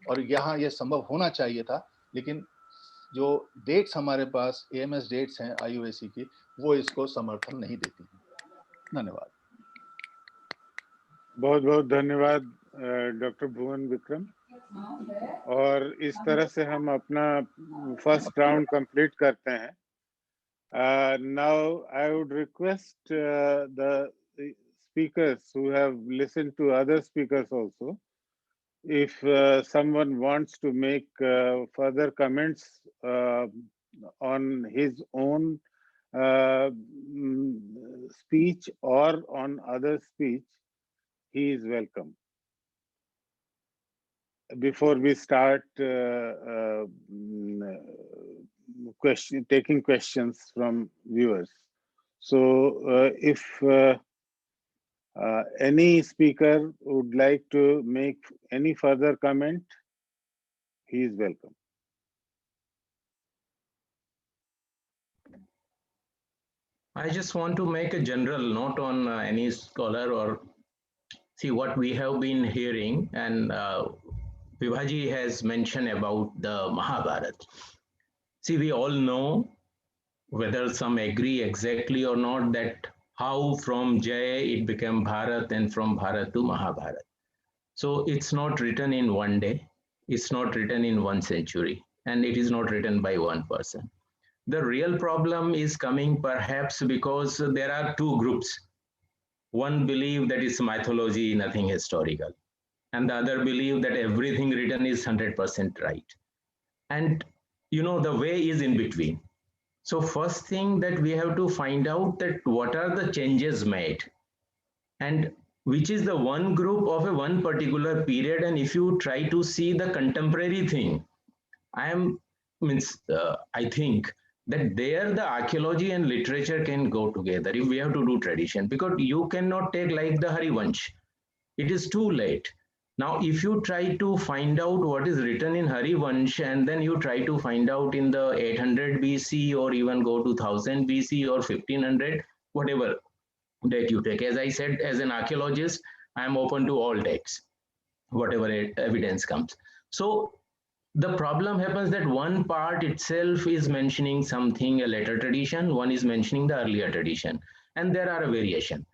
और यहाँ ये संभव होना चाहिए था, लेकिन जो डेट्स हमारे पास AMS डेट्स हैं IUAC की, वो इसको समर्थन नहीं देती हैं। धन्यवाद। बहुत बहुत धन्यवाद डॉक्टर भुवन विक्रम। और इस तरह से हम अपना फर्स्ट राउंड कंप्लीट करते हैं। Now I would request the speakers who have listened to other speakers also, if someone wants to make further comments on his own speech or on other speech, he is welcome. Before we start taking questions from viewers. So if any speaker would like to make any further comment, he is welcome. I just want to make a general note on any scholar, or see what we have been hearing, and Vibhaji has mentioned about the Mahabharata. See, we all know, whether some agree exactly or not, that how from Jaya it became Bharat, and from Bharat to Mahabharata. So it's not written in one day, it's not written in 1 century, and it is not written by one person. The real problem is coming perhaps because there are two groups. One believe that it's mythology, nothing historical, and the other believe that everything written is 100% right. And the way is in between. So first thing that we have to find out that what are the changes made, and which is the one group of a one particular period. And if you try to see the contemporary thing, I think that there the archaeology and literature can go together if we have to do tradition, because you cannot take like the Harivansh. It is too late. Now, if you try to find out what is written in Harivansh and then you try to find out in the 800 BC or even go to 1000 BC or 1500, whatever date you take. As I said, as an archaeologist, I am open to all dates, whatever evidence comes. So the problem happens that one part itself is mentioning something, a later tradition, one is mentioning the earlier tradition, and there are a variation.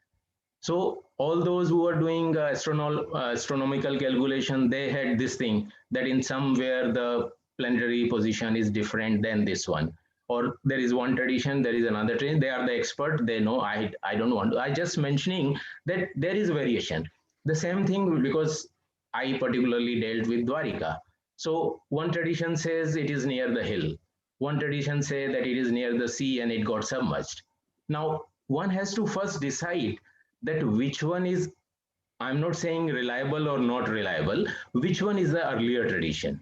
So all those who are doing astronomical calculation, they had this thing that in somewhere the planetary position is different than this one. Or there is one tradition, there is another tradition. They are the expert. They know. I don't want to. I just mentioning that there is variation. The same thing because I particularly dealt with Dwarika. So one tradition says it is near the hill. One tradition says that it is near the sea and it got submerged. Now one has to first decide that which one is, I'm not saying reliable or not reliable, which one is the earlier tradition.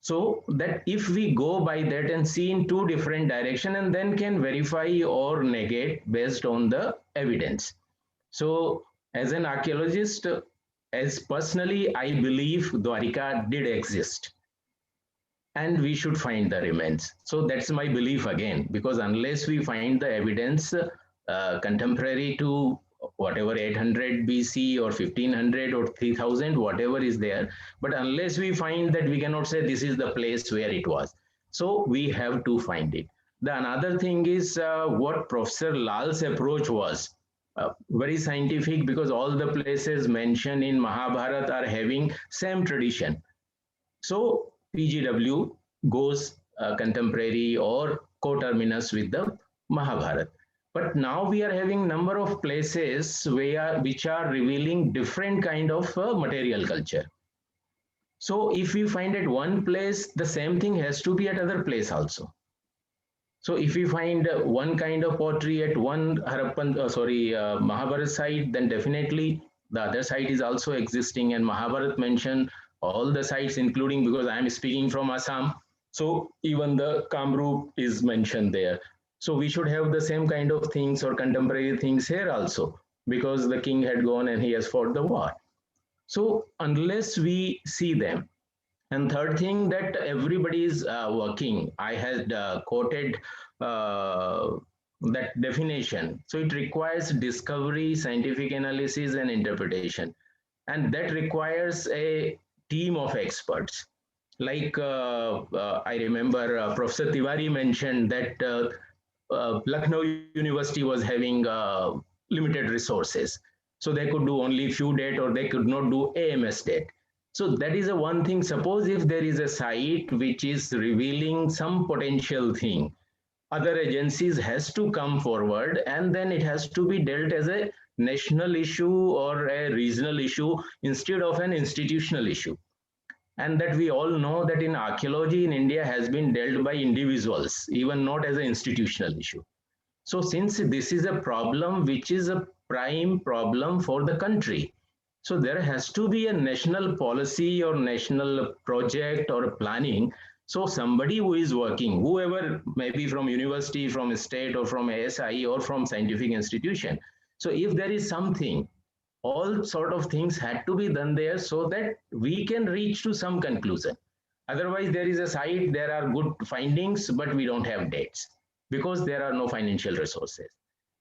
So that if we go by that and see in two different directions and then can verify or negate based on the evidence. So as an archaeologist, as personally, I believe Dwarika did exist and we should find the remains. So that's my belief again, because unless we find the evidence contemporary to whatever 800 BC or 1500 or 3000, whatever is there, but unless we find that, we cannot say this is the place where it was. So we have to find it. The another thing is what Professor Lal's approach was. Very scientific, because all the places mentioned in Mahabharata are having same tradition. So PGW goes contemporary or coterminous with the Mahabharata. But now we are having number of places which are revealing different kind of material culture. So if we find at one place, the same thing has to be at other place also. So if we find one kind of pottery at one Mahabharata site, then definitely the other site is also existing, and Mahabharata mentioned all the sites, including, because I am speaking from Assam, so even the Kamrup is mentioned there. So we should have the same kind of things or contemporary things here also, because the king had gone and he has fought the war. So unless we see them, and third thing that everybody is working, I had quoted that definition. So it requires discovery, scientific analysis, and interpretation. And that requires a team of experts. Like I remember Professor Tiwari mentioned that Lucknow University was having limited resources. So they could do only few date, or they could not do AMS date. So that is a one thing. Suppose if there is a site which is revealing some potential thing, other agencies has to come forward, and then it has to be dealt as a national issue or a regional issue instead of an institutional issue. And that we all know that in archaeology in India has been dealt by individuals, even not as an institutional issue. So since this is a problem which is a prime problem for the country, so there has to be a national policy or national project or planning. So somebody who is working, whoever, maybe from university, from a state, or from ASI, or from scientific institution. So if there is something, all sort of things had to be done there so that we can reach to some conclusion. Otherwise, there is a site, there are good findings, but we don't have dates because there are no financial resources.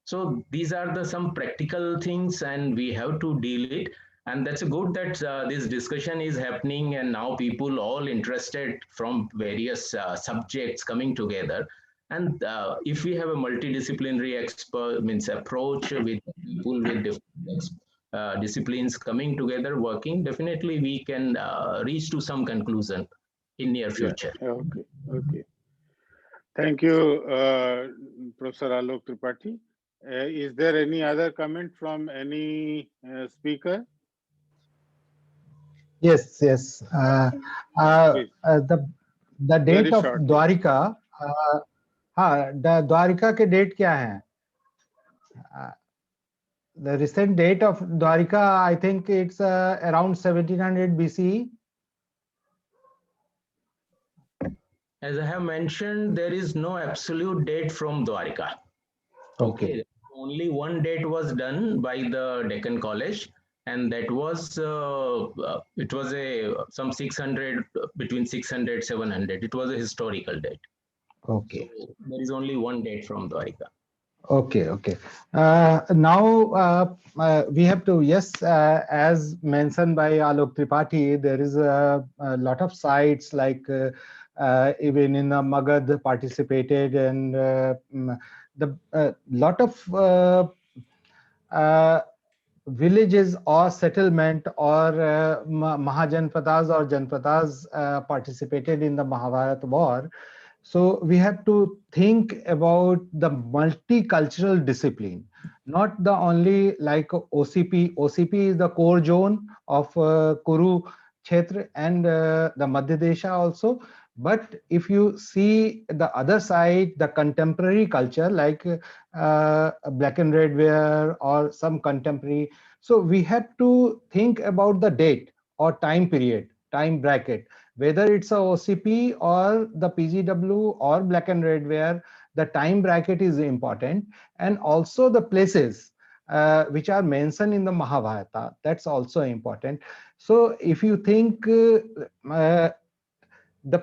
So these are the some practical things, and we have to deal it. And that's good that this discussion is happening, and now people all interested from various subjects coming together. And if we have a multidisciplinary approach with people with different disciplines coming together, working, definitely we can reach to some conclusion in near future. Yeah. Okay. Thank you, Professor Alok Tripathi. Is there any other comment from any speaker? Yes. The date of Dwarika. हाँ, Dwarika के date क्या है? The recent date of Dwarika, I think it's around 1700 BCE. As I have mentioned, there is no absolute date from Dwarika. Okay. Only one date was done by the Deccan College, and that was it was some 600, between 600 700. It was a historical date. Okay. So there is only one date from Dwarika. Okay, okay. Now we have to, yes, as mentioned by Alok Tripathi, there is a lot of sites like even in Magad participated, and the lot of villages or settlement or Mahajanpadas or Janpadas participated in the Mahabharata war. So we have to think about the multicultural discipline, not the only like OCP. OCP is the core zone of Kurukshetra and the Madhya Desha also. But if you see the other side, the contemporary culture like black and red wear or some contemporary, so we have to think about the date or time period, time bracket, whether it's a OCP or the PGW or black and red wear, the time bracket is important, and also the places which are mentioned in the Mahabharata, that's also important. So if you think like the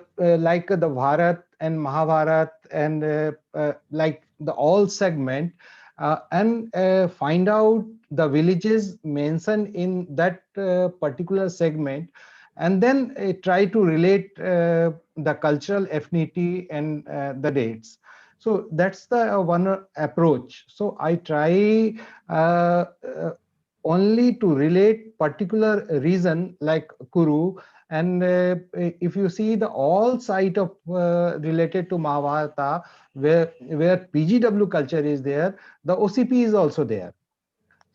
Bharat and Mahabharat and like the all segment and find out the villages mentioned in that particular segment, and then try to relate the cultural affinity and the dates. So that's the one approach. So I try only to relate particular reason like Kuru, and if you see the all site of related to Mahabharata where PGW culture is there, the OCP is also there.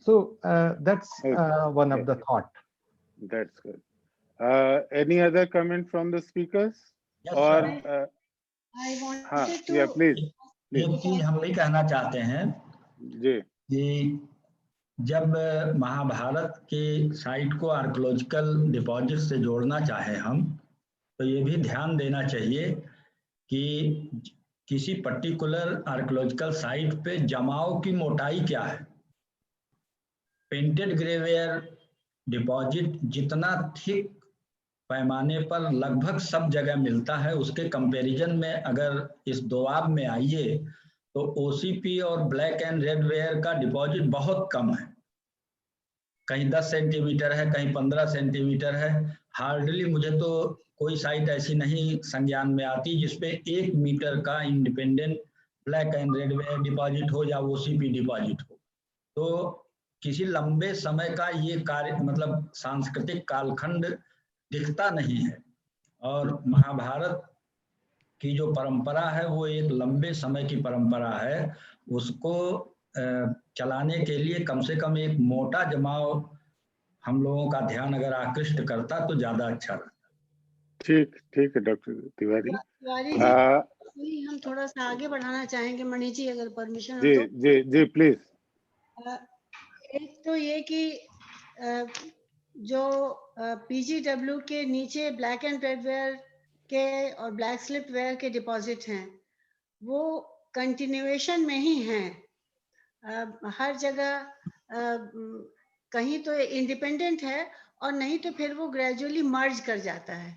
So that's one of the thought. That's good. Any other comment from the speakers? Yes, or I wanted to, yeah, please. एक चीज हम भी कहना चाहते हैं जी कि जब महाभारत के साइट को आर्कियोलॉजिकल डिपॉजिट से जोड़ना चाहे हम, तो ये भी ध्यान देना चाहिए कि किसी पर्टिकुलर आर्कियोलॉजिकल साइट पे जमाव की मोटाई क्या है। पेंटेड ग्रेवेयर डिपॉजिट जितना थिक पैमाने पर लगभग सब जगह मिलता है, उसके कंपैरिजन में अगर इस दोआब में आइए तो ओसीपी और ब्लैक एंड रेड वेयर का डिपॉजिट बहुत कम है, कहीं 10 सेंटीमीटर है, कहीं 15 सेंटीमीटर है। हार्डली मुझे तो कोई साइट ऐसी नहीं संज्ञान में आती जिसपे 1 मीटर का independent black and red where deposit हो या ओसीपी डिपॉजिट हो। तो किसी लंबे समय का ये कार्य मतलब सांस्कृतिक कालखंड दिखता नहीं है, और महाभारत की जो परंपरा है वो एक लंबे समय की परंपरा है, उसको चलाने के लिए कम से कम एक मोटा जमाव हम लोगों का ध्यान अगर आकृष्ट करता तो ज्यादा अच्छा रहता। ठीक ठीक है डॉक्टर तिवारी। जी हम थोड़ा सा आगे बढ़ाना चाहेंगे मणि जी, अगर परमिशन हो जी तो। जी जी प्लीज। एक तो ये कि जो पीजीडब्ल्यू के नीचे ब्लैक एंड रेड वेयर के और ब्लैक स्लिप वेयर के डिपॉजिट हैं, वो कंटिन्यूएशन में ही हैं। हर जगह कहीं तो इंडिपेंडेंट है और नहीं तो फिर वो ग्रेजुअली मर्ज कर जाता है,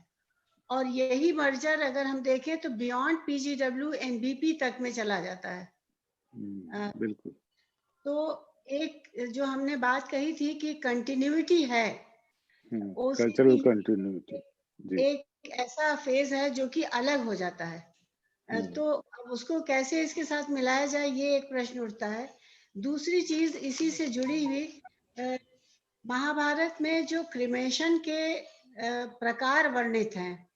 और यही मर्जर अगर हम देखें तो बियॉन्ड पीजीडब्ल्यू एंड बीपी तक में चला जाता है। बिल्कुल। तो एक जो हमने बात कही थी कि कंटिन्यूटी है, कल्चरल कंटिन्यूटी एक ऐसा फेज है जो कि अलग हो जाता है। तो अब उसको कैसे इसके साथ मिलाया जाए, ये एक प्रश्न उठता है। दूसरी चीज इसी से जुड़ी हुई, महाभारत में जो क्रिमेशन के प्रकार वर्णित हैं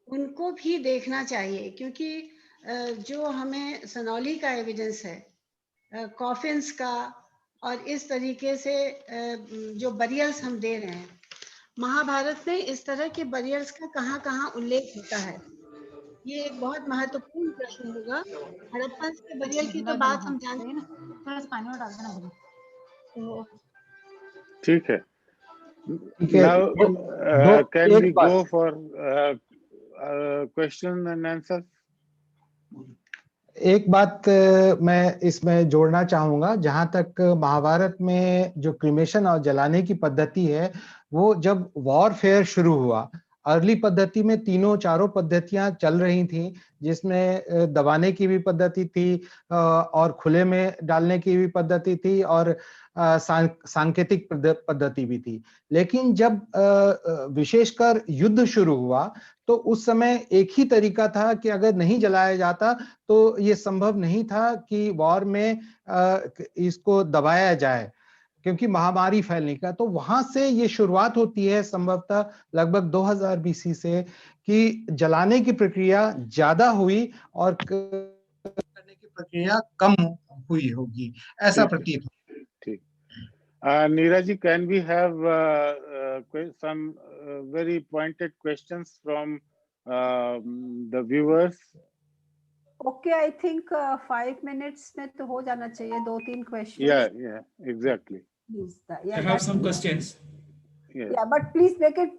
उनको भी देखना चाहिए, क्योंकि जो हमें सनौली का एविडेंस है कॉफिन्स का और इस तरीके से जो बरियल्स हम दे रहे हैं, महाभारत में इस तरह के बरियल्स का कहाँ उल्लेख होता है, ये एक बहुत महत्वपूर्ण प्रश्न होगा। हड़प्पन के बरियल की तो बात हम जानते हैं ना। थोड़ा सा पानी और डाल देना। ठीक है. Now, can we go for question and answer? एक बात मैं इसमें जोड़ना चाहूंगा. जहां तक महाभारत में जो क्रिमेशन और जलाने की पद्धति है, वो जब वॉरफेयर शुरू हुआ, अर्ली पद्धति में तीनों चारों पद्धतियां चल रही थी, जिसमें दबाने की भी पद्धति थी और खुले में डालने की भी पद्धति थी और सांकेतिक पद्धति भी थी. लेकिन जब विशेषकर युद्ध शुरू हुआ, तो उस समय एक ही तरीका था कि अगर नहीं जलाया जाता तो ये संभव नहीं था कि वॉर में इसको दबाया जाए, क्योंकि महामारी फैलने का. तो वहां से ये शुरुआत होती है संभवतः लगभग 2000 बीसी से, कि जलाने की प्रक्रिया ज्यादा हुई और करने की प्रक्रिया कम हुई होगी, ऐसा प्रतीत. ठीक. Neeraj ji, can we have some very pointed questions from the viewers? Okay, I think 5 minutes में तो हो जाना चाहिए, 2-3 questions. Yeah, exactly. Please, I have some questions. Yeah, but please make it,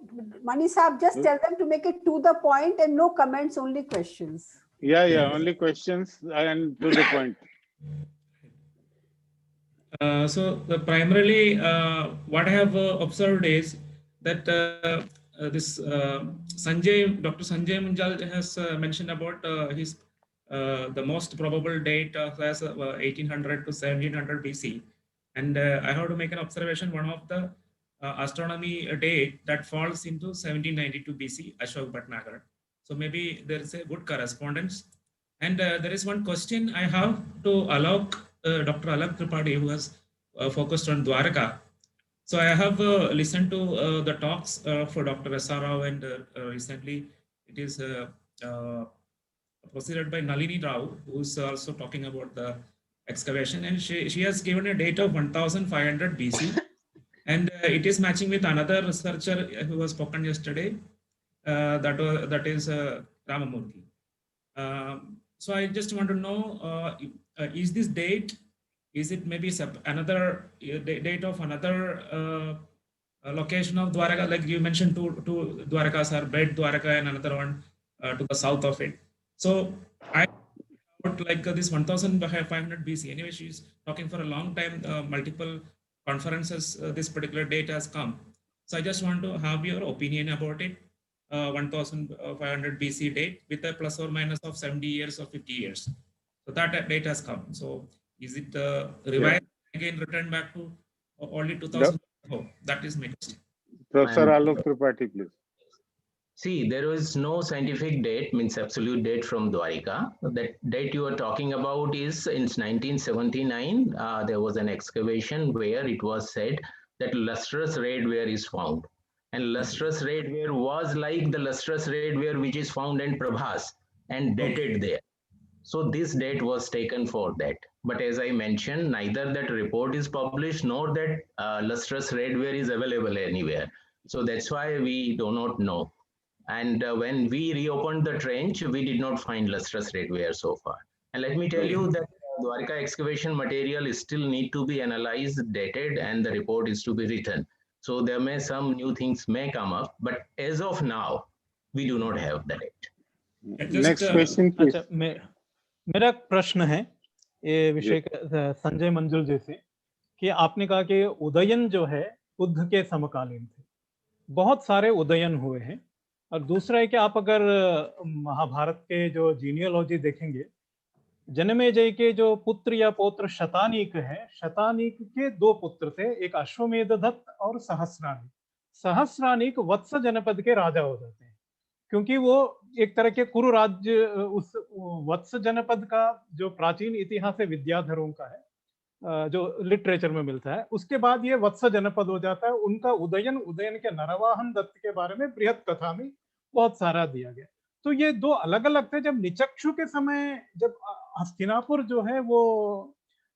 Mani Saab, just tell them to make it to the point and no comments, only questions. Yeah, only questions and to the point. So primarily, what I have observed is that this Sanjay, Dr. Sanjay Manjul has mentioned about his the most probable date as 1800 to 1700 BC, and I have to make an observation. One of the astronomy date that falls into 1792 BC, Ashok Bhatnagar. So maybe there is a good correspondence. And there is one question I have to Alok, Dr. Alok Tripathi, who has focused on Dwarka. So I have listened to the talks for Dr. S.R. Rao, and recently it is proceeded by Nalini Rao, who is also talking about the excavation, and she has given a date of 1500 BC, and it is matching with another researcher who was spoken yesterday, that is Ramamurthy. So I just want to know, is this date, is it maybe another date of another location of Dwaraka? Like you mentioned, two Dwarakas are Bed Dwaraka and another one to the south of it. So I thought like this 1500 BC. Anyway, she's talking for a long time, multiple conferences, this particular date has come. So I just want to have your opinion about it. 1500 BC date with a plus or minus of 70 years or 50 years. So that date has come. So is it revised again, returned back to only 2000? Oh, that is my question. Professor Alok Tripathi, please. See, there is no scientific date, means absolute date from Dwarika. That date you are talking about is in 1979. There was an excavation where it was said that lustrous redware is found. And lustrous redware was like the lustrous redware which is found in Prabhas and dated there. So this date was taken for that. But as I mentioned, neither that report is published nor that lustrous redware is available anywhere. So that's why we do not know. And when we reopened the trench, we did not find lustrous redware so far. And let me tell you that Dwarika excavation material still need to be analyzed, dated, and the report is to be written. So there may some new things may come up, but as of now, we do not have the date. Next question, please. मेरा प्रश्न है ये विषय संजय मंजुल जी से कि आपने कहा कि उदयन जो है बुद्ध के समकालीन थे, बहुत सारे उदयन हुए हैं. और दूसरा है कि आप अगर महाभारत के जो जीनियोलॉजी देखेंगे, जनमेजय के जो पुत्र या पौत्र शतानीक है, शतानीक के 2 पुत्र थे, एक अश्वमेध दत्त और सहस्रानीक. सहस्रानीक वत्स जनपद के राजा हो जाते हैं, क्योंकि वो एक तरह के कुरु राज्य, उस वत्स जनपद का जो प्राचीन इतिहास है विद्याधरों का है, जो लिटरेचर में मिलता है. उसके बाद ये वत्स जनपद हो जाता है. उनका उदयन के नरवाहन दत्त के बारे में बृहत कथा में बहुत सारा दिया गया. तो ये 2 अलग अलग थे. जब निचक्षु के समय, जब हस्तिनापुर जो है वो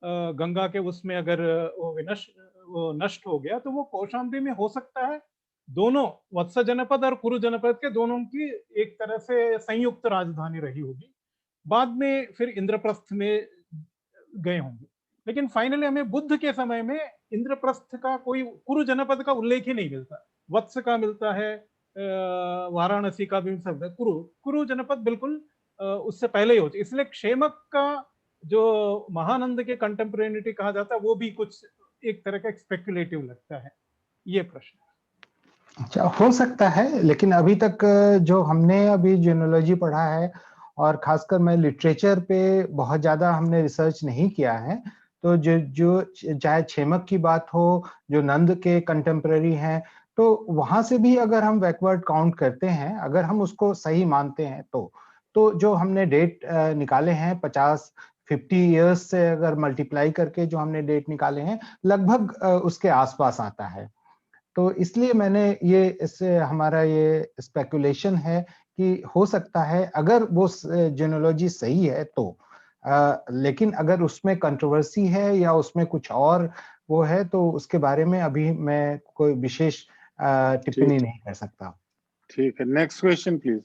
गंगा के उसमें अगर वो नष्ट हो गया, तो वो कौशाम्बी में हो सकता है दोनों वत्स जनपद और कुरु जनपद के दोनों की एक तरह से संयुक्त राजधानी रही होगी. बाद में फिर इंद्रप्रस्थ में गए होंगे. लेकिन फाइनली हमें बुद्ध के समय में इंद्रप्रस्थ का कोई कुरु जनपद का उल्लेख ही नहीं मिलता। वत्स का मिलता है, वाराणसी का भी मिल सकता है, कुरु जनपद बिल्कुल उससे पहले ही होती। इसलिए क्षेमक का जो महानंद के कंटेम्परेनिटी कहा जाता है वो भी कुछ एक तरह का स्पेक्युलेटिव लगता है। ये प्रश्न अच्छा, हो सकता है, लेकिन अभी तक जो हमने अभी जीनोलॉजी पढ़ा है और खासकर मैं लिटरेचर पे बहुत ज्यादा हमने रिसर्च नहीं किया है, तो जो चाहे क्षेमक की बात हो, जो नंद के कंटेम्पररी हैं, तो वहां से भी अगर हम बैकवर्ड काउंट करते हैं, अगर हम उसको सही मानते हैं तो जो हमने डेट निकाले हैं 50 इयर्स से अगर मल्टीप्लाई करके जो हमने डेट निकाले हैं, लगभग उसके आसपास आता है। तो इसलिए मैंने ये इससे हमारा ये स्पेकुलेशन है कि हो सकता है अगर वो जेनोलॉजी सही है तो, लेकिन अगर उसमें कंट्रोवर्सी है या उसमें कुछ और वो है तो उसके बारे में अभी मैं कोई विशेष टिप्पणी नहीं कर सकता। ठीक है, next question please.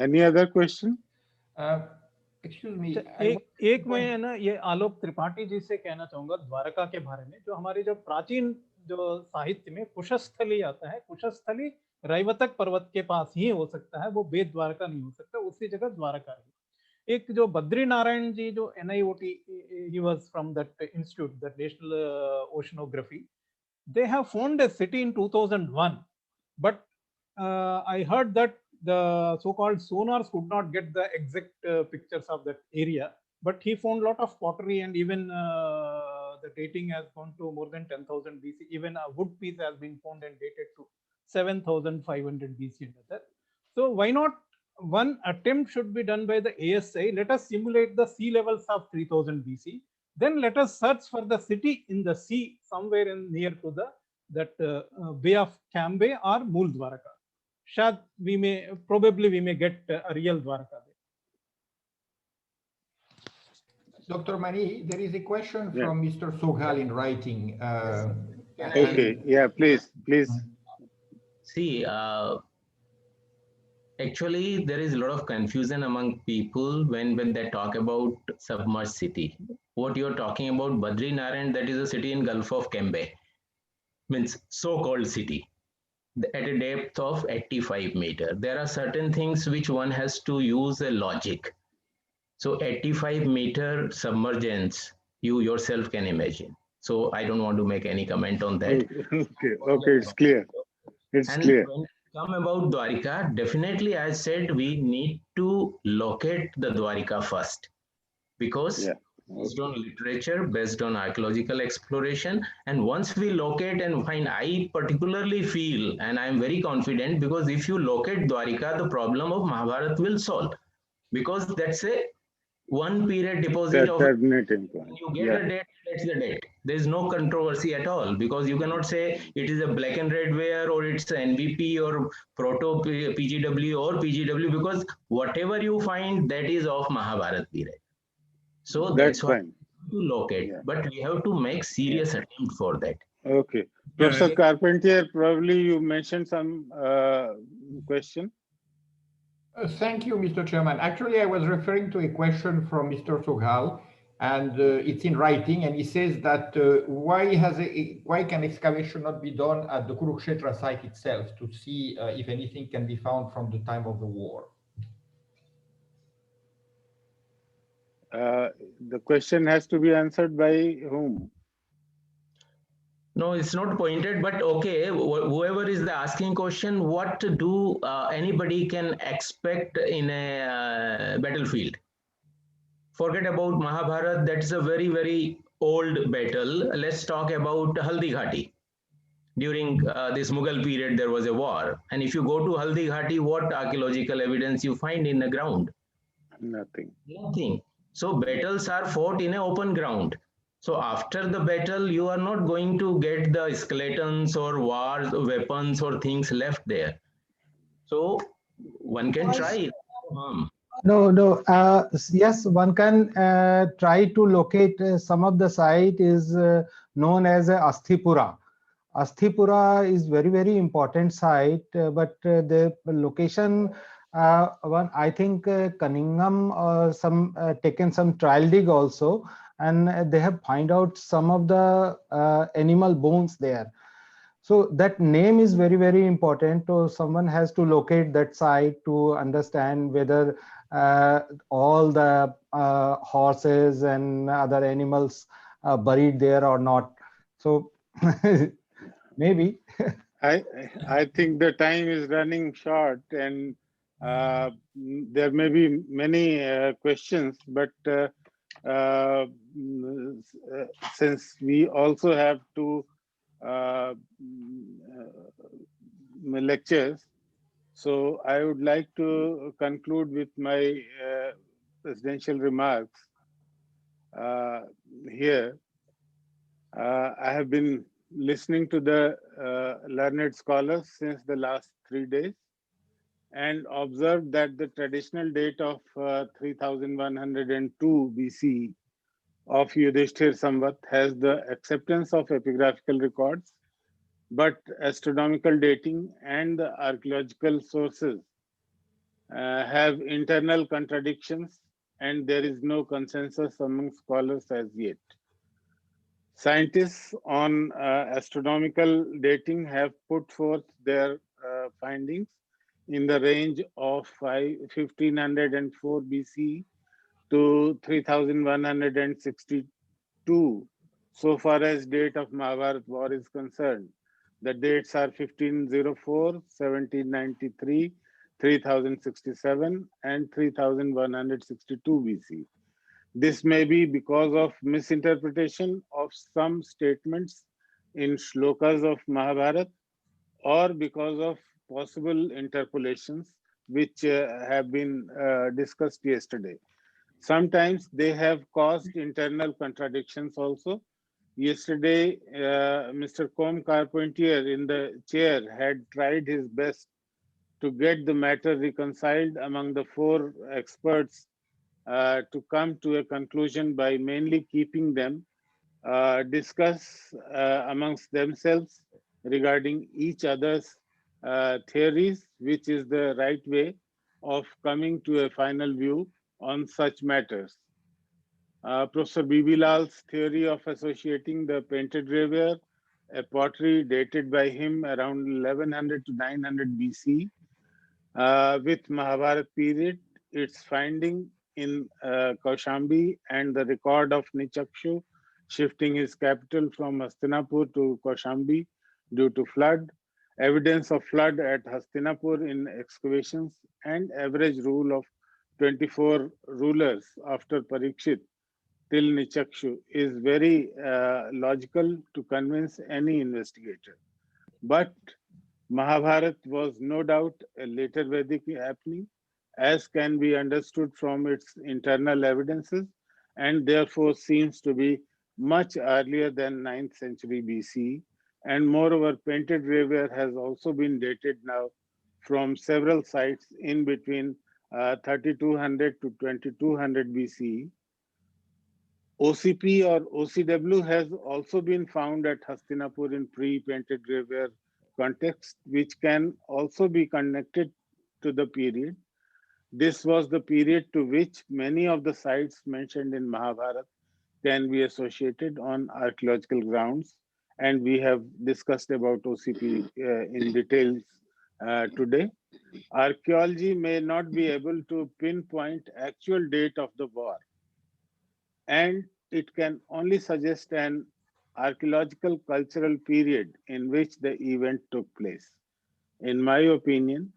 Any other question? Excuse me, एक मैं ना ये आलोक त्रिपाठी जी से कहना चाहूंगा द्वारका के बारे में। जो हमारे जो प्राचीन जो साहित्य में कुशस्थली आता है, कुशस्थली रैवतक पर्वत के पास ही हो सकता है, वो बेद द्वारका नहीं हो सकता, उसी जगह द्वारका है। एक जो बद्री नारायण जी जो NIOT, he was from that institute, the National Oceanography, they have found a city in 2001, but I heard that the so-called sonars could not get the exact pictures of that area, but he found a lot of pottery, and even the dating has gone to more than 10,000 BC. Even a wood piece has been found and dated to 7,500 BC and other. So why not one attempt should be done by the ASI? Let us simulate the sea levels of 3000 BC. Then let us search for the city in the sea somewhere in near to the Bay of Cambay or Mool Dwaraka. Shad we may get a real Dwaraka there. Dr. Mani, there is a question from Mr. Soghal in writing. Okay, yeah, please. See, actually, there is a lot of confusion among people when they talk about submerged city. What you're talking about, Badri Narayan, that is a city in Gulf of Cambay, means so-called city, at a depth of 85 meters. There are certain things which one has to use a logic. So 85-meter submergence, you yourself can imagine. So I don't want to make any comment on that. Okay, it's clear. It's clear. When come about Dwarika, definitely I said we need to locate the Dwarika first, because based on literature, based on archaeological exploration, and once we locate and find, I particularly feel, and I am very confident, because if you locate Dwarika, the problem of Mahabharat will solve, because that's a one period deposit of you get the date, that's the date. There is no controversy at all, because you cannot say it is a black and red ware or it's an NVP or proto PGW or PGW, because whatever you find, that is of Mahabharat period. So that's why to locate, but we have to make serious attempt for that. Okay, Professor Carpentier, probably you mentioned some question. Thank you, Mr. Chairman. Actually, I was referring to a question from Mr. Soghal, and it's in writing, and he says that why can excavation not be done at the Kurukshetra site itself to see if anything can be found from the time of the war? The question has to be answered by whom? No, it's not pointed, but okay, whoever is the asking question, what do anybody can expect in a battlefield? Forget about Mahabharat, that's a very, very old battle. Let's talk about Haldi Ghati. During this Mughal period, there was a war. And if you go to Haldi Ghati, what archaeological evidence you find in the ground? Nothing. Nothing. So battles are fought in an open ground. So after the battle, you are not going to get the skeletons or wars, weapons or things left there. So one can try. No. Yes, one can try to locate some of the site is known as Asthipura. Asthipura is very, very important site, but the location, one I think Cunningham or some taken some trial dig also, and they have find out some of the animal bones there. So that name is very, very important. So someone has to locate that site to understand whether all the horses and other animals are buried there or not. So maybe. I think the time is running short, and there may be many questions, but since we also have two lectures, so I would like to conclude with my presidential remarks here. I have been listening to the learned scholars since the last 3 days and observed that the traditional date of 3102 BC of Yudhishthir Samvat has the acceptance of epigraphical records, but astronomical dating and the archaeological sources have internal contradictions, and there is no consensus among scholars as yet. Scientists on astronomical dating have put forth their findings in the range of 1504 BC to 3162 so far as date of Mahabharat war is concerned. The dates are 1504, 1793, 3067 and 3162 BC. This may be because of misinterpretation of some statements in shlokas of Mahabharata, or because of possible interpolations which have been discussed yesterday. Sometimes they have caused internal contradictions also. Yesterday, Mr. Com Carpentier in the chair had tried his best to get the matter reconciled among the four experts to come to a conclusion by mainly keeping them discuss amongst themselves regarding each other's theories, which is the right way of coming to a final view on such matters. Professor B.B. Lal's theory of associating the painted raveware, a pottery dated by him around 1100 to 900 BC, with Mahabharat period, its finding in Kaushambi and the record of Nichakshu shifting his capital from Hastinapur to Kaushambi due to flood, evidence of flood at Hastinapur in excavations, and average rule of 24 rulers after Parikshit till Nichakshu is very logical to convince any investigator. But Mahabharat was no doubt a later Vedic happening, as can be understood from its internal evidences, and therefore seems to be much earlier than 9th century BC. And moreover, painted raveware has also been dated now from several sites in between 3200 to 2200 BC. OCP or OCW has also been found at Hastinapur in pre-painted raveware context, which can also be connected to the period. This was the period to which many of the sites mentioned in Mahabharata can be associated on archaeological grounds, and we have discussed about OCP in details today. Archaeology may not be able to pinpoint actual date of the war, and it can only suggest an archaeological cultural period in which the event took place. In my opinion,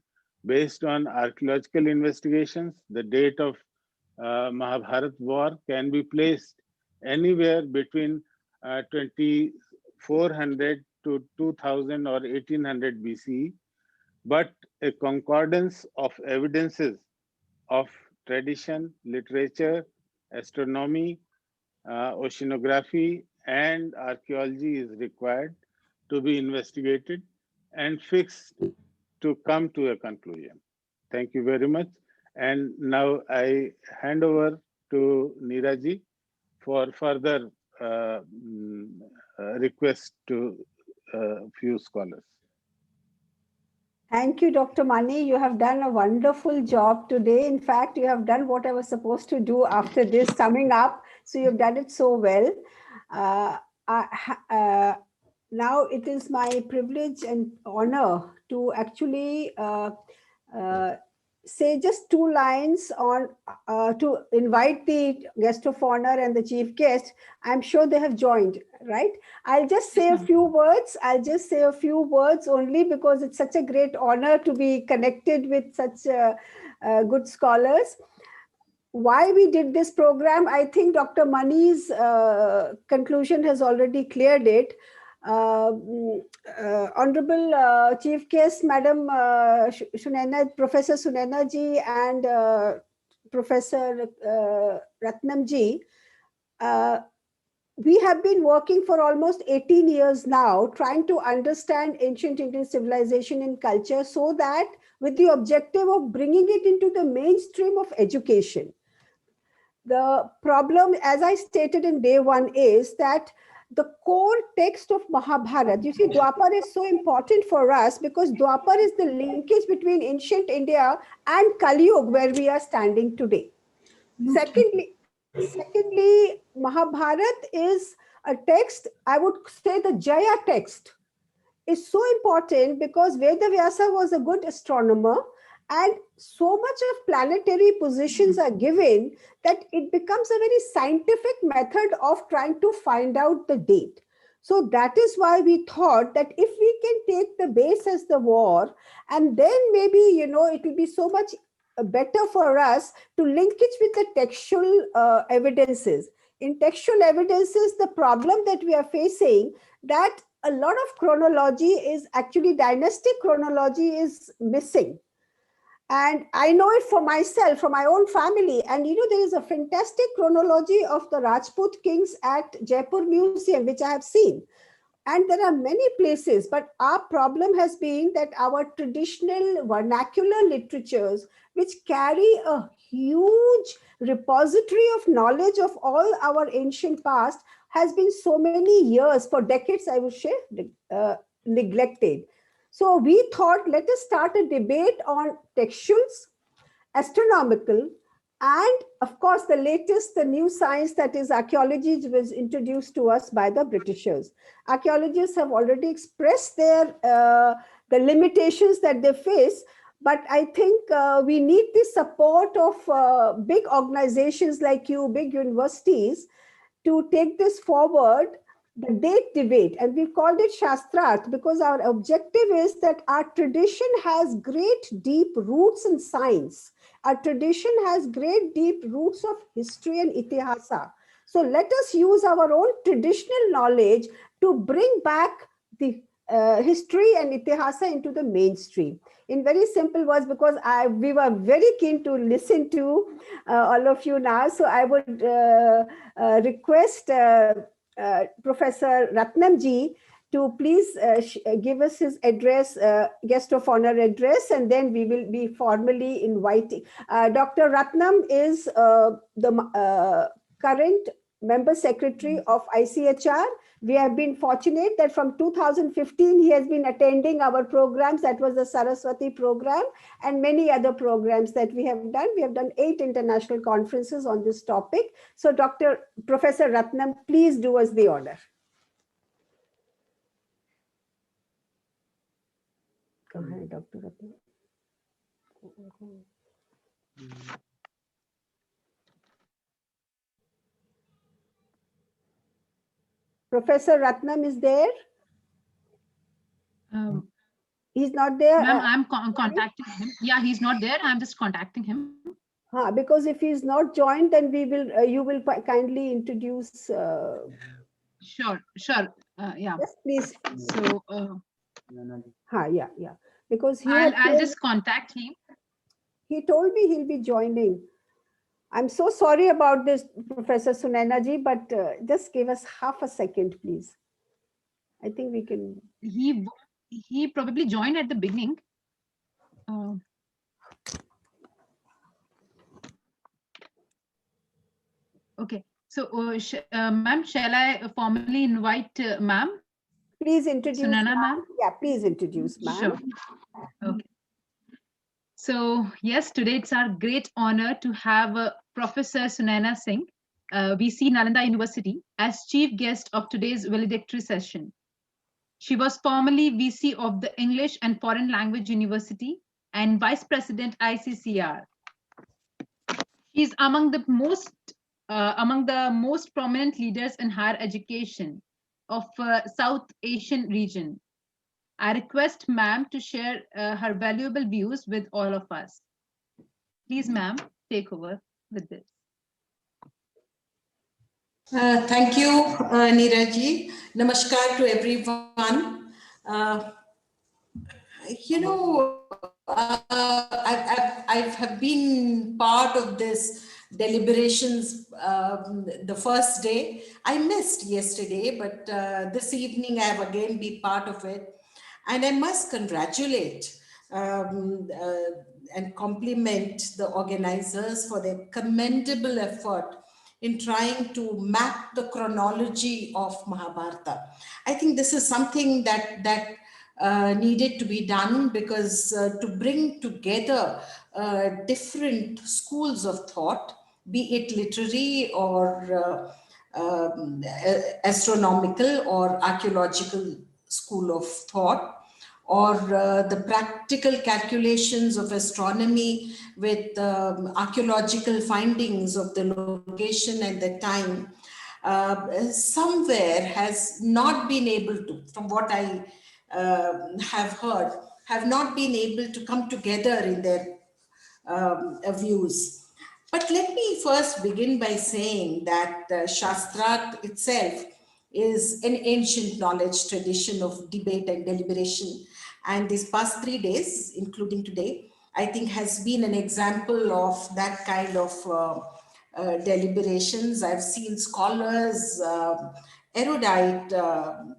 based on archaeological investigations, the date of Mahabharat war can be placed anywhere between 2400 to 2000 or 1800 BC, but a concordance of evidences of tradition, literature, astronomy, oceanography, and archaeology is required to be investigated and fixed to come to a conclusion. Thank you very much. And now I hand over to Neeraji for further request to few scholars. Thank you, Dr. Mani. You have done a wonderful job today. In fact, you have done what I was supposed to do after this, summing up So you've done it so well. Now it is my privilege and honor to actually say just 2 lines on to invite the guest of honor and the chief guest. I'm sure they have joined, right? I'll just say a few words. I'll just say a few words only because it's such a great honor to be connected with such good scholars. Why we did this program, I think Dr. Mani's conclusion has already cleared it. Honorable Chief Guest, Madam Professor Sunaina ji and Professor Ratnam ji, we have been working for almost 18 years now, trying to understand ancient Indian civilization and culture so that with the objective of bringing it into the mainstream of education. The problem, as I stated in day one, is that the core text of Mahabharata, you see, Dwapar is so important for us because Dwapar is the linkage between ancient India and Kali Yuga, where we are standing today. Secondly, Mahabharata is a text, I would say the Jaya text is so important because Veda Vyasa was a good astronomer, and so much of planetary positions are given that it becomes a very scientific method of trying to find out the date. So that is why we thought that if we can take the base as the war, and then maybe, you know, it will be so much better for us to link it with the textual evidences. In textual evidences, the problem that we are facing, that a lot of chronology is actually dynastic chronology is missing. And I know it for myself, from my own family. And you know, there is a fantastic chronology of the Rajput kings at Jaipur Museum, which I have seen. And there are many places, but our problem has been that our traditional vernacular literatures, which carry a huge repository of knowledge of all our ancient past, has been so many years, for decades, I would say, neglected. So we thought, let us start a debate on textuals, astronomical, and of course, the latest, the new science, that is archaeology, was introduced to us by the Britishers. Archaeologists have already expressed their the limitations that they face, but I think we need the support of big organizations like you, big universities, to take this forward, the date debate. And we've called it Shashtrarth because our objective is that our tradition has great deep roots in science. Our tradition has great deep roots of history and itihasa. So let us use our own traditional knowledge to bring back the history and itihasa into the mainstream. In very simple words, because we were very keen to listen to all of you now. So I would request Professor Ratnam ji to please give us his address, guest of honor address, and then we will be formally inviting. Dr. Ratnam is the current member secretary of ICHR. We have been fortunate that from 2015, he has been attending our programs. That was the Saraswati program and many other programs that we have done. We have done 8 international conferences on this topic. So Professor Ratnam, please do us the honor. Go ahead, Dr. Ratnam. Professor Ratnam is there? He's not there. Ma'am, I'm contacting him. Yeah, he's not there. I'm just contacting him. Because if he's not joined, then we will. You will kindly introduce. Sure. Yeah. Yes, please. So. Yeah. Because I'll just contact him. He told me he'll be joining. I'm so sorry about this, Professor Sunaina ji, but just give us half a second, please. I think we can. He probably joined at the beginning. Okay. So, ma'am, shall I formally invite ma'am? Please introduce Sunaina ma'am. Yeah, please introduce ma'am. Sure. Okay. So yes, today it's our great honor to have Professor Sunaina Singh, VC Nalanda University, as chief guest of today's valedictory session. She was formerly VC of the English and Foreign Language University and Vice President ICCR. She is among the most prominent leaders in higher education of South Asian region. I request ma'am to share her valuable views with all of us. Please, ma'am, take over with this. Thank you, Neeraji. Namaskar to everyone. You know, I have been part of this deliberations the first day. I missed yesterday, but this evening I have again been part of it. And I must congratulate and compliment the organizers for their commendable effort in trying to map the chronology of Mahabharata. I think this is something that needed to be done, because to bring together different schools of thought, be it literary or astronomical or archaeological school of thought, or the practical calculations of astronomy with archaeological findings of the location and the time, somewhere has not been able to, from what I have heard, have not been able to come together in their views. But let me first begin by saying that Shastrat itself is an ancient knowledge tradition of debate and deliberation. And these past 3 days, including today, I think has been an example of that kind of deliberations. I've seen scholars, erudite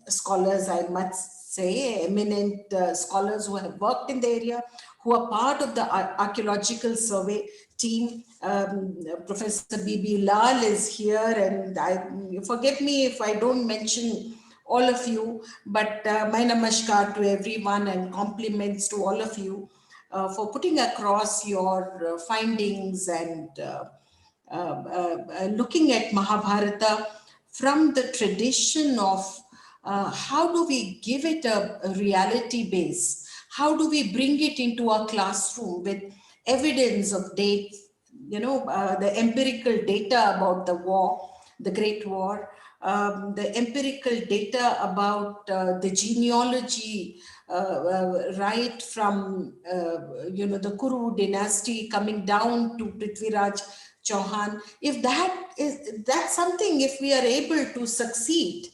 scholars, I must say, eminent scholars who have worked in the area, who are part of the archaeological survey team. Professor B.B. Lal is here, and forgive me if I don't mention all of you, but my namaskar to everyone and compliments to all of you for putting across your findings and looking at Mahabharata from the tradition of how do we give it a reality base? How do we bring it into our classroom with evidence of dates, you know, the empirical data about the war, the Great War, the empirical data about the genealogy right from, you know, the Kuru dynasty coming down to Prithviraj Chauhan. If that's something, if we are able to succeed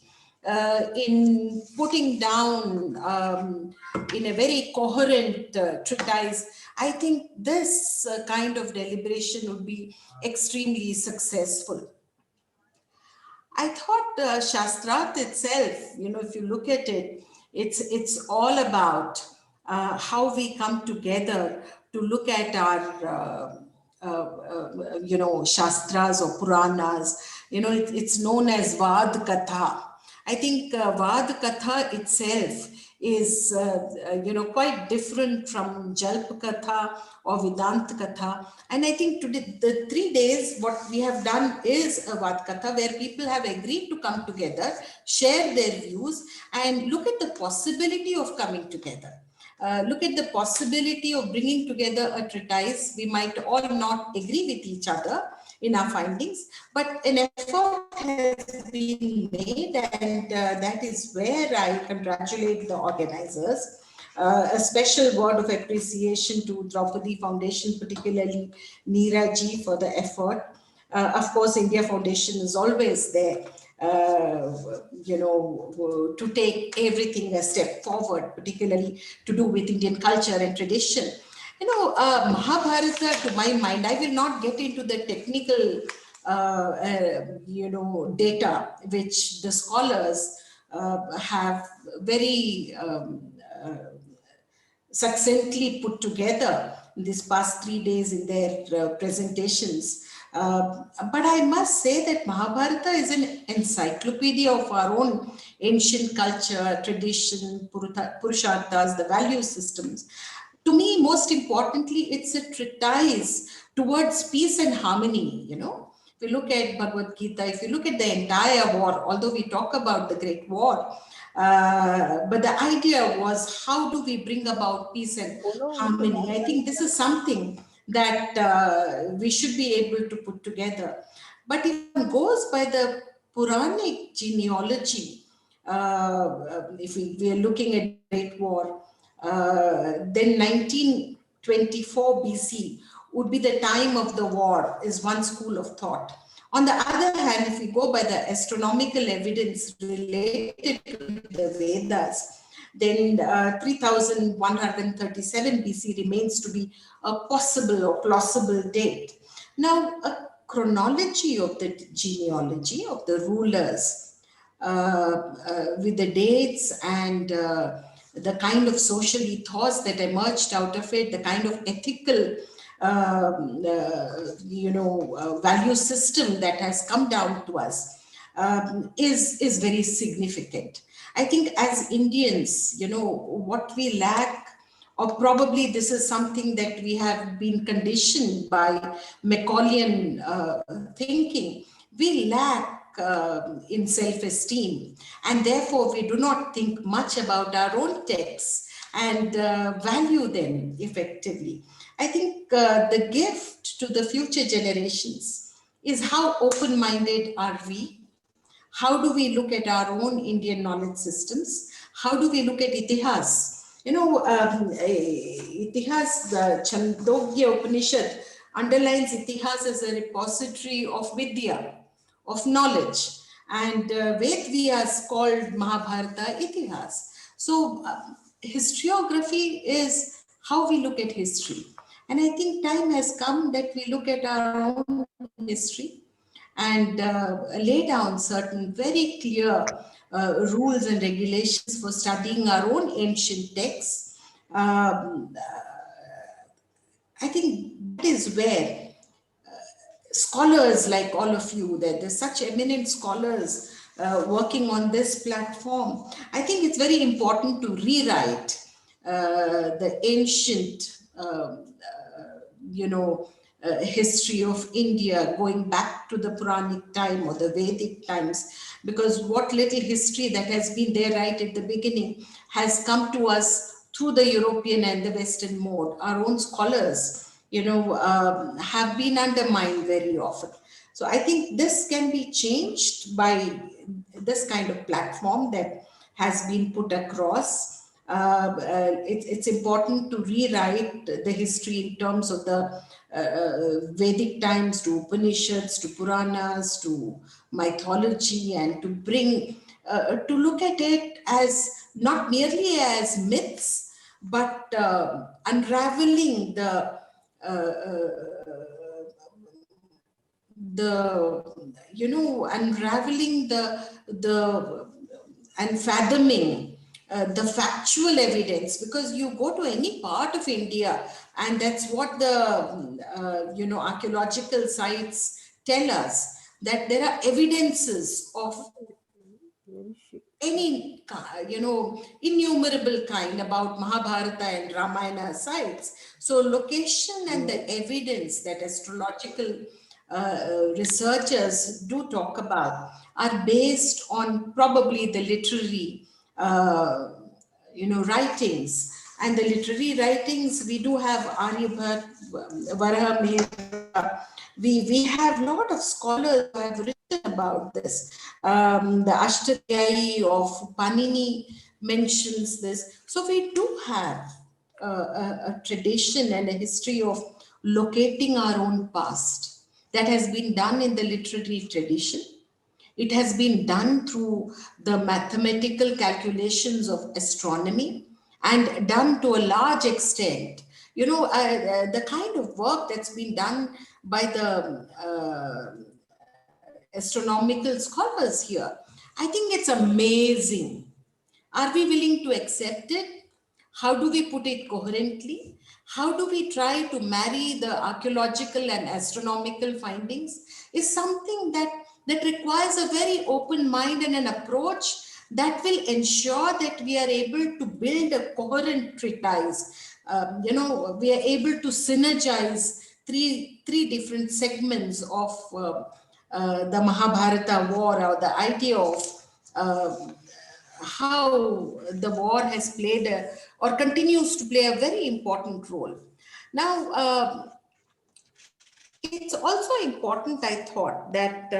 in putting down in a very coherent treatise, I think this kind of deliberation would be extremely successful. I thought Shastrat itself, you know, if you look at it, it's all about how we come together to look at our you know, Shastras or Puranas. You know, it's known as Vad Katha. I think Vad Katha itself is, you know, quite different from Jalp Katha or Vedant Katha. And I think today, the 3 days, what we have done is a Vad Katha where people have agreed to come together, share their views, and look at the possibility of coming together. Look at the possibility of bringing together a treatise. We might all not agree with each other in our findings, but an effort has been made, and that is where I congratulate the organizers. A special word of appreciation to Tripathi Foundation, particularly Neeraji, for the effort. Of course, India Foundation is always there, you know, to take everything a step forward, particularly to do with Indian culture and tradition. You know, Mahabharata, to my mind, I will not get into the technical, you know, data which the scholars have very succinctly put together in these past 3 days in their presentations. But I must say that Mahabharata is an encyclopedia of our own ancient culture, tradition, purusharthas, the value systems. To me, most importantly, it's a treatise towards peace and harmony, you know, if you look at Bhagavad Gita, if you look at the entire war, although we talk about the Great War, but the idea was how do we bring about peace and harmony? I think this is something that we should be able to put together. But if one goes by the Puranic genealogy, if we are looking at Great War, then 1924 BC would be the time of the war, is one school of thought. On the other hand, if we go by the astronomical evidence related to the Vedas, then 3137 BC remains to be a possible or plausible date. Now, a chronology of the genealogy of the rulers with the dates and the kind of social ethos that emerged out of it, the kind of ethical value system that has come down to us is very significant. I think as Indians, what we lack, or probably this is something that we have been conditioned by Macaulayan thinking, we lack in self-esteem, and therefore we do not think much about our own texts and value them effectively. I think the gift to the future generations is how open-minded are we? How do we look at our own Indian knowledge systems? How do we look at Itihas? Itihas, the Chandogya Upanishad underlines Itihas as a repository of Vidya, of knowledge. And Ved Vyas called Mahabharata Itihas. So historiography is how we look at history. And I think time has come that we look at our own history and lay down certain very clear rules and regulations for studying our own ancient texts. I think that is where scholars like all of you, that there's such eminent scholars working on this platform. I think it's very important to rewrite the ancient history of India going back to the Puranic time or the Vedic times, because what little history that has been there right at the beginning has come to us through the European and the Western mode. Our own scholars, have been undermined very often. So I think this can be changed by this kind of platform that has been put across. It's important to rewrite the history in terms of the Vedic times to Upanishads, to Puranas, to mythology, and to bring, to look at it as not merely as myths, but unraveling unraveling and fathoming the factual evidence, because you go to any part of India, and that's what the archaeological sites tell us, that there are evidences of any innumerable kind about Mahabharata and Ramayana sites. So location and the evidence that astrological researchers do talk about are based on probably the literary writings. And the literary writings, we do have Aryabhat, Varahamihira. We have a lot of scholars who have written about this. The Ashtatyai of Panini mentions this. So we do have a tradition and a history of locating our own past that has been done in the literary tradition. It has been done through the mathematical calculations of astronomy, and done to a large extent. The kind of work that's been done by the astronomical scholars here, I think it's amazing. Are we willing to accept it? How do we put it coherently? How do we try to marry the archaeological and astronomical findings? Is something that requires a very open mind and an approach that will ensure that we are able to build a coherent treatise. We are able to synergize three different segments of the Mahabharata war, or the idea of how the war has played or continues to play a very important role. Now, it's also important, I thought, that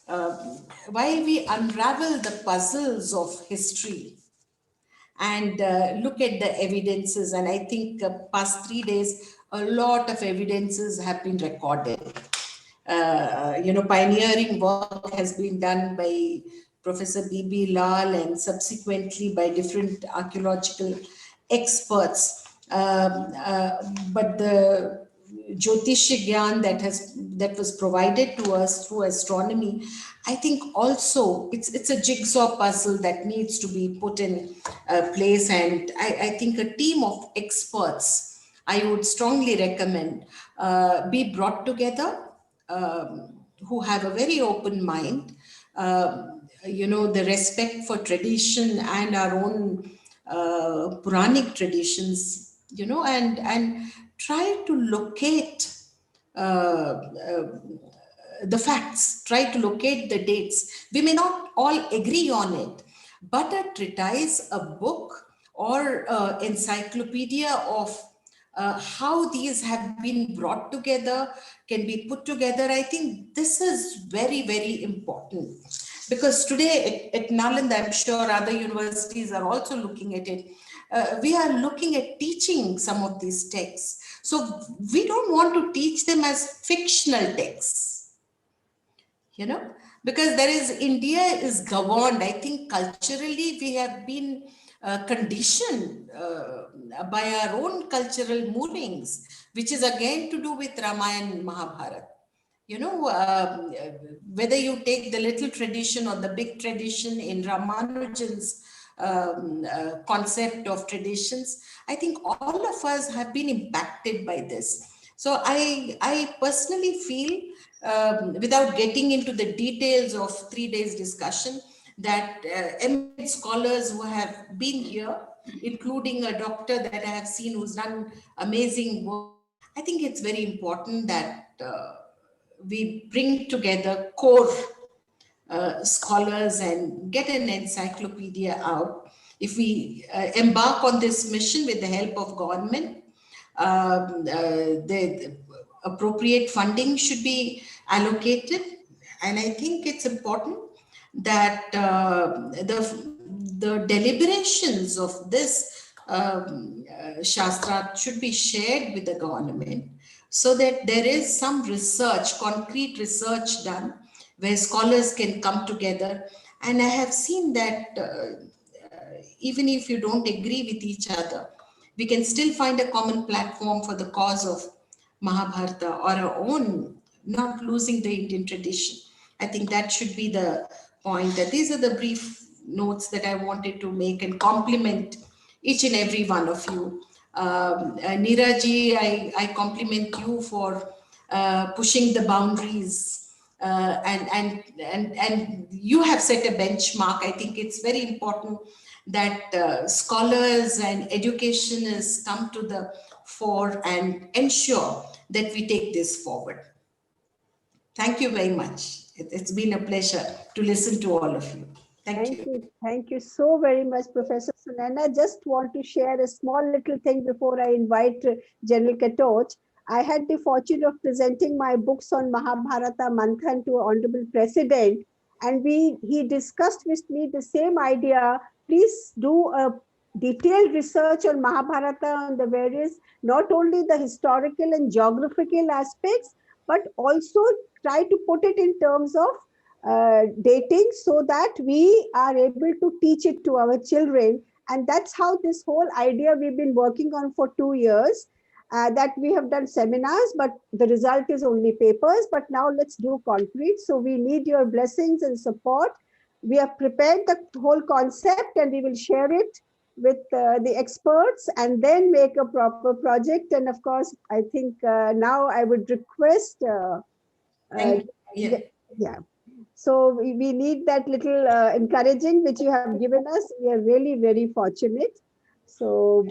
while we unravel the puzzles of history and look at the evidences, and I think past 3 days, a lot of evidences have been recorded. Pioneering work has been done by Professor B.B. Lal and subsequently by different archaeological experts. But the Jyotish Gyan that was provided to us through astronomy, I think also it's a jigsaw puzzle that needs to be put in place. And I think a team of experts, I would strongly recommend, be brought together, who have a very open mind, the respect for tradition and our own Puranic traditions, and try to locate the facts, try to locate the dates. We may not all agree on it, but a treatise, a book, or encyclopedia of how these have been brought together, can be put together. I think this is very, very important, because today at Nalanda, I'm sure other universities are also looking at it. We are looking at teaching some of these texts. So we don't want to teach them as fictional texts, because India is governed. I think culturally we have been conditioned by our own cultural moodings, which is again to do with Ramayana and Mahabharata. Whether you take the little tradition or the big tradition in Ramanujan's concept of traditions, I think all of us have been impacted by this. So I personally feel, without getting into the details of 3 days discussion, that eminent scholars who have been here, including a doctor that I have seen who's done amazing work, I think it's very important that we bring together core scholars and get an encyclopedia out. If we embark on this mission with the help of government, the appropriate funding should be allocated. And I think it's important that the deliberations of this Shastra should be shared with the government, so that there is some research, concrete research done, where scholars can come together. And I have seen that even if you don't agree with each other, we can still find a common platform for the cause of Mahabharata or our own, not losing the Indian tradition. I think that should be the point. That these are the brief notes that I wanted to make and compliment each and every one of you. Neeraji, I compliment you for pushing the boundaries, and you have set a benchmark. I think it's very important that scholars and educationists come to the fore and ensure that we take this forward. Thank you very much. It's been a pleasure to listen to all of you. Thank you. Thank you so very much, Professor Sunaina. Just want to share a small little thing before I invite General Katoch. I had the fortune of presenting my books on Mahabharata Manthan to Honorable President, and he discussed with me the same idea. Please do a detailed research on Mahabharata, on the various, not only the historical and geographical aspects, but also try to put it in terms of dating, so that we are able to teach it to our children. And that's how this whole idea we've been working on for 2 years, that we have done seminars, but the result is only papers. But now let's do concrete. So we need your blessings and support. We have prepared the whole concept and we will share it with the experts and then make a proper project. And of course, I think now I would request, yeah. So we need that little encouraging which you have given us. We are really very fortunate. So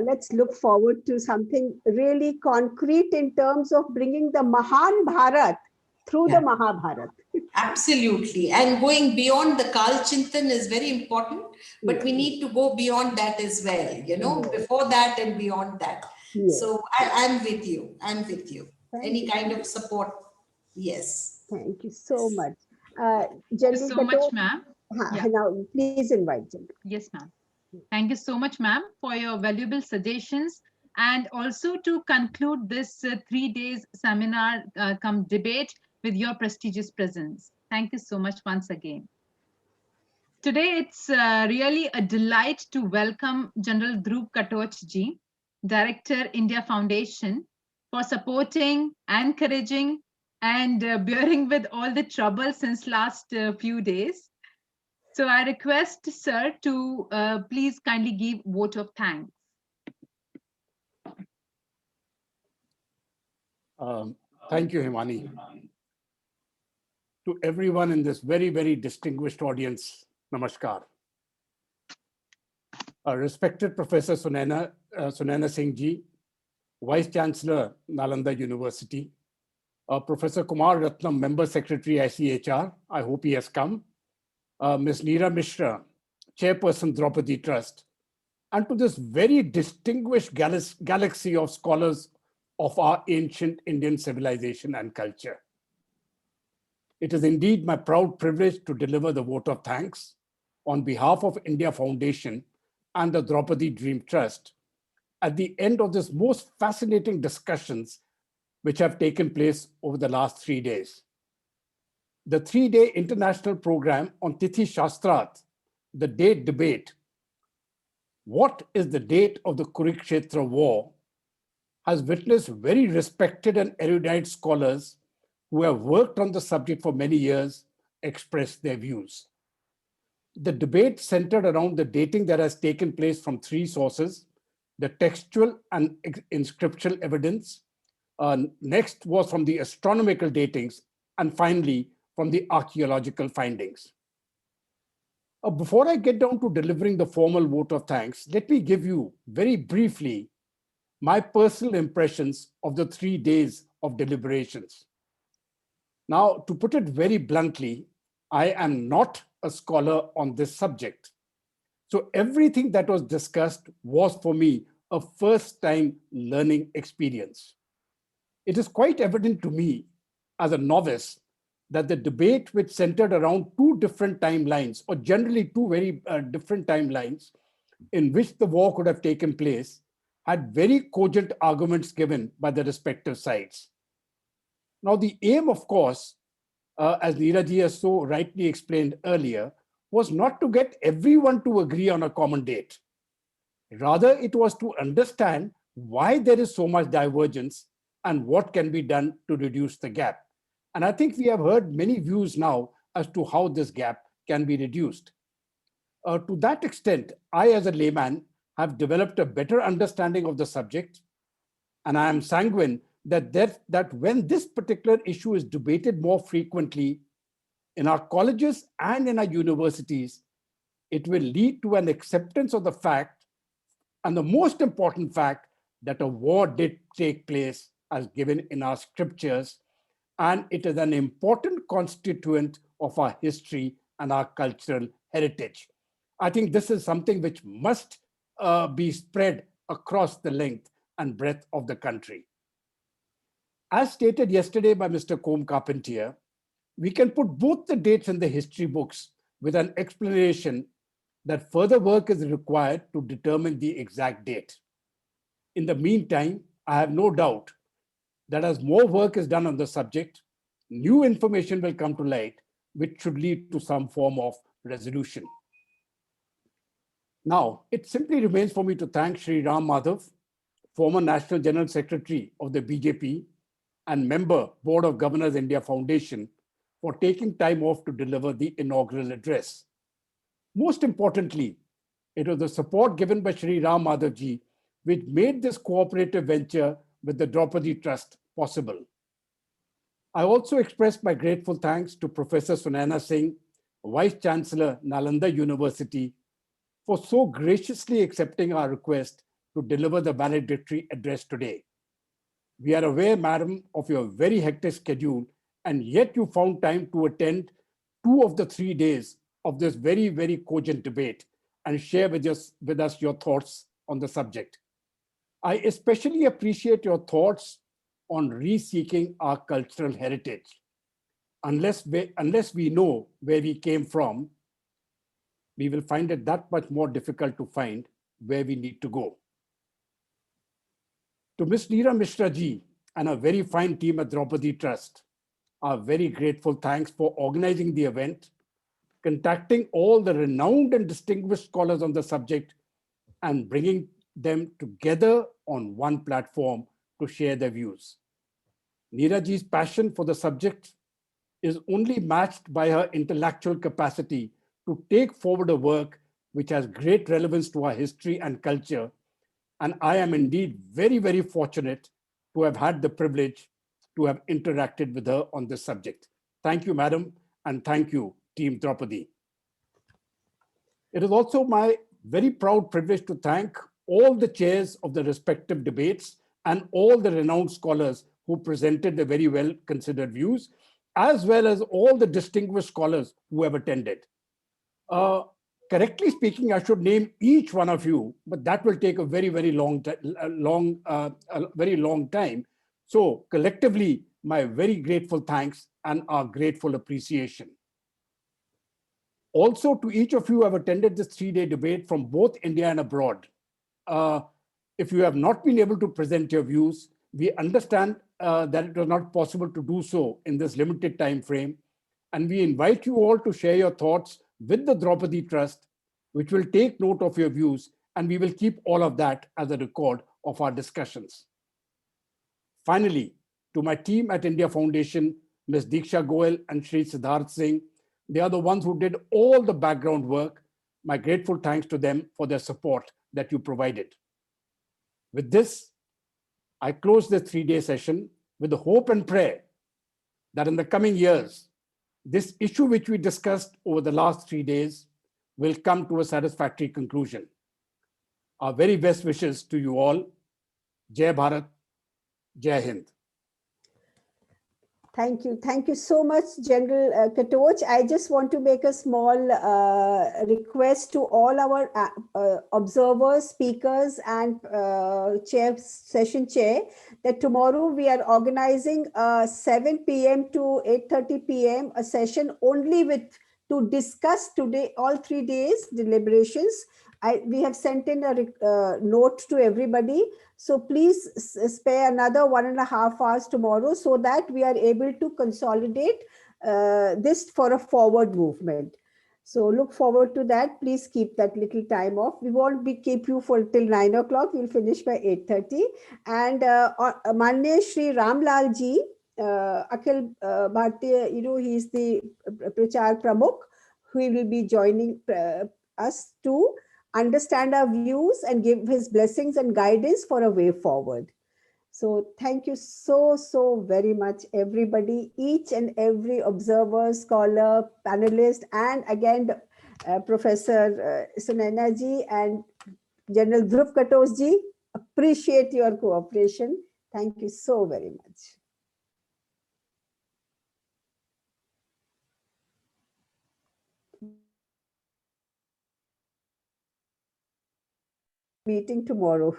let's look forward to something really concrete in terms of bringing the Mahan Bharat through the Mahabharata. Absolutely. And going beyond the Kal Chintan is very important, but we need to go beyond that as well, you know, before that and beyond that. So I'm with you. I'm with you. Any kind of support. Yes. Thank you so much. Thank you General so much, ma'am. Now, please invite General. Yes, ma'am. Thank you so much, ma'am, for your valuable suggestions, and also to conclude this 3 days seminar come debate with your prestigious presence. Thank you so much once again. Today, it's really a delight to welcome General Dhruv Katoch ji, Director, India Foundation, for supporting, encouraging, and bearing with all the trouble since last few days. So I request, sir, to please kindly give vote of thanks. Thank you, Himani. To everyone in this very, very distinguished audience, namaskar. Respected Professor Sunaina Singh ji, Vice Chancellor, Nalanda University, Professor Kumar Ratnam, Member Secretary, ICHR, I hope he has come, Ms. Neera Mishra, Chairperson, Tripathi Trust, and to this very distinguished galaxy of scholars of our ancient Indian civilization and culture. It is indeed my proud privilege to deliver the vote of thanks on behalf of India Foundation and the Tripathi Dream Trust at the end of this most fascinating discussions which have taken place over the last 3 days. The 3-day international program on Tithi Shashtrarth, the date debate, what is the date of the Kurukshetra war, has witnessed very respected and erudite scholars who have worked on the subject for many years express their views. The debate centered around the dating that has taken place from 3 sources: the textual and inscriptural evidence, next was from the astronomical datings, and finally from the archaeological findings. Before I get down to delivering the formal vote of thanks, let me give you very briefly my personal impressions of the 3 days of deliberations. Now, to put it very bluntly, I am not a scholar on this subject. So everything that was discussed was for me a first-time learning experience. It is quite evident to me as a novice that the debate, which centered around 2 different timelines, or generally 2 very different timelines in which the war could have taken place, had very cogent arguments given by the respective sides. Now, the aim, of course, as Neeraji has so rightly explained earlier, was not to get everyone to agree on a common date. Rather, it was to understand why there is so much divergence and what can be done to reduce the gap. And I think we have heard many views now as to how this gap can be reduced. To that extent, I, as a layman, have developed a better understanding of the subject, and I am sanguine that when this particular issue is debated more frequently in our colleges and in our universities, it will lead to an acceptance of the fact, and the most important fact, that a war did take place as given in our scriptures, and it is an important constituent of our history and our cultural heritage. I think this is something which must be spread across the length and breadth of the country. As stated yesterday by Mr. Combe Carpentier, we can put both the dates in the history books with an explanation that further work is required to determine the exact date. In the meantime, I have no doubt that as more work is done on the subject, new information will come to light, which should lead to some form of resolution. Now, it simply remains for me to thank Sri Ram Madhav, former National General Secretary of the BJP and member, Board of Governors India Foundation, for taking time off to deliver the inaugural address. Most importantly, it was the support given by Sri Ram Madhav ji which made this cooperative venture with the Tripathi Trust possible. I also express my grateful thanks to Professor Sunaina Singh, Vice Chancellor, Nalanda University, for so graciously accepting our request to deliver the valedictory address today. We are aware, madam, of your very hectic schedule and yet you found time to attend 2 of the 3 days of this very, very cogent debate and share with us your thoughts on the subject. I especially appreciate your thoughts on reseeking our cultural heritage. Unless we know where we came from, we will find it that much more difficult to find where we need to go. To Ms. Neera Mishra ji and a very fine team at Tripathi Trust, our very grateful thanks for organizing the event, contacting all the renowned and distinguished scholars on the subject, and bringing them together on one platform to share their views. Neera ji's passion for the subject is only matched by her intellectual capacity to take forward a work which has great relevance to our history and culture. And I am indeed very, very fortunate to have had the privilege to have interacted with her on this subject. Thank you, madam, and thank you, Team Tripathi. It is also my very proud privilege to thank all the chairs of the respective debates and all the renowned scholars who presented their very well considered views, as well as all the distinguished scholars who have attended. Correctly speaking, I should name each one of you, but that will take a very, very long time. So collectively, my very grateful thanks and our grateful appreciation. Also to each of you who have attended this 3-day debate from both India and abroad. If you have not been able to present your views, we understand that it was not possible to do so in this limited time frame. And we invite you all to share your thoughts with the Tripathi Trust, which will take note of your views, and we will keep all of that as a record of our discussions. Finally, to my team at India Foundation, Ms. Diksha Goel and Shri Siddharth Singh, they are the ones who did all the background work. My grateful thanks to them for their support that you provided. With this, I close the 3-day session with the hope and prayer that in the coming years, this issue which we discussed over the last 3 days will come to a satisfactory conclusion. Our very best wishes to you all. Jai Bharat, Jai Hind. Thank you. Thank you so much, General Katoch. I just want to make a small request to all our observers, speakers, and session chair that tomorrow we are organizing 7 p.m. to 8:30 p.m. a session only to discuss today all 3 days deliberations. We have sent in a note to everybody. So please spare another 1.5 hours tomorrow so that we are able to consolidate this for a forward movement. So look forward to that. Please keep that little time off. We won't keep you for till 9 o'clock. We'll finish by 8:30. And Manya Shri Ramlal ji, Akhil Bhartiya, he is the Prachar Pramukh, who will be joining us to understand our views and give his blessings and guidance for a way forward. So thank you so very much, everybody, each and every observer, scholar, panelist, and again, Professor Sunaina ji and General Dhruv Katoch ji. Appreciate your cooperation. Thank you so very much. Meeting tomorrow.